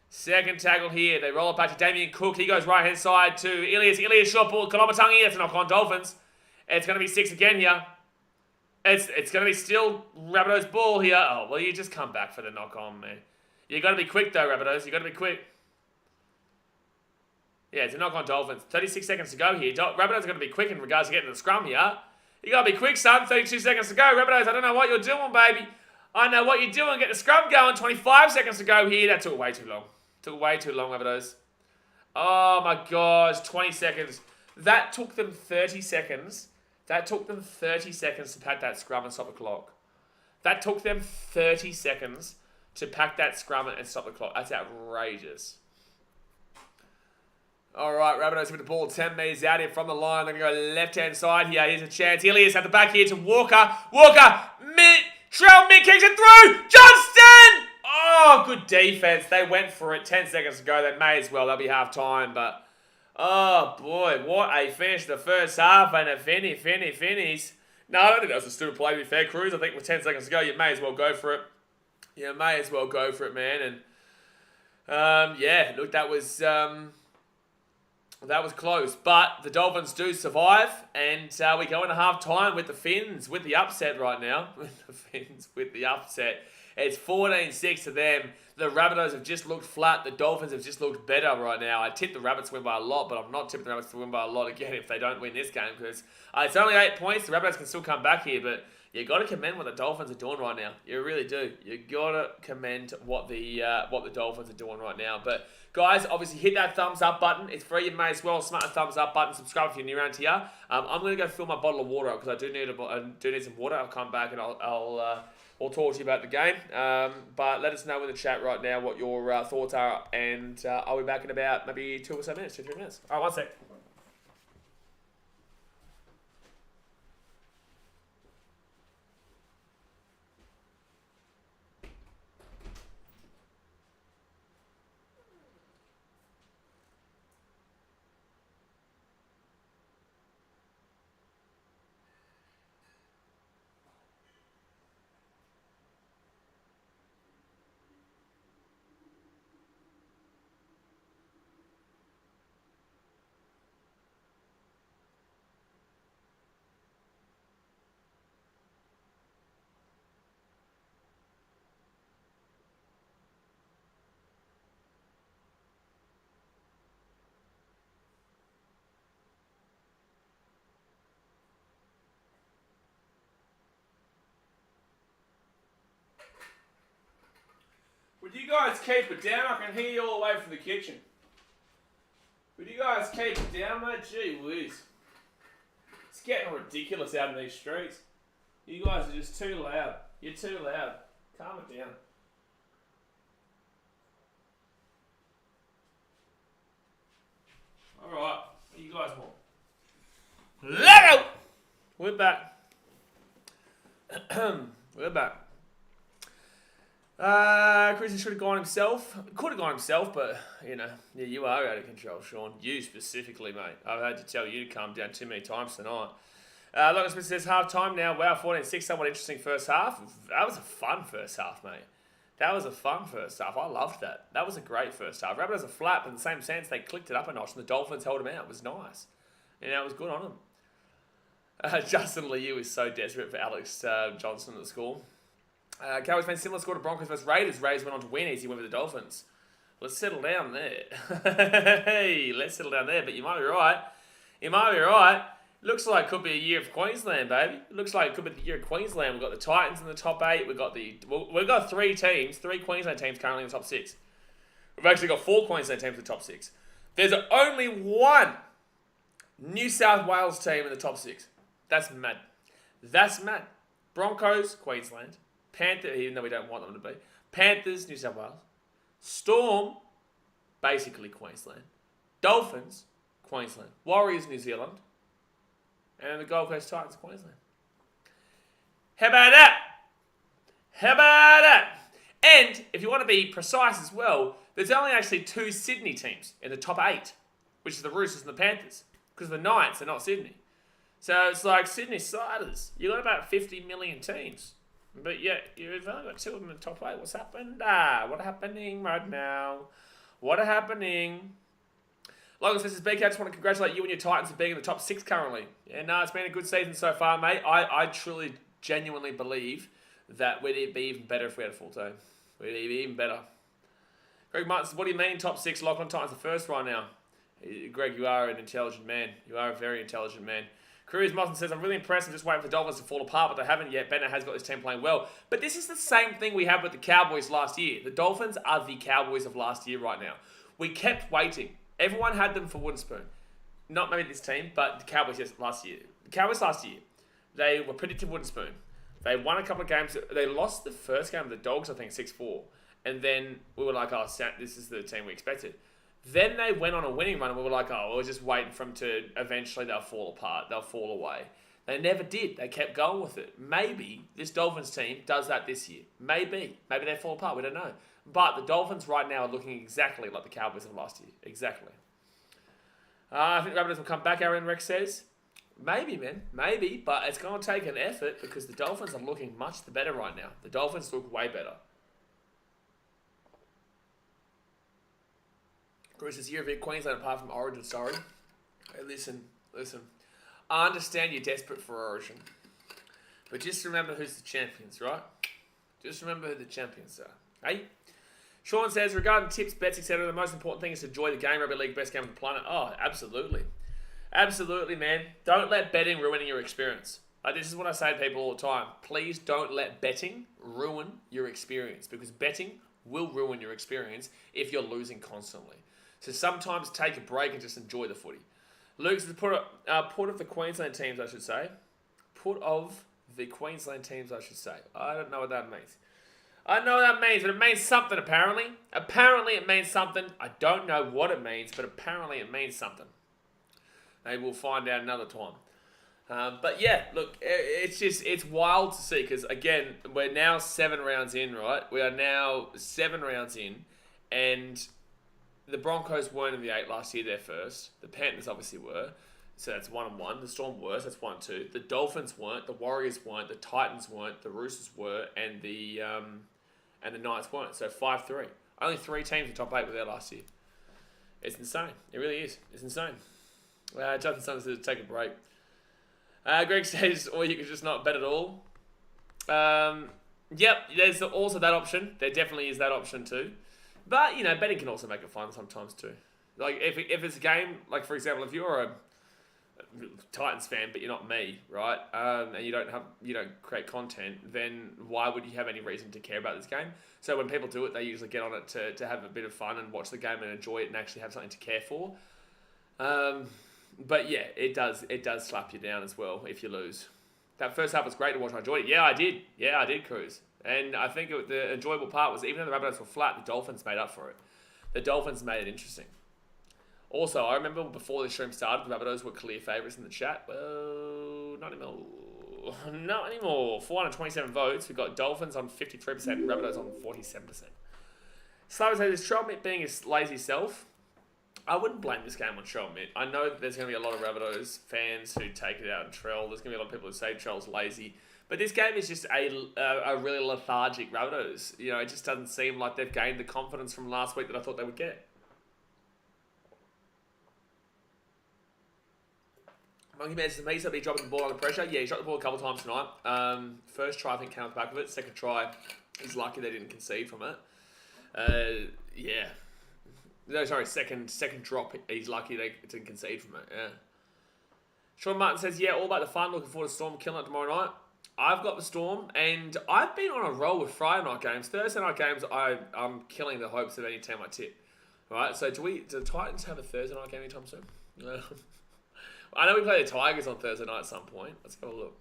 Second tackle here. They roll it back to Damien Cook. He goes right-hand side to Ilias. Ilias short ball. Kolomatangi. It's a knock on Dolphins. It's going to be 6 again here. It's going to be still Rabbitohs ball here. Oh, well, you just come back for the knock on, man. You got to be quick, though, Rabbitohs. You got to be quick. Yeah, it's a knock on Dolphins. 36 seconds to go here. Rabbitohs are going to be quick in regards to getting the scrum here. You got to be quick, son. 32 seconds to go. Rabbitohs, I don't know what you're doing, baby. I know what you're doing. Get the scrum going. 25 seconds to go here. That took way too long. Took way too long, Rabbitohs. Oh, my gosh. 20 seconds. That took them 30 seconds. That took them 30 seconds to pack that scrum and stop the clock. That took them 30 seconds to pack that scrum and stop the clock. That's outrageous. All right, Rabbitohs with the ball 10 metres out here from the line. They're going to go left-hand side here. Here's a chance. Ilias at the back here to Walker. Walker, Trell mid-kicks it through. Johnston! Oh, good defense. They went for it 10 seconds ago. They may as well. They'll be half-time, but... Oh, boy, what a finish the first half and a finish. No, I don't think that was a stupid play, to be fair, Cruz. I think with 10 seconds to go, you may as well go for it. You may as well go for it, man. And, yeah, look, that was close. But the Dolphins do survive, and we go into half-time with the Finns with the upset right now. With the Finns with the upset. It's 14-6 to them. The Rabbitohs have just looked flat. The Dolphins have just looked better right now. I tipped the Rabbits to win by a lot, but I'm not tipping the Rabbits to win by a lot again if they don't win this game, because it's only 8 points. The Rabbitohs can still come back here, but you got to commend what the Dolphins are doing right now. You really do. You got to commend what the Dolphins are doing right now. But guys, obviously hit that thumbs up button. It's free. You may as well smash the thumbs up button. Subscribe if you're new around here. I'm going to go fill my bottle of water up because I do need some water. I'll come back and I'll talk to you about the game. But let us know in the chat right now what your thoughts are, and I'll be back in about maybe 2 or so minutes, 2-3 minutes. All right, 1 sec. Would you guys keep it down? I can hear you all the way from the kitchen. Would you guys keep it down, mate? Gee whiz. It's getting ridiculous out in these streets. You guys are just too loud. You're too loud. Calm it down. Alright. What do you guys want? Let go! We're back. We're back. Chris should have gone himself. Could have gone himself, but, you know, yeah, you are out of control, Sean. You specifically, mate. I've had to tell you to calm down too many times tonight. Logan Smith says, half-time now. Wow, 14-6. Somewhat interesting first half. That was a fun first half, mate. That was a fun first half. I loved that. That was a great first half. Rabbitohs are flat, but in the same sense, they clicked it up a notch, and the Dolphins held them out. It was nice. You know, it was good on them. Justin Liu is so desperate for Alex Johnson at the school. Cowboys fans similar score to Broncos versus Raiders. Raiders went on to win easy win with the Dolphins. Let's settle down there. Hey, let's settle down there. But you might be right. You might be right. Looks like it could be a year of Queensland, baby. It looks like it could be the year of Queensland. We've got the Titans in the top 8. We've got 3 Queensland teams currently in the top 6. We've actually got 4 Queensland teams in the top 6. There's only 1 New South Wales team in the top 6. That's mad. That's mad. Broncos, Queensland. Panthers, even though we don't want them to be. Panthers, New South Wales. Storm, basically Queensland. Dolphins, Queensland. Warriors, New Zealand. And then the Gold Coast Titans, Queensland. How about that? How about that? And if you want to be precise as well, there's only actually 2 Sydney teams in the top 8, which is the Roosters and the Panthers. because the Knights are not Sydney. So it's like Sydney Siders. You got about 50 million teams. But yet, you've only got 2 of them in the top 8. What's happened? What happening right now? What happening? Logan says, BK, I just want to congratulate you and your Titans for being in the top 6 currently. Yeah, no, it's been a good season so far, mate. I truly, genuinely believe that we'd be even better if we had a full team. We'd be even better. Greg Martin says, what do you mean top 6? Lock on Titans the first right now. Greg, you are an intelligent man. You are a very intelligent man. Cruz Mossen says, I'm really impressed. I'm just waiting for the Dolphins to fall apart, but they haven't yet. Bennett has got this team playing well. But this is the same thing we had with the Cowboys last year. The Dolphins are the Cowboys of last year right now. We kept waiting. Everyone had them for wooden spoon. Not maybe this team, but the Cowboys last year. The Cowboys last year, they were predicted wooden spoon. They won a couple of games. They lost the first game of the Dogs, I think, 6-4. And then we were like, oh, this is the team we expected. Then they went on a winning run and we were like, oh, we're just waiting for them to eventually they'll fall apart. They'll fall away. They never did. They kept going with it. Maybe this Dolphins team does that this year. Maybe. Maybe they fall apart. We don't know. But the Dolphins right now are looking exactly like the Cowboys of last year. Exactly. I think the Rabbitohs will come back, Aaron Rex says. Maybe, man. Maybe. But it's going to take an effort because the Dolphins are looking much better right now. The Dolphins look way better. Chris says, year of it, Queensland apart from Origin, sorry. Hey, listen. I understand you're desperate for Origin. But just remember who's the champions, right? Just remember who the champions are. Hey? Sean says, regarding tips, bets, etc., the most important thing is to enjoy the game. Rugby League, best game on the planet. Oh, absolutely. Absolutely, man. Don't let betting ruin your experience. This is what I say to people all the time. Please don't let betting ruin your experience because betting will ruin your experience if you're losing constantly. So sometimes take a break and just enjoy the footy. Luke says, put of the Queensland teams, I should say. Put of the Queensland teams, I should say. I don't know what that means. I know what that means, but it means something apparently. Apparently it means something. I don't know what it means, but apparently it means something. Maybe we'll find out another time. But yeah, look, it's wild to see because, again, we're now 7 rounds in, right? We are now 7 rounds in, and the Broncos weren't in the 8 last year, they're first. The Panthers obviously were. So that's 1-1. The Storm were, so that's 1-2. The Dolphins weren't. The Warriors weren't. The Titans weren't. The Roosters were. And the Knights weren't. So 5-3. Only 3 teams in the top 8 were there last year. It's insane. It really is. It's insane. Jonathan Summers says, take a break. Greg says, or you could just not bet at all. Yep, there's also that option. There definitely is that option too. But, you know, betting can also make it fun sometimes too. Like, if it's a game, like, for example, if you're a Titans fan, but you're not me, right? And you don't create content, then why would you have any reason to care about this game? So when people do it, they usually get on it to have a bit of fun and watch the game and enjoy it and actually have something to care for. But yeah, it does slap you down as well if you lose. That first half was great to watch. I enjoyed it. Yeah, I did, Cruz. And I think the enjoyable part was even though the Rabbitohs were flat, the Dolphins made up for it. The Dolphins made it interesting. Also, I remember before the stream started, the Rabbitohs were clear favourites in the chat. Well, not anymore. Not anymore. 427 votes. We've got Dolphins on 53% and Rabbitohs on 47%. Slav says, is Trell being his lazy self? I wouldn't blame this game on Trell Mitt. I know that there's going to be a lot of Rabbitohs fans who take it out on Trell. There's going to be a lot of people who say Trell's lazy. But this game is just a really lethargic Rabbitohs. You know, it just doesn't seem like they've gained the confidence from last week that I thought they would get. Monkey Man says, he's be dropping the ball under pressure. Yeah, he dropped the ball a couple of times tonight. First try, I think, came off the back of it. Second try, he's lucky they didn't concede from it. Yeah. No, sorry, second drop, he's lucky they didn't concede from it, yeah. Sean Martin says, yeah, all about the fun. Looking forward to Storm killing it tomorrow night. I've got the Storm, and I've been on a roll with Friday night games. Thursday night games, I'm killing the hopes of any team I tip. Right, so do the Titans have a Thursday night game anytime soon? I know we play the Tigers on Thursday night at some point. Let's go have a look.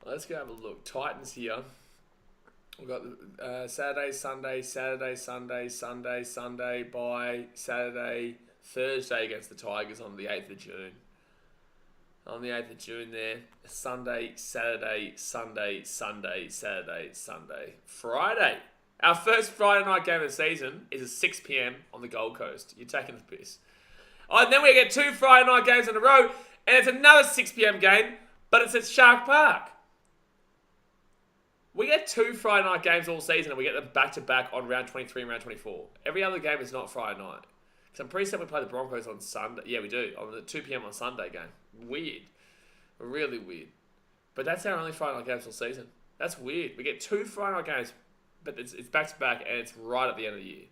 Let's go have a look. Titans here. We've got Saturday, Sunday, bye, Saturday, Thursday against the Tigers on the 8th of June. On the 8th of June there. Sunday, Saturday, Sunday, Saturday, Sunday. Friday. Our first Friday night game of the season is at 6 p.m. on the Gold Coast. You're taking the piss. Oh, and then we get 2 Friday night games in a row, and it's another 6 p.m. game, but it's at Shark Park. We get 2 Friday night games all season, and we get them back-to-back on round 23 and round 24. Every other game is not Friday night. Because I'm pretty certain we play the Broncos on Sunday. Yeah, we do. On the 2 p.m. on Sunday game. Weird. Really weird. But that's our only Friday night games all season. That's weird. We get 2 Friday night games, but it's back-to-back, and it's right at the end of the year.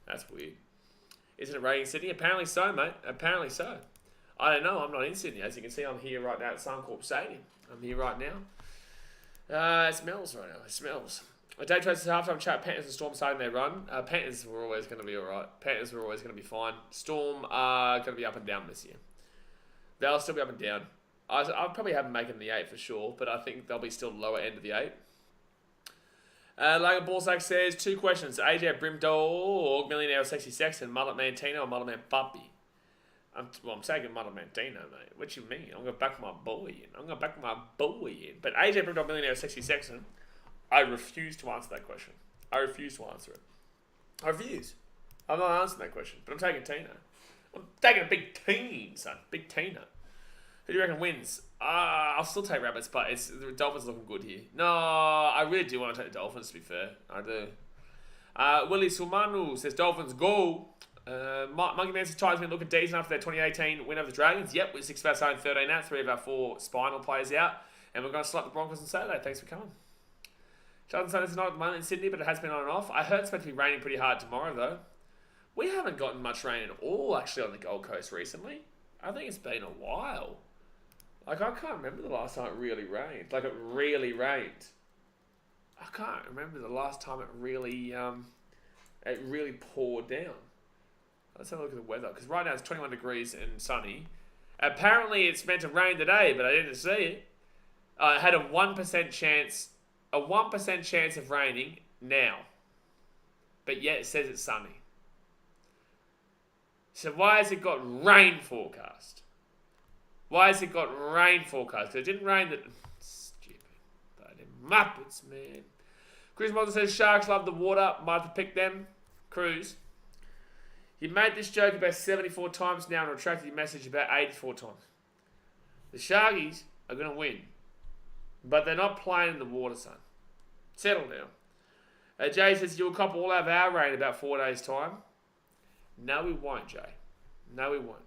That's weird. Isn't it raining in Sydney? Apparently so, mate. Apparently so. I don't know. I'm not in Sydney. As you can see, I'm here right now at Suncorp Stadium. I'm here right now. It smells right now. It smells. A day trades halftime chat. Panthers and Storm starting their run. Panthers were always going to be alright. Panthers were always going to be fine. Storm are going to be up and down this year. They'll still be up and down. I'll probably have them making the 8 for sure, but I think they'll be still lower end of the 8. Logan Borsak says, 2 questions. AJ Brimdog, Millionaire Sexy Sexton, Mullet Man Tino, or Mullet Man Puppy? I'm taking Mullet Man Tino, mate. What you mean? I'm going to back my boy in. But AJ Brimdog, Millionaire Sexy Sexton, I refuse to answer that question. I refuse to answer it. I refuse. I'm not answering that question, but I'm taking Tino. I'm taking a big team, son. Big Tino. Who do you reckon wins? I'll still take Rabbits, but the Dolphins looking good here. No, I really do want to take the Dolphins, to be fair. I do. Willie Sulmanu says, Dolphins go. Monkey Man says, Tigers been looking decent after their 2018 win over the Dragons. Yep, we're 6 of our starting 13 out. 3 of our 4 spinal players out. And we're going to slap the Broncos on Saturday. Thanks for coming. Charlton Sun is not at the moment in Sydney, but it has been on and off. I heard it's meant to be raining pretty hard tomorrow, though. We haven't gotten much rain at all, actually, on the Gold Coast recently. I think it's been a while. Like, I can't remember the last time it really rained. Like, it really rained. I can't remember the last time it really poured down. Let's have a look at the weather. Because right now it's 21 degrees and sunny. Apparently it's meant to rain today, but I didn't see it. It had a 1% chance of raining now. But yet it says it's sunny. So why has it got rain forecast? Why has it got rain forecast? Because it didn't rain that... Stupid. Bloody Muppets, man. Cruz Model says, Sharks love the water. Might have to pick them. Cruz. You made this joke about 74 times now and retracted your message about 84 times. The Sharkies are going to win. But they're not playing in the water, son. Settle down. Jay says, you'll cop all of our rain in about 4 days' time. No, we won't, Jay. No, we won't.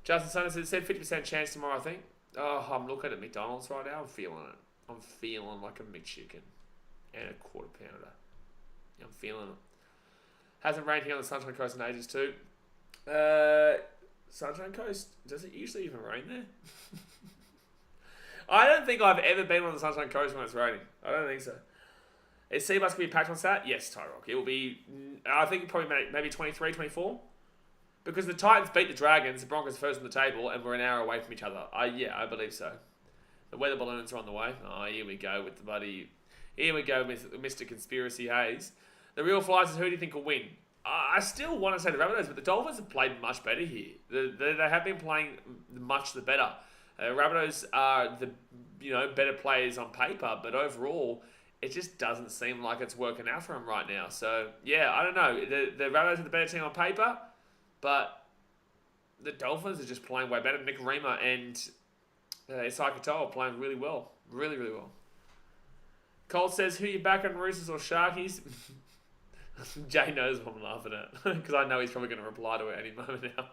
Justin Sanders said 50% chance tomorrow, I think. Oh, I'm looking at McDonald's right now. I'm feeling it. I'm feeling like a McChicken and a quarter pounder. I'm feeling it. Hasn't rained here on the Sunshine Coast in ages too. Sunshine Coast? Does it usually even rain there? I don't think I've ever been on the Sunshine Coast when it's raining. I don't think so. Is Seabus going to be packed on Sat? Yes, Tyrock. It will be, I think probably maybe 23, 24. Because the Titans beat the Dragons, the Broncos first on the table, and we're an hour away from each other. Yeah, I believe so. The weather balloons are on the way. Oh, here we go with the buddy. Here we go with Mr. Conspiracy Hayes. The real fly says, who do you think will win? I still want to say the Rabbitohs, but the Dolphins have played much better here. They have been playing much the better. Rabbitohs are the better players on paper, but overall, it just doesn't seem like it's working out for them right now. So, yeah, I don't know. The Rabbitohs are the better team on paper, but the Dolphins are just playing way better. Nick Rima and Isai Katoa are playing really well. Really, really well. Cole says, who you back on, Roosters or Sharkies? Jay knows what I'm laughing at because I know he's probably going to reply to it any moment now.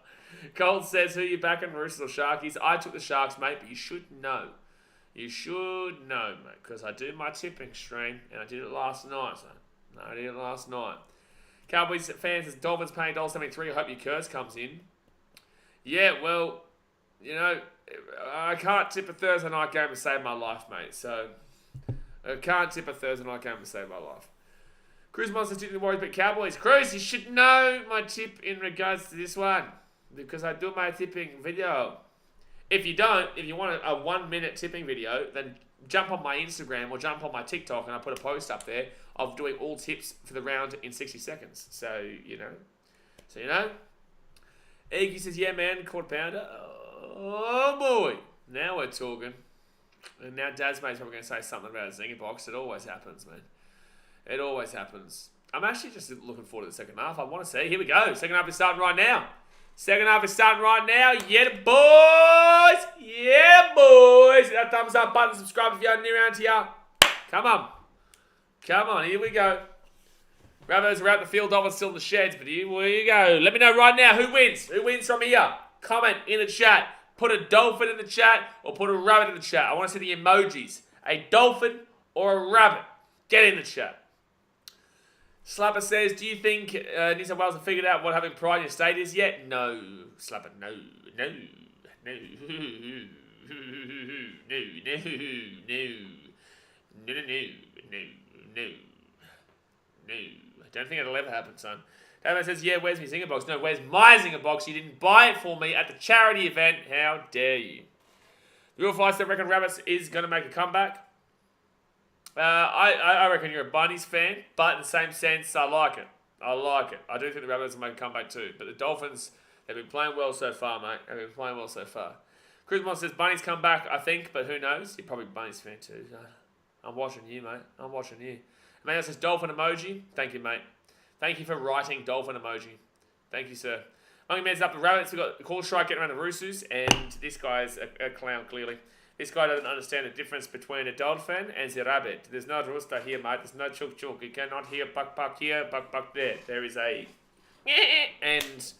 Cole says, who you back on, Roosters or Sharkies? I took the Sharks, mate, but you should know. You should know, mate, because I do my tipping stream and I did it last night, son. I did it last night. Cowboys fans says, Dolphins paying $1.73. I hope your curse comes in. Yeah, well, I can't tip a Thursday night game to save my life, mate. So, I can't tip a Thursday night game to save my life. Cruz Monsters tipping the Warriors beat Cowboys. Cruz, you should know my tip in regards to this one. Because I do my tipping video. If you want a 1 minute tipping video, then jump on my Instagram or jump on my TikTok and I put a post up there of doing all tips for the round in 60 seconds. So, you know. Iggy says, yeah, man, quarter pounder. Oh, boy. Now we're talking. And now Dad's mate's probably going to say something about a zinger box. It always happens, man. It always happens. I'm actually just looking forward to the second half. I want to see. Here we go. Second half is starting right now. Second half is starting right now. Yeah, boys. Yeah, boys. Hit that thumbs up button. Subscribe if you're new around here. Come on. Come on. Here we go. Rabbitohs are out the field. Dolphins still in the sheds. But here we go. Let me know right now who wins. Who wins from here? Comment in the chat. Put a dolphin in the chat or put a rabbit in the chat. I want to see the emojis. A dolphin or a rabbit. Get in the chat. Slapper says, do you think New South Wales have figured out what having pride in your state is yet? No. Slapper, no. No. No. No. No. No. No. No. No. I don't think it'll ever happen, son. David says, yeah, where's my zinger box? No, where's my zinger box? You didn't buy it for me at the charity event. How dare you? The real flights that reckon Rabbits is going to make a comeback. I reckon you're a Bunnies fan, but in the same sense, I like it. I like it. I do think the Rabbits will make a comeback too. But the Dolphins, they've been playing well so far, mate. They've been playing well so far. Chrismon says, Bunnies come back, I think, but who knows? You're probably a Bunnies fan too. I'm watching you, mate. I'm watching you. Emmanuel says, dolphin emoji. Thank you, mate. Thank you for writing dolphin emoji. Thank you, sir. Monkey Man's up the Rabbits. We've got the call strike getting around the Roosters, and this guy's a clown, clearly. This guy doesn't understand the difference between a dolphin and a rabbit. There's no rooster here, mate. There's no chuk chuk. You cannot hear buck buck here, buck buck there. There is a and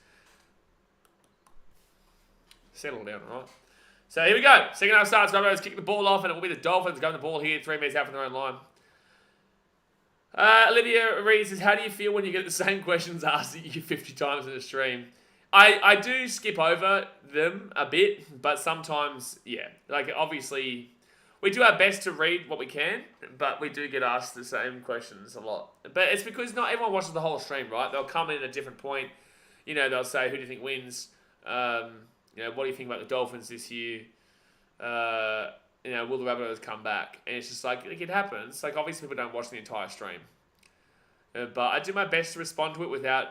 settle down, all right? So here we go. Second half starts. Rabbitohs kick the ball off, and it will be the Dolphins going the ball here 3 minutes out from their own line. Olivia reads says, how do you feel when you get the same questions asked at you 50 times in a stream? I do skip over them a bit, but sometimes, yeah. Like, obviously, we do our best to read what we can, but we do get asked the same questions a lot. But it's because not everyone watches the whole stream, right? They'll come in at a different point. You know, they'll say, who do you think wins? You know, what do you think about the Dolphins this year? You know, will the Rabbitohs come back? And it's just like, it happens. Like, obviously, people don't watch the entire stream. But I do my best to respond to it without,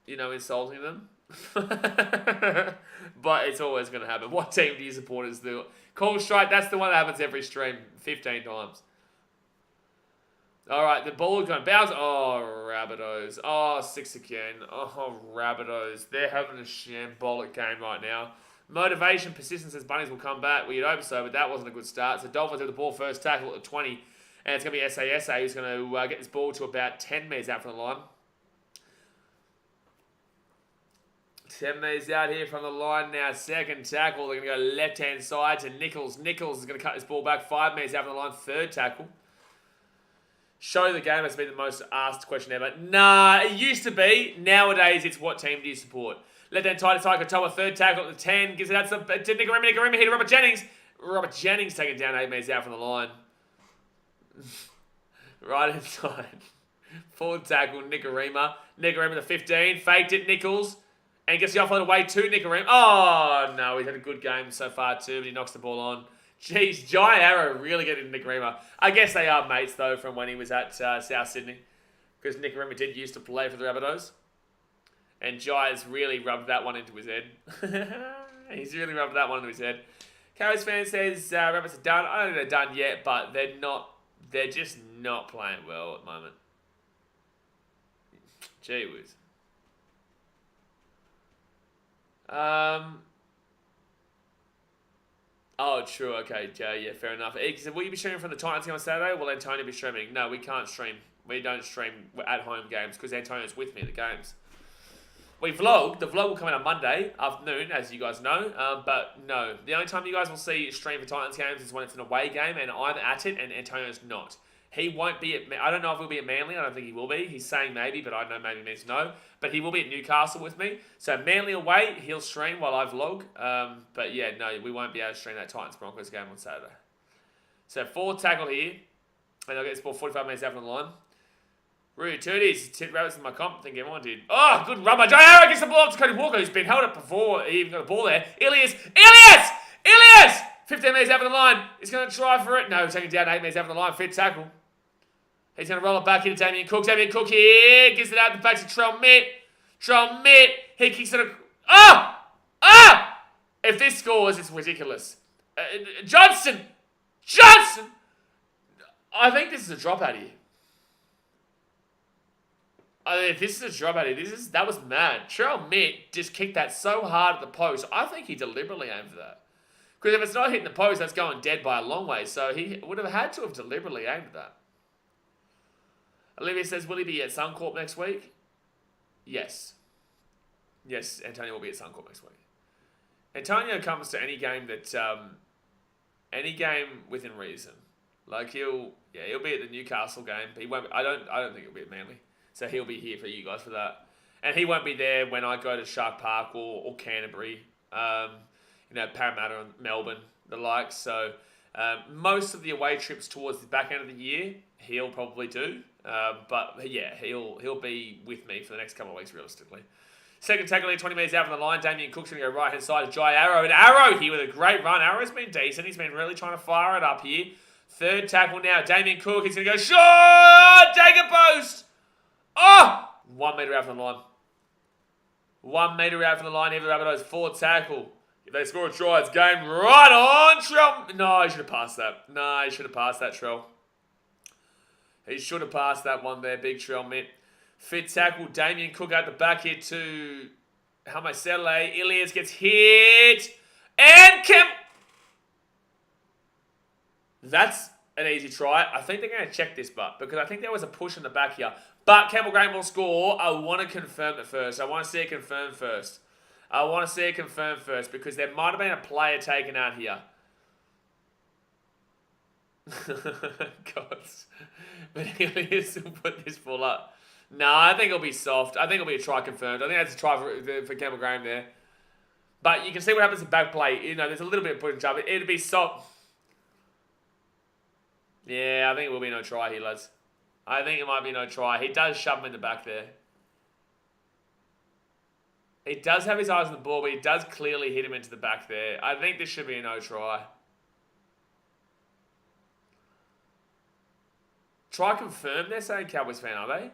you know, insulting them. But it's always going to happen. What team do you support is the call strike? That's the one that happens every stream 15 times. All right, the ball is going to bounce. Oh, Rabbitohs. Oh, 6 again. Oh, Rabbitohs. They're having a shambolic game right now. Motivation, persistence as Bunnies will come back. We'd hope so, but that wasn't a good start. So Dolphins have the ball first tackle at 20. And it's going to be SASA who's going to get this ball to about 10 metres out from the line. 10 metres out here from the line now. Second tackle. They're going to go left-hand side to Nichols. Nichols is going to cut this ball back 5 metres out from the line. Third tackle. Show the game has been the most asked question ever. Nah, it used to be. Nowadays, it's what team do you support? Left-hand side to Katoa. Third tackle at the 10. Gives it out to Nicarima. Nicarima here to Robert Jennings. Robert Jennings taken down 8 metres out from the line. Right inside. Forward tackle, Nicarima. Nicarima to 15. Faked it, Nichols. And gets the offload away to Nicarima. Oh, no. He's had a good game so far too, but he knocks the ball on. Jeez, Jai Arrow really getting Nicarima. I guess they are mates, though, from when he was at South Sydney. Because Nicarima did used to play for the Rabbitohs. And Jai has really rubbed that one into his head. He's really rubbed that one into his head. Cowboys fan says Rabbits are done. I don't think they're done yet, but they're not. They're just not playing well at the moment. Gee whiz. Oh, true. Okay, Jay. Yeah, fair enough. He said, will you be streaming from the Titans game on Saturday? Will Antonio be streaming? No, we can't stream. We don't stream at home games because Antonio's with me at the games. We vlog. The vlog will come out on Monday afternoon, as you guys know. But no, the only time you guys will see stream for Titans games is when it's an away game and I'm at it and Antonio's not. He won't be at... I don't know if he'll be at Manly. I don't think he will be. He's saying maybe, but I know maybe means no. But he will be at Newcastle with me. So Manly away, he'll stream while I vlog. But yeah, no, we won't be able to stream that Titans-Broncos game on Saturday. So forward tackle here. And I'll get this ball 45 minutes out from the line. Rudy Tooties, tipped Rabbits in my comp. I think everyone did. Oh, good run by Jai Arrow. Gets the ball up to Cody Walker, who's been held up before he even got the ball there. Ilias! 15 metres out from the line. He's going to try for it. No, he's taking down 8 metres out from the line. Fit tackle. He's going to roll it back into Damien Cook. Damien Cook here. Gives it out the back to Trell Mitt. Trell Mitt. He kicks it. If this scores, it's ridiculous. Johnson. I think this is a dropout here. If this is a drop out here, that was mad. Trell Mitt just kicked that so hard at the post. I think he deliberately aimed for that. Because if it's not hitting the post, that's going dead by a long way. So he would have had to have deliberately aimed at that. Olivia says, will he be at Suncorp next week? Yes. Yes, Antonio will be at Suncorp next week. Antonio comes to any game that, any game within reason. Like he'll be at the Newcastle game. But he won't. I don't think he'll be at Manly. So he'll be here for you guys for that. And he won't be there when I go to Shark Park or Canterbury. Parramatta and Melbourne, the likes. So most of the away trips towards the back end of the year, he'll probably do. But yeah, he'll be with me for the next couple of weeks realistically. Second tackle here, 20 metres out from the line. Damien Cook's going to go right hand side to Jai Arrow. And Arrow here with a great run. Arrow's been decent. He's been really trying to fire it up here. Third tackle now. Damien Cook. He's going to go short. Take a post. Oh! 1 metre out from the line. 1 metre out from the line here for the Rabbitohs. Fourth tackle. If they score a try, it's game right on. Trell. No, he should have passed that. No, he should have passed that, Trell. He should have passed that one there. Big Trell Mitt. Fifth tackle. Damien Cook out the back here to Hamaisele. Ilias gets hit. And Kemp. That's an easy try. I think they're going to check this, because I think there was a push in the back here. But Campbell Graham will score. I want to confirm it first. I want to see it confirmed first. Because there might have been a player taken out here. God. But Ilias will put this ball up. No, I think it'll be soft. I think it'll be a try confirmed. I think that's a try for Campbell Graham there. But you can see what happens in back play. There's a little bit of push and shove. It'll be soft. Yeah, I think it will be no try here, lads. I think it might be no try. He does shove him in the back there. He does have his eyes on the ball, but he does clearly hit him into the back there. I think this should be a no try. Try confirm, they're saying Cowboys fan, are they?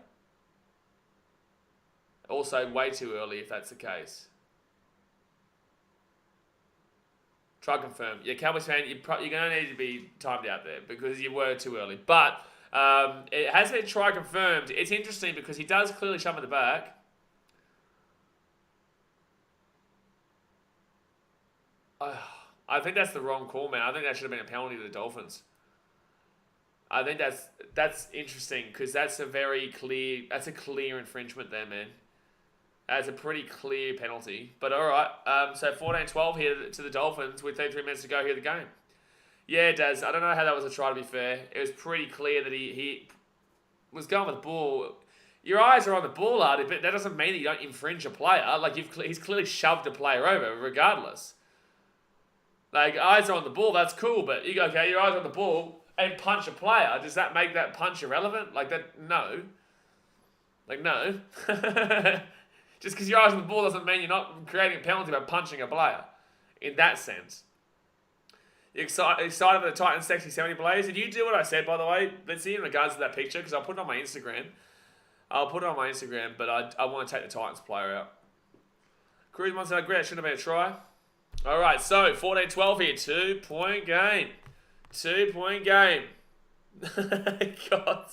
Also, way too early if that's the case. Try confirm. Yeah, Cowboys fan, you're going to need to be timed out there because you were too early. But it has been try confirmed. It's interesting because he does clearly shove in the back. I think that's the wrong call, man. I think that should have been a penalty to the Dolphins. I think that's interesting because that's a clear infringement there, man. That's a pretty clear penalty. But all right, so 14-12 here to the Dolphins with 33 minutes to go here in the game. Yeah, it does. I don't know how that was a try, to be fair. It was pretty clear that he was going with the ball. Your eyes are on the ball, Artie, but that doesn't mean that you don't infringe a player. Like, he's clearly shoved a player over, regardless. Like, eyes are on the ball, that's cool, but you go, okay, your eyes are on the ball and punch a player. Does that make that punch irrelevant? Like, that, no. Like, no. Just because your eyes on the ball doesn't mean you're not creating a penalty by punching a player. In that sense. You excited for the Titans Sexy 70 Blaze? Did you do what I said, by the way? Let's see in regards to that picture, because I'll put it on my Instagram. But I want to take the Titans player out. Cruz wants to agree, it shouldn't have been a try. Alright, so 14-12 here. 2-point game. 2-point game. God.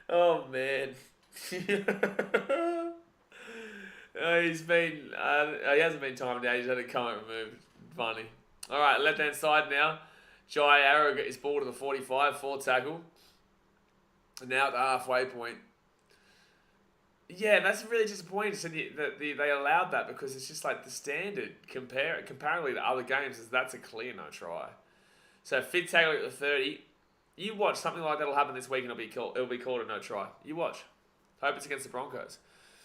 Oh, man. He hasn't been timed out. He's had a comment removed. Funny. Alright, left-hand side now. Jai Arrow got his ball to the 45, 4 tackle. And now at the halfway point. Yeah, that's really disappointing that they allowed that because it's just like the standard comparatively to other games is that's a clear no try. So fifth tackle at the 30. You watch something like that'll happen this week and it'll be called a no try. You watch. Hope it's against the Broncos.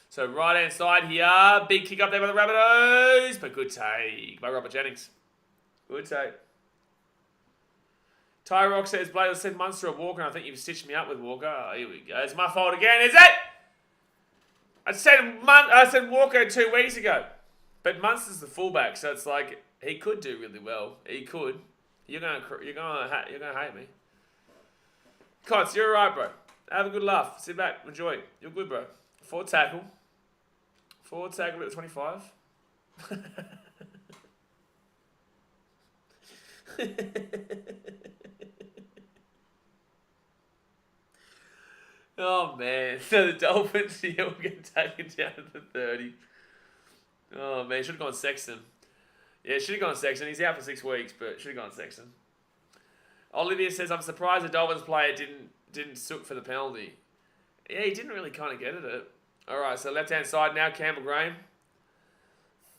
So right hand side here, big kick up there by the Rabbitohs, but good take by Robert Jennings. Good take. Ty Rock says, Blade said Munster or Walker, and I think you've stitched me up with Walker. Oh, here we go. It's my fault again, is it? I said Walker 2 weeks ago. But Munster's the fullback, so it's like he could do really well. He could. You're gonna hate me. Cots, you're alright, bro. Have a good laugh. Sit back, enjoy. You're good, bro. Forward tackle at the 25. Oh, man. So the Dolphins here will get taken down to the 30. Oh, man. Should have gone Sexton. Yeah, should have gone Sexton. He's out for 6 weeks, but should have gone Sexton. Olivia says, I'm surprised the Dolphins player didn't sook for the penalty. Yeah, he didn't really kind of get it. All right, so left-hand side now, Campbell Graham.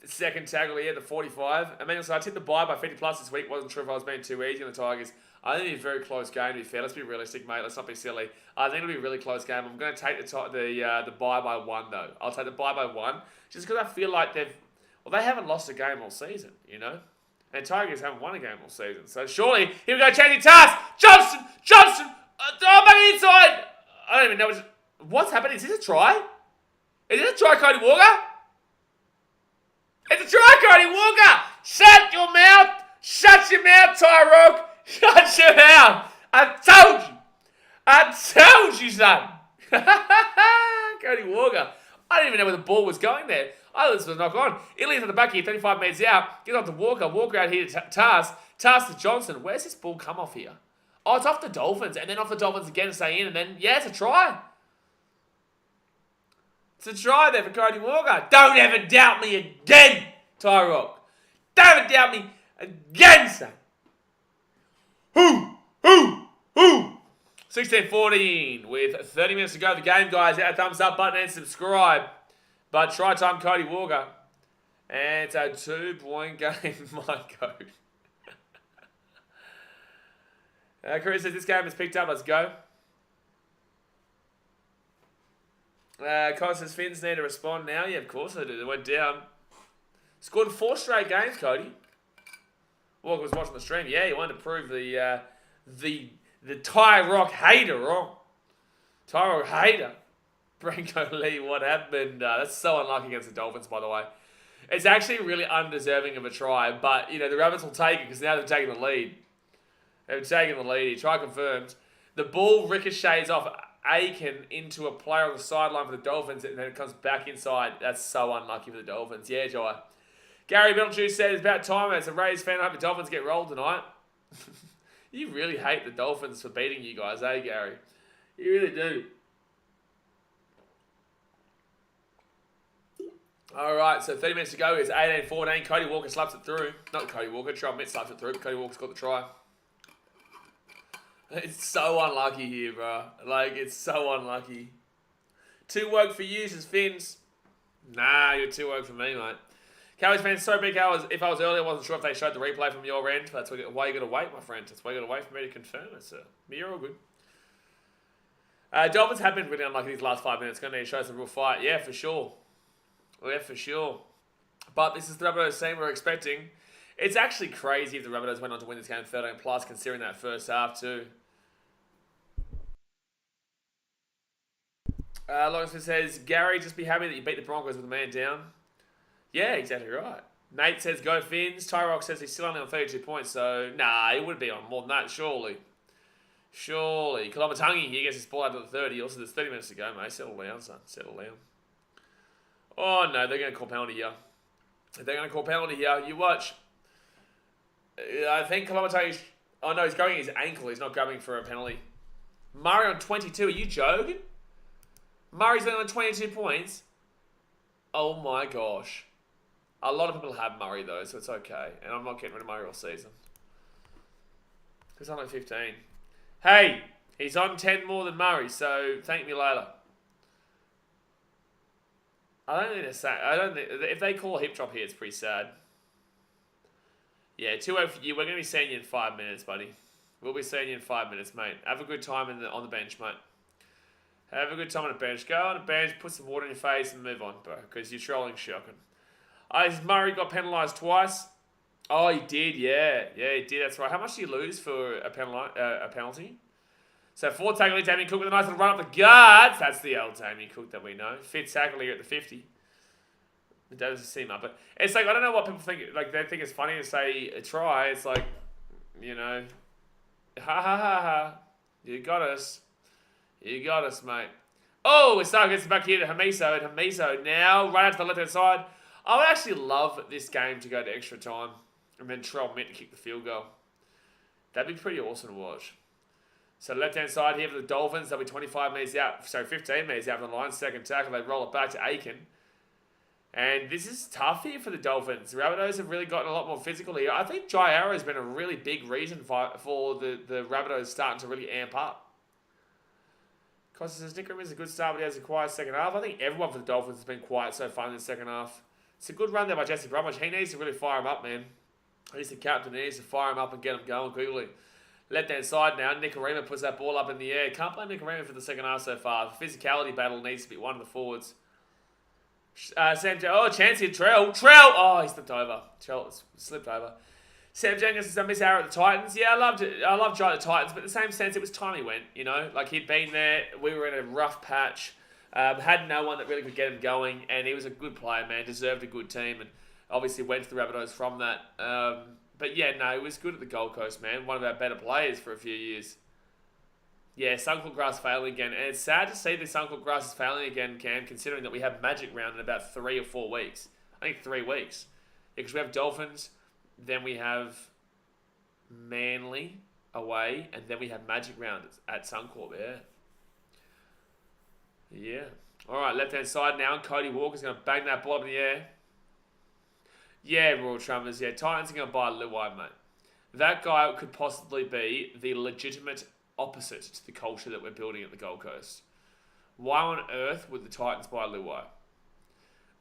Second tackle here at the 45. Emmanuel said, I tipped the buy by 50 plus this week. Wasn't sure if I was being too easy on the Tigers. I think it'll be a very close game, to be fair. Let's be realistic, mate. Let's not be silly. I think it'll be a really close game. I'm going to take the buy by 1, though. I'll take the buy by 1, just because I feel like they haven't lost a game all season, you know? And Tigers haven't won a game all season. So surely, here we go, changing task. Johnson! Back inside! I don't even know what's happening. Is this a try? Is this a try, Cody Walker? It's a try, Cody Walker! Shut your mouth! Shut your mouth, Tyrone! Shut your mouth! I told you, son! Cody Walker. I didn't even know where the ball was going there. I thought this was a knock on. Italy's at the back here, 35 metres out. Get off to Walker. Walker out here to Tass. Tass to Johnson. Where's this ball come off here? Oh, it's off the Dolphins. And then off the Dolphins again to stay in. And then, yeah, it's a try. It's a try there for Cody Walker. Don't ever doubt me again, Tyrone. Don't ever doubt me again, son. Who? 16-14 with 30 minutes to go of the game, guys. Hit that thumbs up button and subscribe. But try time Cody Walker. And it's a 2-point game, my code. Chris says this game is picked up. Let's go. Colin says Finns need to respond now. Yeah, of course they do. They went down. Scored 4 straight games, Cody. Walker was watching the stream. Yeah, he wanted to prove the Ty Rock hater wrong. Ty Rock hater. Branko Lee, what happened? That's so unlucky against the Dolphins, by the way. It's actually really undeserving of a try, but, you know, the Rabbits will take it because now they've taken the lead. They've taken the lead. Try confirmed. The ball ricochets off Aiken into a player on the sideline for the Dolphins, and then it comes back inside. That's so unlucky for the Dolphins. Yeah, Jai. Gary Beetlejuice said it's about time. As a Rays fan, I hope the Dolphins get rolled tonight. You really hate the Dolphins for beating you guys, eh, Gary? You really do. All right, so 30 minutes to go. It's 18-14. Cody Walker slaps it through. Not Cody Walker. Trell Mitt slaps it through. Cody Walker's got the try. It's so unlucky here, bro. Like, it's so unlucky. Too woke for you, says Finns. Nah, you're too woke for me, mate. Cowboys fans, so big hours. If I was earlier, I wasn't sure if they showed the replay from your end. That's why you got to wait, my friend. That's why you got to wait for me to confirm it, sir. But you're all good. Dolphins have been really unlucky these last 5 minutes. Going to need to show some real fight. Yeah, for sure. Yeah, for sure. But this is the Rabbitohs team we're expecting. It's actually crazy if the Rabbitohs went on to win this game 13 plus, considering that first half too. Lawrence says, Gary, just be happy that you beat the Broncos with a man down. Yeah, exactly right. Nate says, go Finns. Tyrock says he's still only on 32 points, so nah, he would be on more than that, surely. Surely. Kolomatangi, he gets his ball out to the 30. Also, there's 30 minutes to go, mate. Settle down, son. Settle down. Oh, no, they're going to call penalty here. They're going to call penalty here. You watch. I think Kolomatangi's... Oh, no, he's grabbing his ankle. He's not grabbing for a penalty. Murray on 22. Are you joking? Murray's only on 22 points. Oh, my gosh. A lot of people have Murray, though, so it's okay. And I'm not getting rid of Murray all season. He's only 15. Hey, he's on 10 more than Murray, so thank me later. I don't think they're sad. I don't think... If they call a hip drop here, it's pretty sad. Yeah, 2-0 for you. We're going to be seeing you in 5 minutes, buddy. We'll be seeing you in 5 minutes, mate. Have a good time on the bench, mate. Have a good time on the bench. Go on the bench, put some water in your face, and move on, bro. Because you're trolling shocking. Murray got penalised twice. Oh, he did, yeah. Yeah, he did, that's right. How much do you lose for a penalty? So 4 tackle, Tammy Cook with a nice little run up the guards. That's the old Tammy Cook that we know. 5th tackle here at the 50. It doesn't seem up, but it's like, I don't know what people think. Like, they think it's funny to say a try. It's like, you know, ha ha ha ha. You got us. You got us, mate. Oh, Stark gets back here to Hamiso, and Hamiso now right out to the left-hand side. I would actually love this game to go to extra time and then Trell Mitt to kick the field goal. That'd be pretty awesome to watch. So left-hand side here for the Dolphins, they'll be 15 metres out of the line. Second tackle, they roll it back to Aiken. And this is tough here for the Dolphins. The Rabbitohs have really gotten a lot more physical here. I think Jai Arrow has been a really big reason for the Rabbitohs starting to really amp up. Costa says, Nick Rim is a good start, but he has a quiet second half. I think everyone for the Dolphins has been quiet so far in the second half. It's a good run there by Jesse Bromwich. He needs to really fire him up, man. He's the captain. He needs to fire him up and get him going quickly. Left-hand side now, NRL puts that ball up in the air. Can't blame NRL for the second half so far. The physicality battle needs to be one of the forwards. Chance here, Trell. Oh, he slipped over. Trell slipped over. Sam Jenkins says, I miss Arrow at the Titans. Yeah, I love Jai at the Titans, but in the same sense, it was time he went, you know? Like, he'd been there. We were in a rough patch. Had no one that really could get him going, and he was a good player, man. Deserved a good team, and obviously went to the Rabbitohs from that. But yeah, no, he was good at the Gold Coast, man. One of our better players for a few years. Yeah, Suncorp Grass failing again. And it's sad to see the Suncorp Grass is failing again, Cam, considering that we have Magic Round in about 3 or 4 weeks. I think 3 weeks. Yeah, because we have Dolphins, then we have Manly away, and then we have Magic Round at Suncorp, yeah. All right, left-hand side now, and Cody Walker's going to bang that ball up in the air. Yeah, Royal Trummers, yeah. Titans are going to buy Luai, mate. That guy could possibly be the legitimate opposite to the culture that we're building at the Gold Coast. Why on earth would the Titans buy Luai?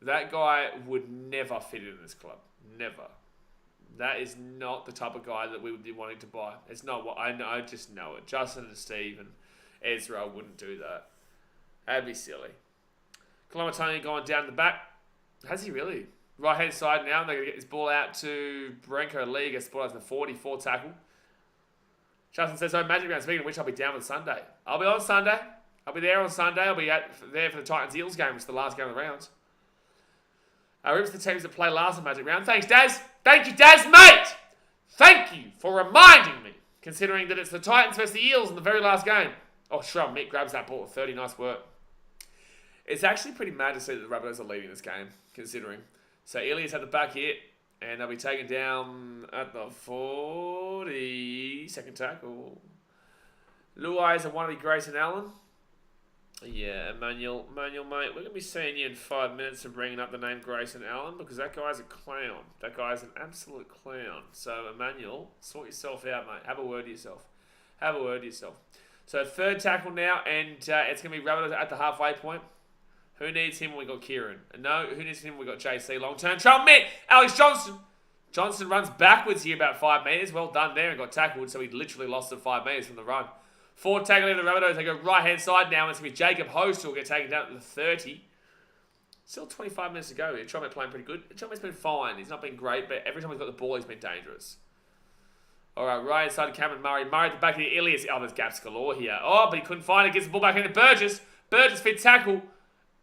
That guy would never fit in this club. Never. That is not the type of guy that we would be wanting to buy. It's not what I know. I just know it. Justin and Steve and Ezra wouldn't do that. That'd be silly. Kolomatoni going down the back. Has he really? Right-hand side now. They're going to get this ball out to Branko Lee. Gets the ball out to the 44 tackle. Justin says, Magic Round, speaking of which, I'll be down on Sunday. I'll be on Sunday. I'll be there on Sunday. I'll be there for the Titans-Eels game, which is the last game of the rounds. Rips the teams that play last in Magic Round. Thanks, Daz. Thank you, Daz, mate. Thank you for reminding me, considering that it's the Titans versus the Eels in the very last game. Oh, Shrub Mick grabs that ball at 30. Nice work. It's actually pretty mad to see that the Rabbitohs are leading this game, considering. So Ilias had the back hit, and they'll be taken down at the 40. Second tackle. Luai is a wannabe Grayson Allen. Yeah, Emmanuel, mate, we're going to be seeing you in 5 minutes for bringing up the name Grayson Allen, because that guy's a clown. That guy's an absolute clown. So, Emmanuel, sort yourself out, mate. Have a word to yourself. So, third tackle now, and it's going to be Rabbitohs at the halfway point. Who needs him when we got Kieran? No, who needs him when we got JC? Long-term trial, mate, Alex Johnson. Johnson runs backwards here about 5 metres. Well done there, and got tackled, so he literally lost the 5 metres from the run. Fourth tackle in the Rabbitohs. They go right-hand side now. It's going to be Jacob Host who will get taken down to the 30. Still 25 minutes to go. Chom's playing pretty good. Chom's been fine. He's not been great, but every time he's got the ball, he's been dangerous. All right inside Cameron Murray. Murray at the back of the Ilias. Oh, there's gaps galore here. Oh, but he couldn't find it. Gets the ball back into Burgess. Burgess fit tackle.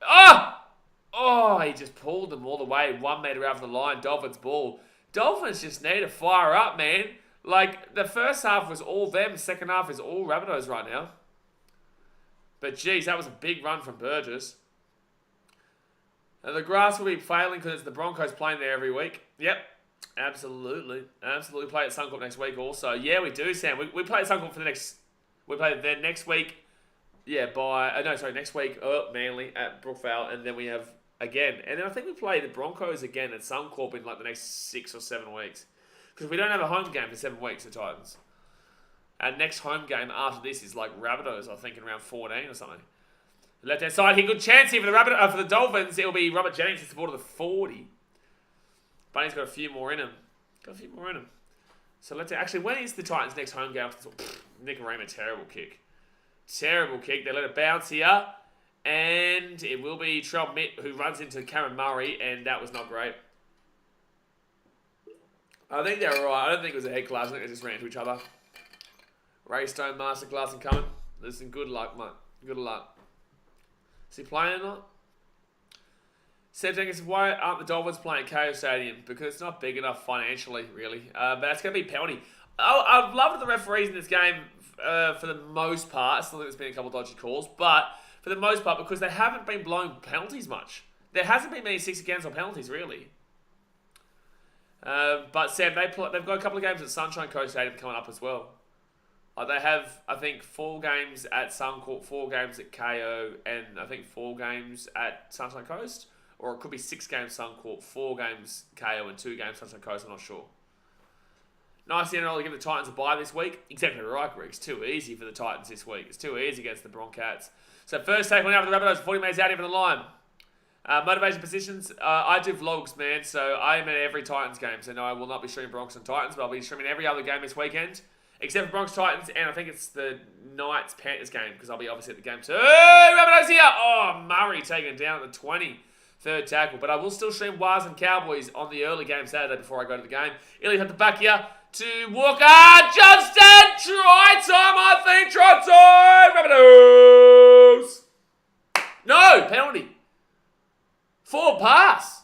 Oh, he just pulled them all the way 1 metre out of the line. Dolphins ball. Dolphins just need to fire up, man. Like, the first half was all them. Second half is all Rabbitohs right now. But, geez, that was a big run from Burgess. And the grass will be failing because it's the Broncos playing there every week. Yep, absolutely. Absolutely play at Suncorp next week also. Yeah, we do, Sam. We play at Suncorp for the next... We play there next week. Yeah, next week, Manly at Brookvale. And then we have, again. And then I think we play the Broncos again at Suncorp in, like, the next 6 or 7 weeks. Because we don't have a home game for 7 weeks, the Titans. Our next home game after this is like Rabbitohs, I think, in round 14 or something. Left-hand side here, good chance here for the Dolphins. It'll be Robert Jennings to support of the 40. Bunny's got a few more in him. So actually, when is the Titans' next home game? Nick Raymer, terrible kick. They let it bounce here. And it will be Trell Mitt who runs into Cameron Murray, and that was not great. I think they're alright. I don't think it was a head clash. I think they just ran into each other. Raystone masterclass incoming. Listen, good luck, mate. Good luck. Is he playing or not? Seb Jenkins, why aren't the Dolphins playing at KO Stadium? Because it's not big enough financially, really. But that's going to be a penalty. I've loved the referees in this game for the most part. I still think there's been a couple of dodgy calls. But for the most part, because they haven't been blowing penalties much. There hasn't been many 6 against or penalties, really. But Sam, they've got a couple of games at Sunshine Coast Stadium coming up as well. They have, I think, 4 games at Suncorp, 4 games at KO, and I think 4 games at Sunshine Coast. Or it could be 6 games Suncorp, 4 games KO, and 2 games Sunshine Coast. I'm not sure. Nice NRL to give the Titans a bye this week. Exactly right, Greg. It's too easy for the Titans this week. It's too easy against the Broncos. So first take one out for the Rabbitohs. 40 minutes out here for the line. Motivation positions. I do vlogs, man. So I am at every Titans game. So no, I will not be streaming Broncos and Titans, but I'll be streaming every other game this weekend. Except for Broncos Titans, and I think it's the Knights Panthers game, because I'll be obviously at the game too. Hey, Rabbitohs here! Oh, Murray taken down at the 20. Third tackle. But I will still stream Waz and Cowboys on the early game Saturday before I go to the game. Illy's at the back here to Walker. Johnston! Try time, I think. Try time! Rabbitohs! No! Penalty. Forward pass.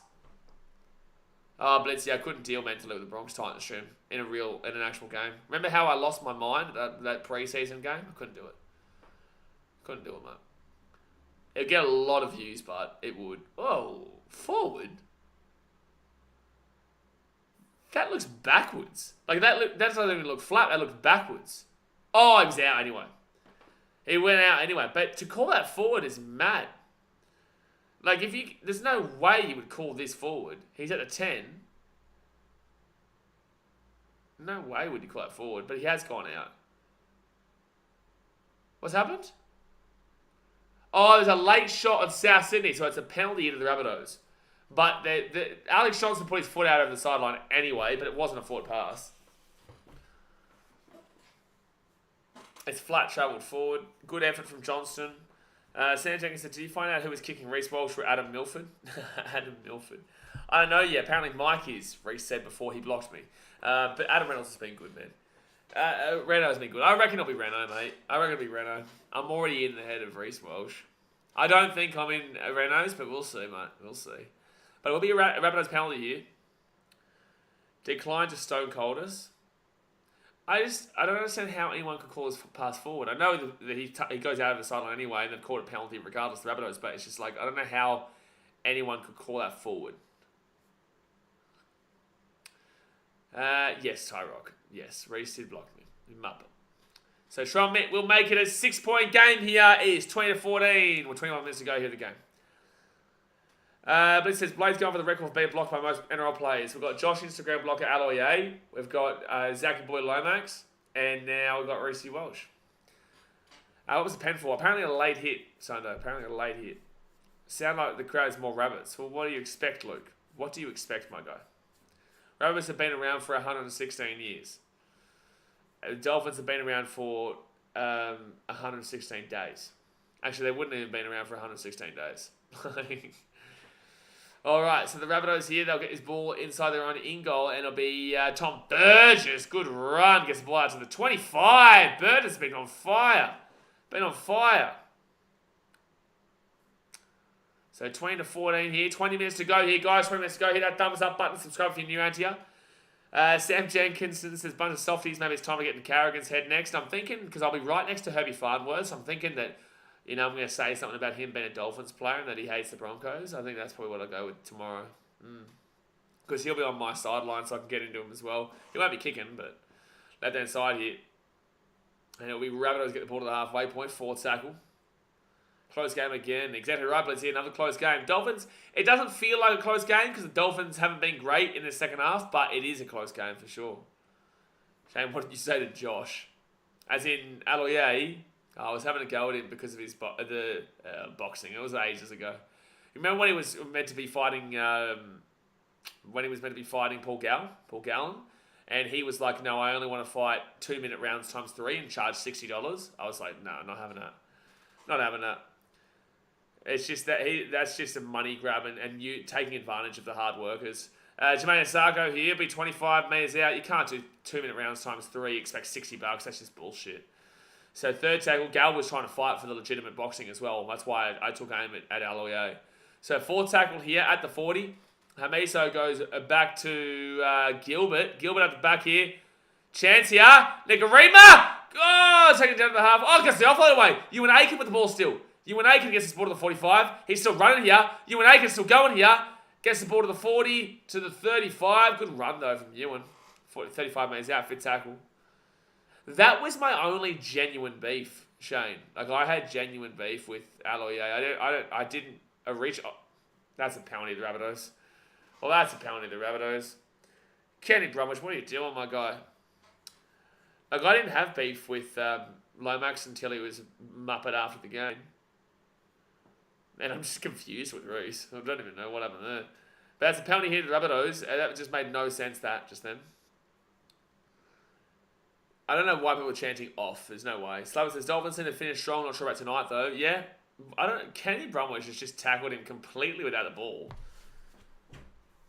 Oh, Blitzy, I couldn't deal mentally with the Broncos Titans stream in an actual game. Remember how I lost my mind at that preseason game? I couldn't do it. Couldn't do it, mate. It'd get a lot of views, but it would. Oh, forward? That looks backwards. Like, that doesn't even look flat. That looks backwards. Oh, he was out anyway. He went out anyway. But to call that forward is mad. Like, there's no way you would call this forward. He's at the 10. No way would you call that forward, but he has gone out. What's happened? Oh, there's a late shot on South Sydney, so it's a penalty into the Rabbitohs. But Alex Johnson put his foot out over the sideline anyway, but it wasn't a forward pass. It's flat travelled forward. Good effort from Johnston. Sam Jenkins said, did you find out who was kicking Reece Walsh for Adam Milford? Adam Milford. I don't know yet. Apparently Mike is, Reece said before he blocked me. But Adam Reynolds has been good, man. Renault's been good. I reckon it'll be Renault, mate. I reckon it'll be Renault. I'm already in the head of Reece Walsh. I don't think I'm in Renault's, but we'll see, mate. We'll see. But it will be a Rabbitohs penalty here. Decline to Stone Colders. I don't understand how anyone could call this pass forward. I know that he goes out of the sideline anyway, and they've called a penalty regardless of the Rabbitohs, but it's just like, I don't know how anyone could call that forward. Yes, Tyrock. Yes, Reece did block me. Muppet. So Tron will make it a 6-point game here. It is 20-14. Well, 21 minutes to go here in the game. But it says, Blade's going for the record of being blocked by most NRL players. We've got Josh Instagram blocker Aloye. We've got Zachy Boy Lomax. And now we've got Reece Walsh. What was the pen for? Apparently a late hit, Sunday. Apparently a late hit. Sound like the crowd is more rabbits. Well, what do you expect, Luke? What do you expect, my guy? Rabbits have been around for 116 years. The Dolphins have been around for 116 days. Actually, they wouldn't have even been around for 116 days. All right, so the Rabbitohs here, they'll get this ball inside their own in-goal, and it'll be Tom Burgess. Good run. Gets the ball out to the 25. Burgess has been on fire. Been on fire. So 20-14 here. 20 minutes to go here, guys. 20 minutes to go. Hit that thumbs up button. Subscribe if you're new around here. Sam Jenkinson says, bunch of softies. Maybe it's time to get in Carrigan's head next. I'm thinking, because I'll be right next to Herbie Farnworth, I'm thinking that, I'm going to say something about him being a Dolphins player and that he hates the Broncos. I think that's probably what I'll go with tomorrow. Because he'll be on my sideline, so I can get into him as well. He won't be kicking, but left-hand side here. And it'll be Rabbitohs get the ball to the halfway point. Fourth tackle. Close game again. Exactly right, but let's see another close game. Dolphins, it doesn't feel like a close game because the Dolphins haven't been great in the second half, but it is a close game for sure. Shane, what did you say to Josh? As in, Aloye, I was having a go at him because of his boxing. It was ages ago. You remember when he was meant to be fighting, Paul Gallen? And he was like, no, I only want to fight 2-minute rounds times 3 and charge $60. I was like, no, not having that. Not having that. It's just that that's just a money grab and you taking advantage of the hard workers. Jermaine Asako here, be 25 metres out. You can't do 2-minute rounds times 3, expect $60. That's just bullshit. So third tackle, Gal was trying to fight for the legitimate boxing as well. That's why I took aim at Aloye. So fourth tackle here at the 40. Hamiso goes back to Gilbert. Gilbert at the back here. Chance here. Nicarima! Oh, taking it down to the half. Oh, gets the offload away. Ewan Aiken with the ball still. Ewan Aiken gets the ball to the 45. He's still running here. Ewan Aiken still going here. Gets the ball to the 40, to the 35. Good run, though, from Ewan. 35 metres out, fit tackle. That was my only genuine beef, Shane. Like, I had genuine beef with Aloye. I didn't reach. Oh, that's a penalty to the Rabbitohs. Well, that's a penalty to the Rabbitohs. Kenny Bromwich, what are you doing, my guy? Like, I didn't have beef with Lomax until he was muppet after the game. And I'm just confused with Reese. I don't even know what happened there. But that's a penalty here to the Rabbitohs. That just made no sense, that, just then. I don't know why people are chanting off. There's no way. Slavis says, Dolphins seem to finish strong. Not sure about tonight, though. Yeah. I don't know. Kenny Bromwich has just tackled him completely without the ball.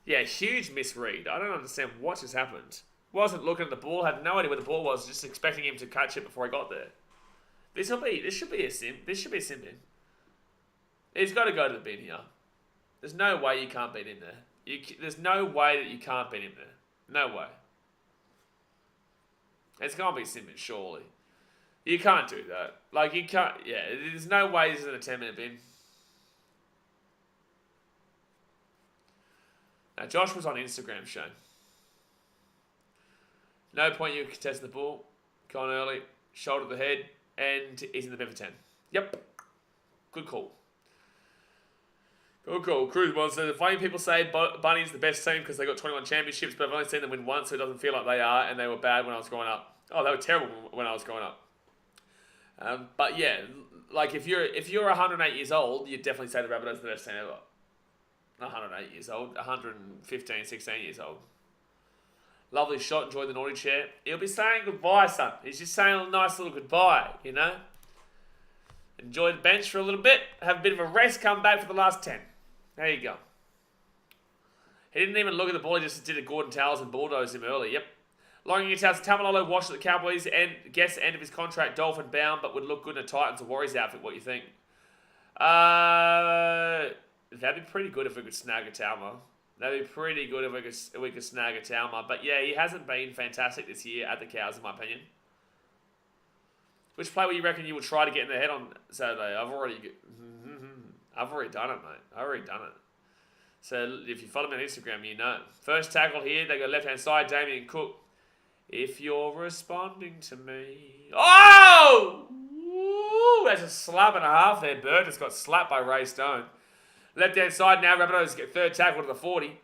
Yeah, huge misread. I don't understand what just happened. Wasn't looking at the ball. Had no idea where the ball was. Just expecting him to catch it before he got there. This should be a sim. This should be a sim bin. He's got to go to the bin here. There's no way you can't beat him there. There's no way that you can't beat him there. No way. It's going to be sim bin, surely. You can't do that. Like, you can't... Yeah, there's no way this is a 10-minute bin. Now, Josh was on Instagram, Shane. No point you contesting the ball. Gone early. Shoulder to the head. And he's in the bin for 10. Yep. Good call. Good call. Cruz One says, funny people say Bunny's the best team because they got 21 championships, but I've only seen them win once, so it doesn't feel like they are, and they were bad when I was growing up. Oh, they were terrible when I was growing up. But yeah, like if you're 108 years old, you'd definitely say the Rabbitohs are the best team ever. Not 108 years old, 115, 16 years old. Lovely shot, enjoy the naughty chair. He'll be saying goodbye, son. He's just saying a nice little goodbye, you know? Enjoy the bench for a little bit, have a bit of a rest, come back for the last 10. There you go. He didn't even look at the ball, he just did a Gordon Towers and bulldozed him early, yep. Lauren Utah's Tamalolo washed at the Cowboys and guess end of his contract, Dolphin bound, but would look good in a Titans or Warriors outfit. What do you think? That'd be pretty good if we could snag a Talma. That'd be pretty good if we could snag a Talma. But yeah, he hasn't been fantastic this year at the Cows, in my opinion. Which player you reckon you will try to get in the head on Saturday? I've already done it, mate. I've already done it. So if you follow me on Instagram, you know. First tackle here, they go left-hand side, Damien Cook. If you're responding to me... Oh! Woo! That's a slap and a half there. Bird just got slapped by Ray Stone. Left-hand side now, Rabbitohs get third tackle to the 40.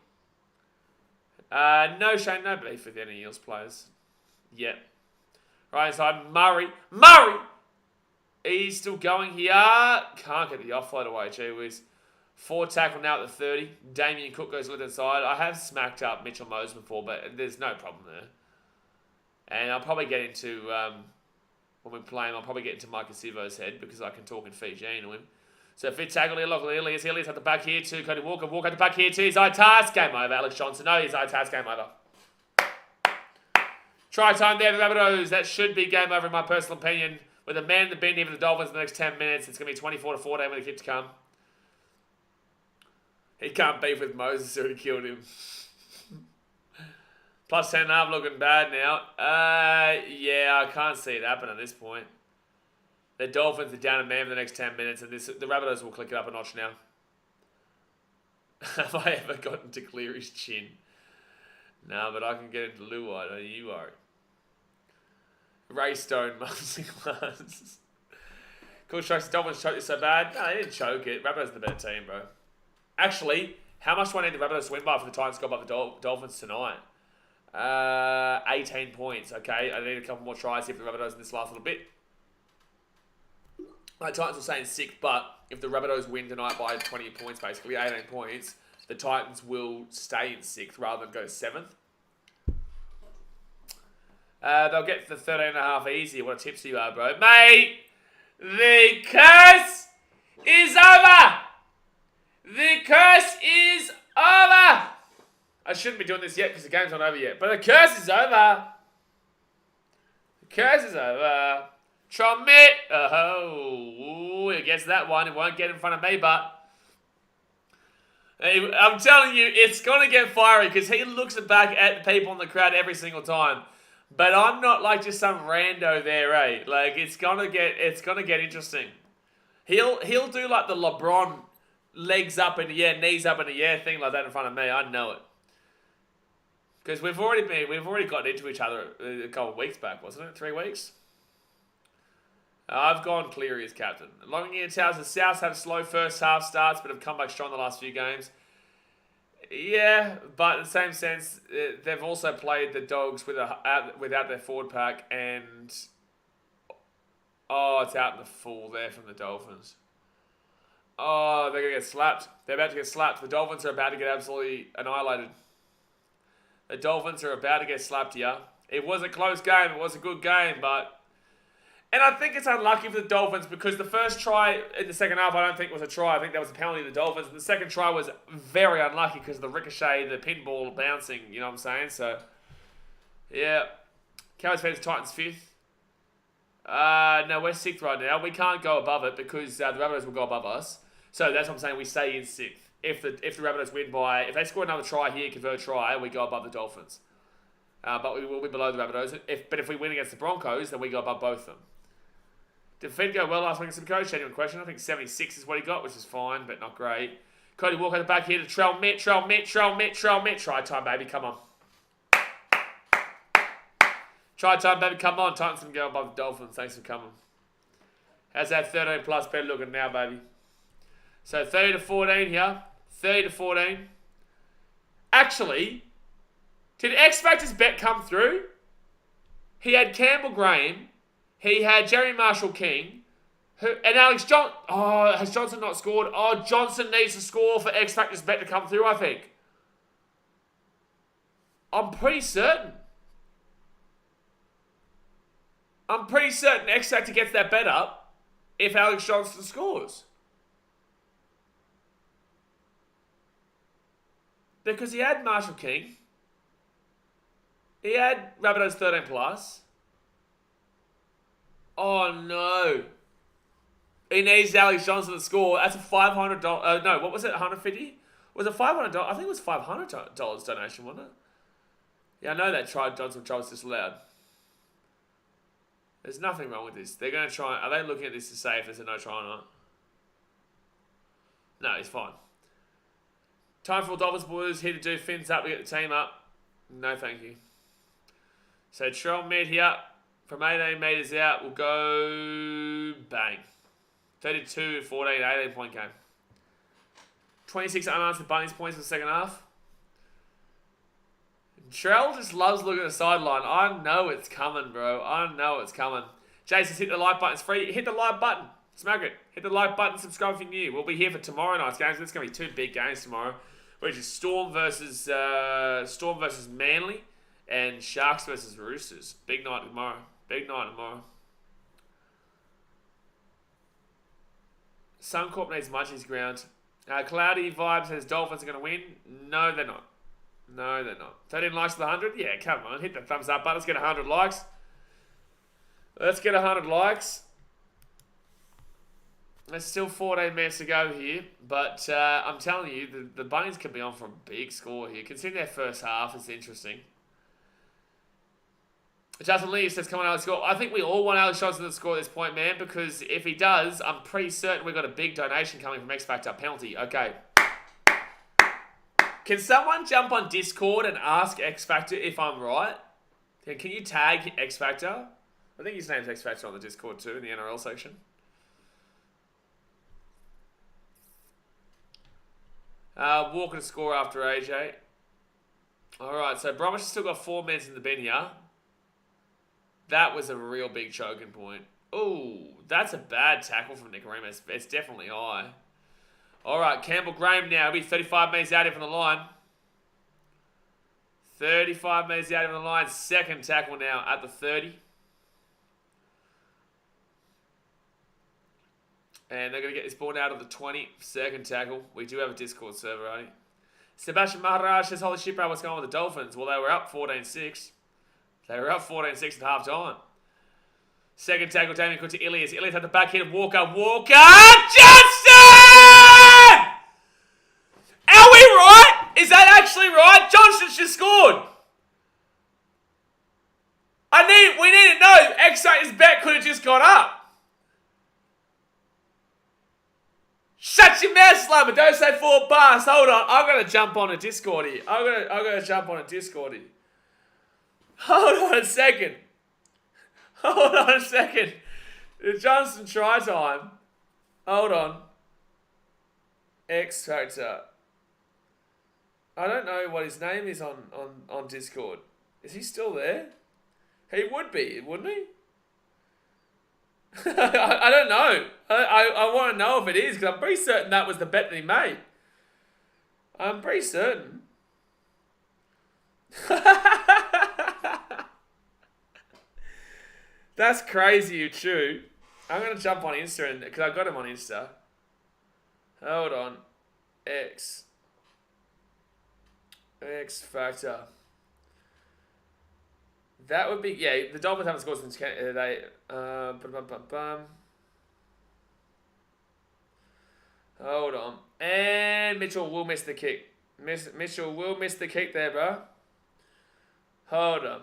No, Shane, no beef with any Eels players. Yep. Right side, Murray. He's still going here. Can't get the offload away, gee whiz. 4 tackle now at the 30. Damien Cook goes left-hand side. I have smacked up Mitchell Moses before, but there's no problem there. And I'll probably get into, when we play him, I'll probably get into Mike Sivo's head because I can talk in Fijian to him. So fifth tackle here, Elias at the back here too. Cody Walker at the back here too. His eye task, game over. Alex Johnson, no, his eye task, game over. Try time there, the Rabbitohs. That should be game over in my personal opinion. With a man in the bin here for the Dolphins in the next 10 minutes. It's going to be 24-14 when the kick to come. He can't beef with Moses, so he killed him. Plus 10.5 looking bad now. Yeah, I can't see it happen at this point. The Dolphins are down a man for the next 10 minutes, and the Rabbitohs will click it up a notch now. Have I ever gotten to clear his chin? No, but I can get into Luai, don't you worry. Ray Stone, Mumsy Glass. Cool strikes, the Dolphins choked it so bad. No, they didn't choke it. Rabbitohs are the better team, bro. Actually, how much do I need the Rabbitohs to win by for the Titans to go up the Dolphins tonight? 18 points, okay. I need a couple more tries here for the Rabbitohs in this last little bit. My Titans were saying 6, but if the Rabbitohs win tonight by 20 points, basically 18 points, the Titans will stay in 6th rather than go 7th. They'll get the 13.5 easy. What a tipsy you are, bro. Mate, the curse is over. The curse is over. I shouldn't be doing this yet because the game's not over yet. But the curse is over. The curse is over. Tromit. Oh, I guess that one. It won't get in front of me, but... I'm telling you, it's going to get fiery because he looks back at the people in the crowd every single time. But I'm not like just some rando there, eh? Like, it's gonna get interesting. He'll do like the LeBron legs up in the air, knees up in the air thing like that in front of me. I know it. Because we've already gotten into each other a couple of weeks back, wasn't it? 3 weeks? I've gone Cleary as captain. Longier tells the Souths have slow first half starts, but have come back strong the last few games. Yeah, but in the same sense, they've also played the Dogs without their forward pack, and it's out in the full there from the Dolphins. Oh, they're going to get slapped. They're about to get slapped. The Dolphins are about to get absolutely annihilated. The Dolphins are about to get slapped here. It was a close game. It was a good game, but... And I think it's unlucky for the Dolphins because the first try in the second half I don't think was a try. I think that was a penalty to the Dolphins. And the second try was very unlucky because of the ricochet, the pinball bouncing, you know what I'm saying? So, yeah. Cowboys fans, Titans 5th. No, we're 6th right now. We can't go above it because the Rabbitohs will go above us. So that's what I'm saying. We stay in 6th. If the Rabbitohs win by... If they score another try here, convert a try, we go above the Dolphins. But we will be below the Rabbitohs. But if we win against the Broncos, then we go above both of them. Did Fed go well last week in some coach? Genuine question. I think 76 is what he got, which is fine, but not great. Cody Walker at the back here to Trell Mitt. Try time, baby. Come on. Try time, baby. Come on. Titans can go above the Dolphins. Thanks for coming. How's that 13 plus bet looking now, baby? So 30 to 14 here. 30 to 14. Actually, did X Factor's bet come through? He had Campbell Graham. He had Jerry Marshall King. And Alex Johnson. Oh, has Johnson not scored? Oh, Johnson needs to score for X Factor's bet to come through, I think. I'm pretty certain. X Factor gets that bet up if Alex Johnson scores. Because he had Marshall King. He had Rabbitohs 13 plus. Oh no. He needs Alex Johnson to score. That's a $500. No, what was it? $150? Was it $500? I think it was $500 donation, wasn't it? Yeah, I know that Johnson try was disallowed. There's nothing wrong with this. They're going to try. Are they looking at this to say if there's a no try or not? No, it's fine. Time for Dolphins boys here to do fins up. We get the team up. No, thank you. So Trell Mitt here. From 18 metres out, we'll go bang. 32, 14, 18 point game. 26 unanswered bunnies points in the second half. Trell just loves looking at the sideline. I know it's coming, bro. I know it's coming. Jason's hit the like button. It's free. Hit the like button. Smack it. Hit the like button. Subscribe if you're new. We'll be here for tomorrow night's games. There's going to be 2 big games tomorrow, which is Storm versus Manly and Sharks versus Roosters. Big night tomorrow. Big night tomorrow. Suncorp needs Munchie's ground. Cloudy Vibe says Dolphins are going to win. No, they're not. No, they're not. 13 likes to the 100? Yeah, come on. Hit the thumbs up button. Let's get 100 likes. Let's get 100 likes. There's still 14 minutes to go here. But I'm telling you, the Bunnies could be on for a big score here. Considering their first half, it's interesting. Justin Lee says, come on, Alex, score. I think we all want Alex Johnson to score at this point, man, because if he does, I'm pretty certain we've got a big donation coming from X Factor. Penalty. Okay. Can someone jump on Discord and ask X Factor if I'm right? Can you tag X Factor? I think his name's X Factor on the Discord too, in the NRL section. Walker to score after AJ. Alright, so Bromwich has still got 4 minutes in the bin here. That was a real big choking point. Ooh, that's a bad tackle from Nicarima. It's definitely high. Alright, Campbell Graham now. He'll be 35 metres out here from the line. 35 metres out here from the line. Second tackle now at the 30. And they're going to get this ball out of the 20. Second tackle. We do have a Discord server, right? Sebastian Maharaj says, holy shit, bro, what's going on with the Dolphins? Well, they were up 14-6. They were up 14-6 at half time. Second tackle, Damien Cook to Ilias. Ilias had the back hit of Walker. Walker! Johnson! Are we right? Is that actually right? Johnson's just scored. We need to know. X-Factor's bet could have just gone up. Shut your mouth, Slumber. Don't say 4 bars. Hold on. I'm going to jump on a Discord here. I'm gonna jump on a Discord here. Hold on a second. Hold on a second. The Johnston try time. Hold on. X Factor. I don't know what his name is on Discord. Is he still there? He would be, wouldn't he? I don't know. I want to know if it is, because I'm pretty certain that was the bet that he made. I'm pretty certain. That's crazy, you true. I'm going to jump on Insta, because I got him on Insta. Hold on. X Factor. That would be, yeah, the Dolphins haven't scored since they, hold on. And Mitchell will miss the kick. Mitchell will miss the kick there, bro. Hold on.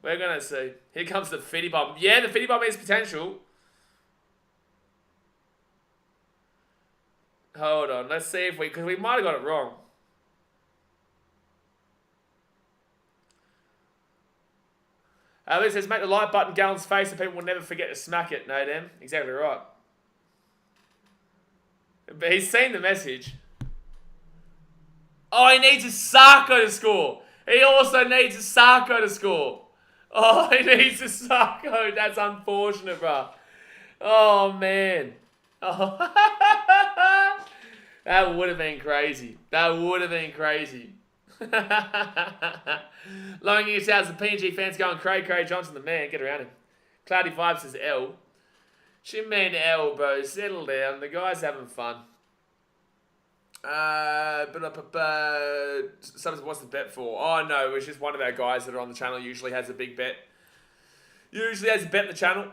We're going to see. Here comes the Fitty Bomb. Yeah, the Fitty Bomb is potential. Hold on. Let's see if because we might have got it wrong. It says, make the like button Gallon's face and people will never forget to smack it. No, Dan. Exactly right. But he's seen the message. Oh, he needs a Sarko to score. He also needs a Sarko to score. Oh, he needs a Sarko. That's unfortunate, bro. Oh, man. Oh. That would have been crazy. Lowing your sounds, the PNG fans going Craig Johnson, the man. Get around him. Cloudy Vibes says L. She mean L, bro. Settle down. The guy's having fun. Sometimes what's the bet for? Oh, no. It's just one of our guys that are on the channel usually has a big bet. Usually has a bet in the channel.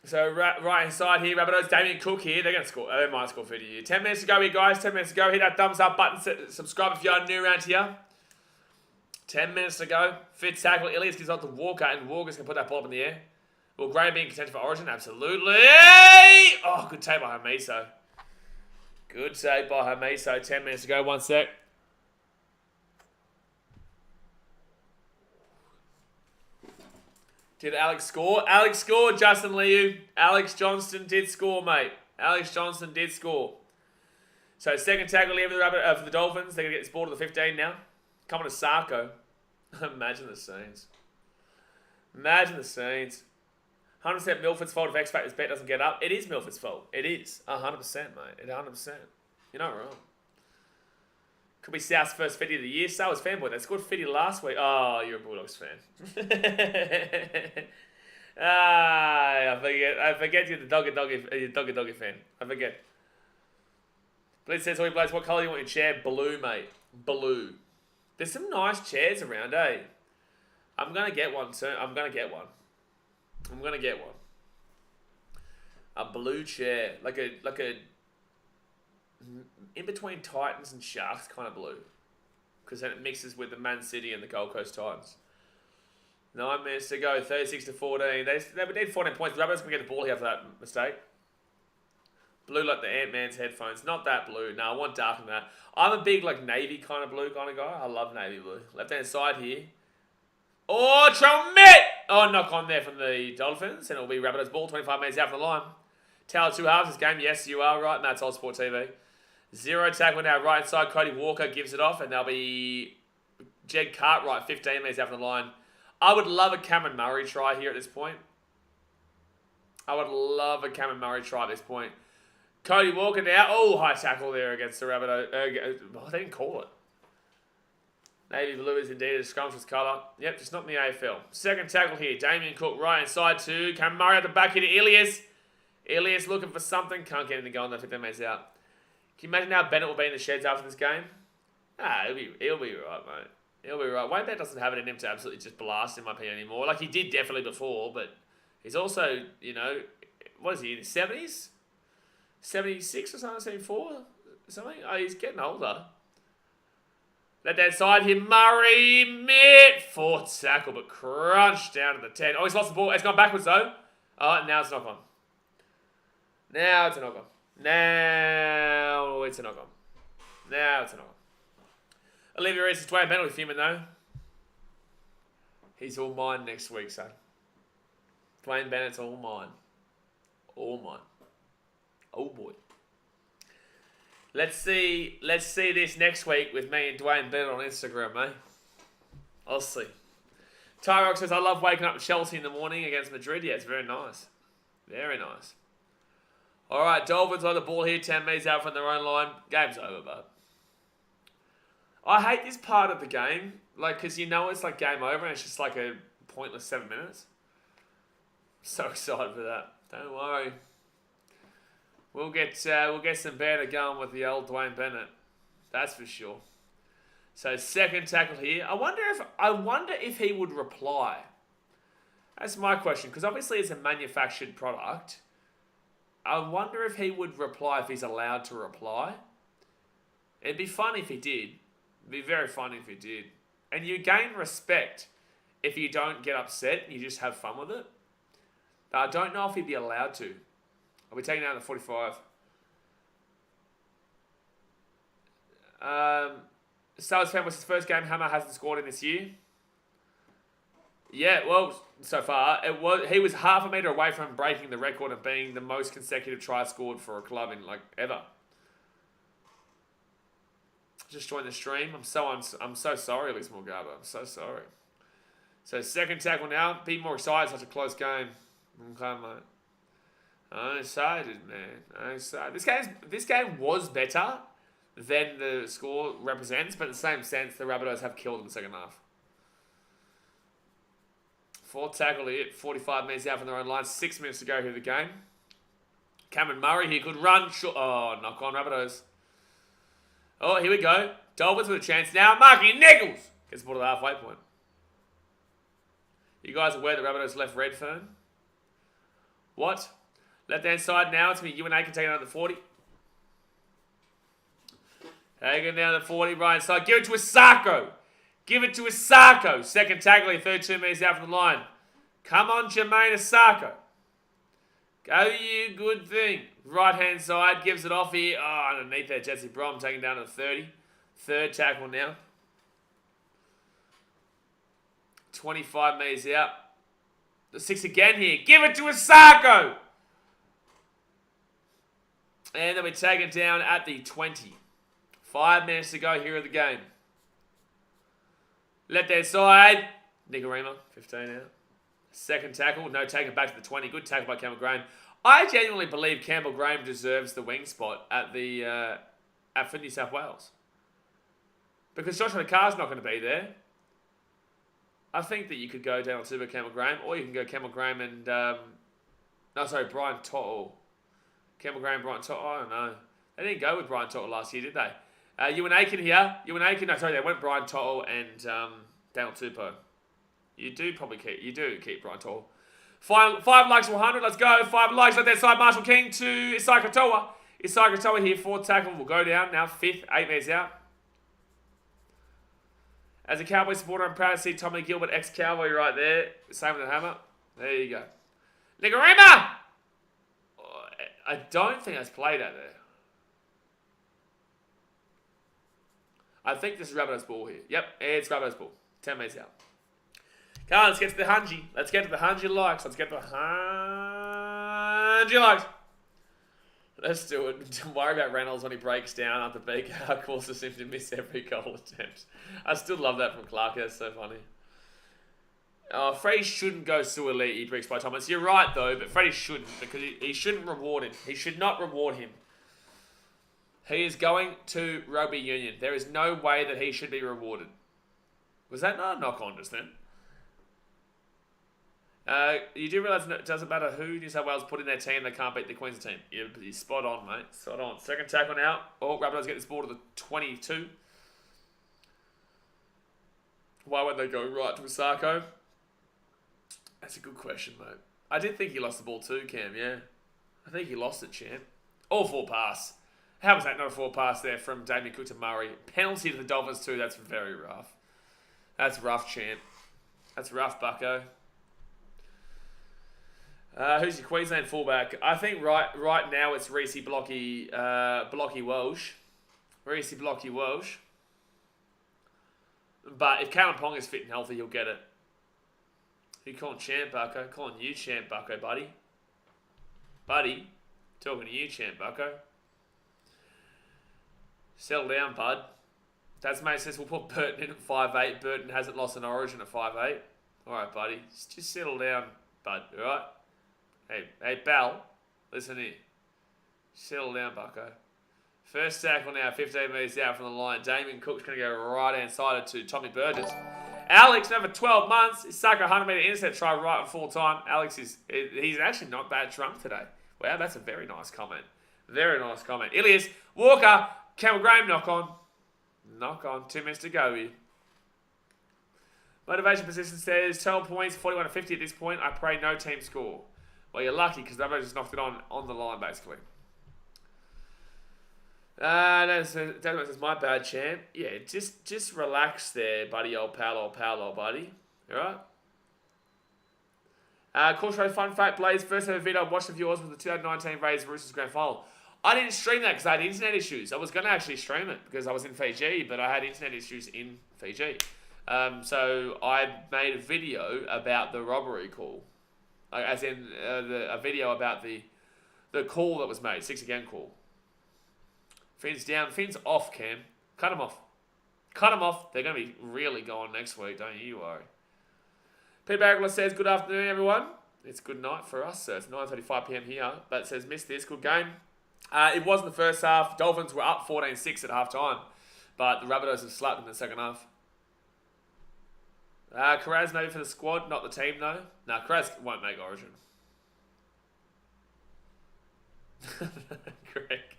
So right inside here, Rabbitohs, Damien Cook here. They're going to score. They might score 50 here. 10 minutes to go here, guys. 10 minutes to go. Hit that thumbs up button. Subscribe if you're new around here. 10 minutes to go. Fifth tackle. Ilias gives off to Walker, and Walker's going to put that ball up in the air. Will Graham be in contention for Origin? Absolutely. Oh, good take by Hamiso. Good take by Hamiso. 10 minutes to go. 1 sec. Did Alex score? Alex scored, Justin Liu. Alex Johnston did score, mate. Alex Johnston did score. So second tackle here for the Dolphins. They're going to get this ball to the 15 now. Coming to Sarko. Imagine the scenes. 100% Milford's fault if X Factor's bet doesn't get up. It is Milford's fault. It is. 100%, mate. 100%. You're not wrong. Could be South's first 50 of the year. So was Fanboy. They scored 50 last week. Oh, you're a Bulldogs fan. I forget you're the doggy fan. I forget. Blitz says, Blaze, what colour do you want your chair? Blue, mate. Blue. There's some nice chairs around, eh? I'm going to get one soon. I'm going to get one. A blue chair. Like a in between Titans and Sharks kind of blue. Because then it mixes with the Man City and the Gold Coast Titans. 9 minutes to go. 36-14. They would need 14 points. Rabbitohs can get the ball here for that mistake. Blue like the Ant-Man's headphones. Not that blue. No, I want darker than that. I'm a big like navy kind of blue kind of guy. I love navy blue. Left-hand side here. Oh, Tromit! Oh, knock on there from the Dolphins. And it'll be Rabbitohs ball. 25 minutes out from the line. Tower 2 halves this game. Yes, you are right. And that's Old Sport TV. 0 tackle now. Right inside. Cody Walker gives it off. And there'll be Jed Cartwright. 15 minutes out from the line. I would love a Cameron Murray try here at this point. Cody Walker now. Oh, high tackle there against the Rabbitohs. They didn't call it. Navy blue is indeed a scrumptious colour. Yep, just not in the AFL. Second tackle here. Damien Cook right inside two. Cameron Murray at the back here to Ilias. Ilias looking for something. Can't get anything going. They'll 15 minutes out. Can you imagine how Bennett will be in the sheds after this game? He'll be right, mate. He'll be right. Wayne Bennett doesn't have it in him to absolutely just blast, in my opinion, anymore. Like, he did definitely before, but he's also, you know, what is he, in his 70s? 76 or something, 74 or something? Oh, he's getting older. Let that side here, Murray, mid. Fourth tackle, but crunched down to the 10. Oh, he's lost the ball. It's gone backwards, though. Oh, now it's a knock on. Now it's a knock on. Olivia Reese is Dwayne Bennett with human, though. He's all mine next week, son. Dwayne Bennett's all mine. All mine. Oh boy. Let's see this next week with me and Dwayne Bennett on Instagram, mate. I'll see. Tyrock says, I love waking up Chelsea in the morning against Madrid. Yeah, it's very nice. Very nice. Alright, Dolphins on the ball here. 10 metres out from their own line. Game's over, bud. I hate this part of the game. Like, because you know it's like game over and it's just like a pointless 7 minutes. So excited for that. Don't worry. We'll get some banter going with the old Dwayne Bennett. That's for sure. So second tackle here. I wonder if he would reply. That's my question, because obviously it's a manufactured product. I wonder if he would reply if he's allowed to reply. It'd be fun if he did. It'd be very funny if he did. And you gain respect if you don't get upset and you just have fun with it. But I don't know if he'd be allowed to. I'll be taking down the 45. Stars fan was his first game Hammer hasn't scored in this year. Yeah, well, so far he was half a metre away from breaking the record of being the most consecutive tries scored for a club in like ever. Just joined the stream. I'm so sorry, Alex Morgado. I'm so sorry. So second tackle now. Be more excited. Such a close game. Okay, mate. I'm excited, man. I'm excited. This game was better than the score represents, but in the same sense, the Rabbitohs have killed in the second half. Fourth tackle here, 45 minutes out from their own line. 6 minutes to go here the game. Cameron Murray here could run. Oh, knock on Rabbitohs. Oh, here we go. Dolphins with a chance now. Marky Nichols gets the ball to the halfway point. You guys aware that Rabbitohs left Redfern? What? Left-hand side now. It's going to be UNA can take it out of the 40. Taking down the 40, right side. Give it to Asako. Give it to Asako. Second tackle here, 32 metres out from the line. Come on, Jermaine Asako. Go you, good thing. Right-hand side, gives it off here. Oh, underneath there, Jesse Brom taking down to the 30. Third tackle now. 25 metres out. The 6 again here. Give it to Asako. And then we're taken down at the 20. 5 minutes to go here of the game. Left hand side. Nicarima, 15 out. Second tackle. No, take it back to the 20. Good tackle by Campbell Graham. I genuinely believe Campbell Graham deserves the wing spot at for New South Wales. Because Joshua Carr's not going to be there. I think that you could go down to Campbell Graham, or you can go Campbell Graham and Brian Tottle. Campbell Graham, Brian Tottle. I don't know. They didn't go with Brian Tottle last year, did they? Ewan Aiken here. They went Brian Tottle and Daniel Tupou. You do keep Brian Tottle. 5 likes to 100. Let's go. 5 likes on that side. Marshall King to Isai Katoa. Isai Katoa here. 4th tackle will go down. Now 5th. 8 minutes out. As a Cowboy supporter, I'm proud to see Tommy Gilbert, ex-Cowboy, right there. Same with the hammer. There you go. Nicarima! I don't think that's played out there. I think this is Rabbitohs ball here. Yep, it's Rabbitohs ball. 10 minutes out. Come on, let's get to the Hungy. Let's get to the Hungy likes. Let's do it. Don't worry about Reynolds when he breaks down after BKR causes him to miss every goal attempt. I still love that from Clark. That's so funny. Freddie shouldn't go so elite, he bricks by Thomas. You're right, though, but Freddie shouldn't, because he shouldn't reward him. He should not reward him. He is going to rugby union. There is no way that he should be rewarded. Was that not a knock-on just then? You do realise it doesn't matter who New South Wales put in their team, they can't beat the Queensland team. You're spot on, mate. Spot on. Second tackle now. Oh, Rabbitohs get this ball to the 22. Why won't they go right to Asako? That's a good question, mate. I did think he lost the ball too, Cam, yeah. I think he lost it, champ. All 4 pass. How was that not a 4 pass there from Damien Cook to Murray? Penalty to the Dolphins too, that's very rough. That's rough, champ. That's rough, bucko. Who's your Queensland fullback? I think right now it's Reece Blocky Walsh. Reece Blocky Walsh. But if Callum Pong is fit and healthy, he'll get it. Who you calling champ, Bucko? Calling you champ, Bucko, buddy. Buddy. Talking to you, champ, Bucko. Settle down, bud. Tasmania says we'll put Burton in at 5'8". Burton hasn't lost an origin at 5'8". Alright, buddy. Just settle down, bud. Alright? Hey, Bell. Listen here. Settle down, Bucko. First tackle now, 15 metres out from the line. Damien Cook's going to go right-hand side to Tommy Burgess. Alex, over 12 months. He stuck a 100-metre intercept try right on full time. Alex he's actually not bad drunk today. Wow, that's a very nice comment. Very nice comment. Ilias, Walker, Campbell Graham, knock on. Knock on. 2 minutes to go here. Motivation position says 12 points, 41 to 50 at this point. I pray no team score. Well, you're lucky because they've just knocked it on the line, basically. That says my bad, champ. Yeah, just relax there, buddy, old pal, buddy. Alright? Course Road fun fact, Blaze, first ever video I watched of yours was the 2019 Rays Roosters Grand Final. I didn't stream that because I had internet issues. I was going to actually stream it because I was in Fiji, but I had internet issues in Fiji. So I made a video about the robbery call. As in a video about the call that was made, 6 again call. Finn's down. Finn's off, Cam. Cut him off. Cut him off. They're going to be really gone next week, don't you worry. Pete Bagler says, good afternoon, everyone. It's good night for us. So it's 9:35 p.m. here. But it says, missed this. Good game. It was in the first half. Dolphins were up 14-6 at half time. But the Rabbitohs have slapped them in the second half. Carraz maybe for the squad, not the team, though. No, Carraz won't make Origin. Correct.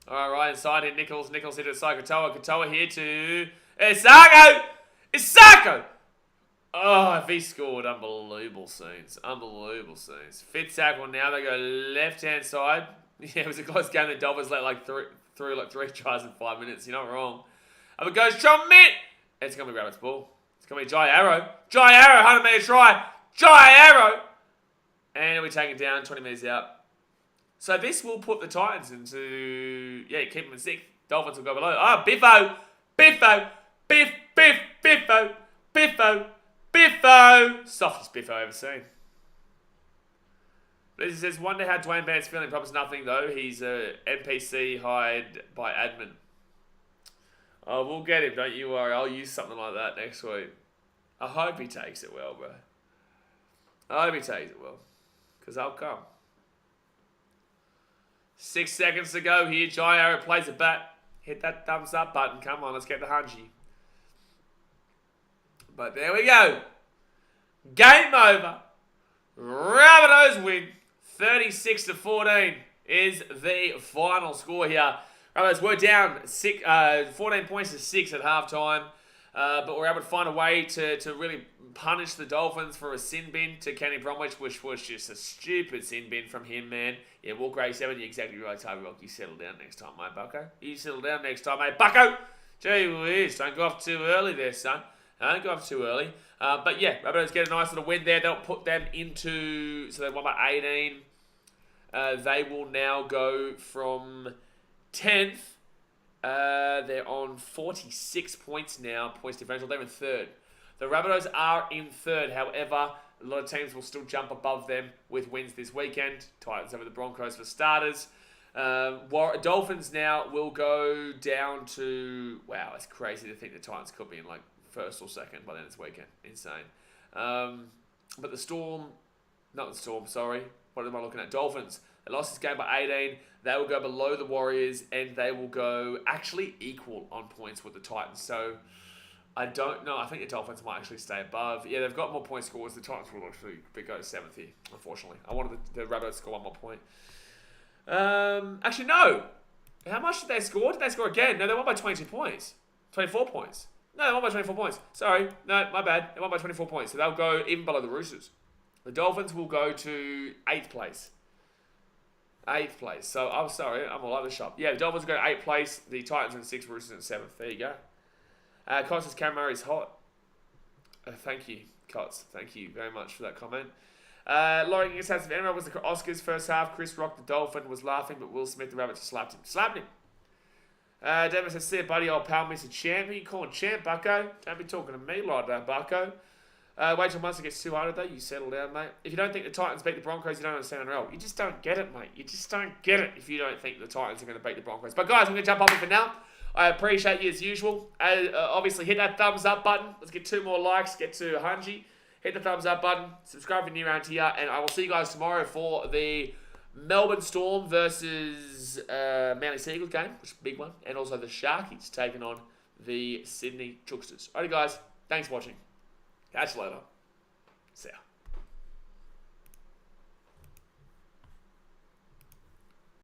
Alright, right inside here, Nichols hit it, Katoa here to Isako! Isako! Oh, if he scored, unbelievable scenes. Unbelievable scenes. Fifth tackle now, they go left-hand side. Yeah, it was a close game. The Dolphins let through like 3 tries in 5 minutes. You're not wrong. Up it goes, Trump-Mitt! It's going to be Rabbit's ball. It's going to be Jai Arrow. Jai Arrow, 100-metre try. Jai Arrow! And we're taking down, 20 metres out. So this will put the Titans into, keep them in 6th. Dolphins will go below. Oh, Biffo! Biffo! Biff, Biff, Biffo! Biffo! Biffo! Softest Biffo I've ever seen. But he says, wonder how Dwayne Band's feeling. Promise nothing, though. He's a NPC hired by admin. Oh, we'll get him, don't you worry. I'll use something like that next week. I hope he takes it well, bro. I hope he takes it well. Because I'll come. 6 seconds to go here. Jai Arrow plays a bat. Hit that thumbs up button. Come on, let's get the hungy. But there we go. Game over. Rabbitohs win. 36-14 is the final score here. Rabbitohs were down 14 points to 6 at halftime. But we're able to find a way to really punish the Dolphins for a sin bin to Kenny Bromwich, which was just a stupid sin bin from him, man. Yeah, Walker 87, you're exactly right, Toby Rock. You settle down next time, mate, Bucko. You settle down next time, mate, Bucko. Gee whiz, don't go off too early there, son. Don't go off too early. But yeah, Rabbitohs get a nice little win there. They'll put them into, so they won by 18. They will now go from 10th. They're on 46 points now, points differential. They're in 3rd. The Rabbitohs are in 3rd. However, a lot of teams will still jump above them with wins this weekend. Titans over the Broncos for starters. Dolphins now will go down to... Wow, it's crazy to think the Titans could be in like 1st or 2nd by the end of this weekend. Insane. But the Storm... Not the Storm, sorry. What am I looking at? Dolphins. They lost this game by 18. They will go below the Warriors, and they will go actually equal on points with the Titans. So, I don't know. I think the Dolphins might actually stay above. Yeah, they've got more point scores. The Titans will actually go 7th here, unfortunately. I wanted the Rabbitohs to score 1 more point. Actually, no. How much did they score? Did they score again? No, they won by 22 points. 24 points. No, they won by 24 points. Sorry. No, my bad. They won by 24 points. So, they'll go even below the Roosters. The Dolphins will go to 8th place. 8th place. So, I'm sorry. I'm all over the shop. Yeah, the Dolphins go to 8th place. The Titans are in 6th. Roosters in 7th. There you go. Cots' camera is hot. Thank you, Cots. Thank you very much for that comment. Laurie Inges has, if anyone was the Oscars first half, Chris Rock, the Dolphin, was laughing, but Will Smith, the Rabbit, just slapped him. Slapped him. Devin says, see you, buddy, old pal, Mr. Champ. Who you calling champ, bucko? Don't be talking to me like that, bucko. Wait till Munster gets 200 though. You settle down, mate. If you don't think the Titans beat the Broncos, you don't understand NRL. You just don't get it, mate. You just don't get it if you don't think the Titans are going to beat the Broncos. But guys, I'm going to jump off it for now. I appreciate you as usual. Obviously, hit that thumbs up button. Let's get 2 more likes. Get to 100. Hit the thumbs up button. Subscribe if you're new around here. And I will see you guys tomorrow for the Melbourne Storm versus Manly Seagulls game, which is a big one. And also the Sharkies taking on the Sydney Chooksters. Alrighty, guys. Thanks for watching. Catch you later. See ya.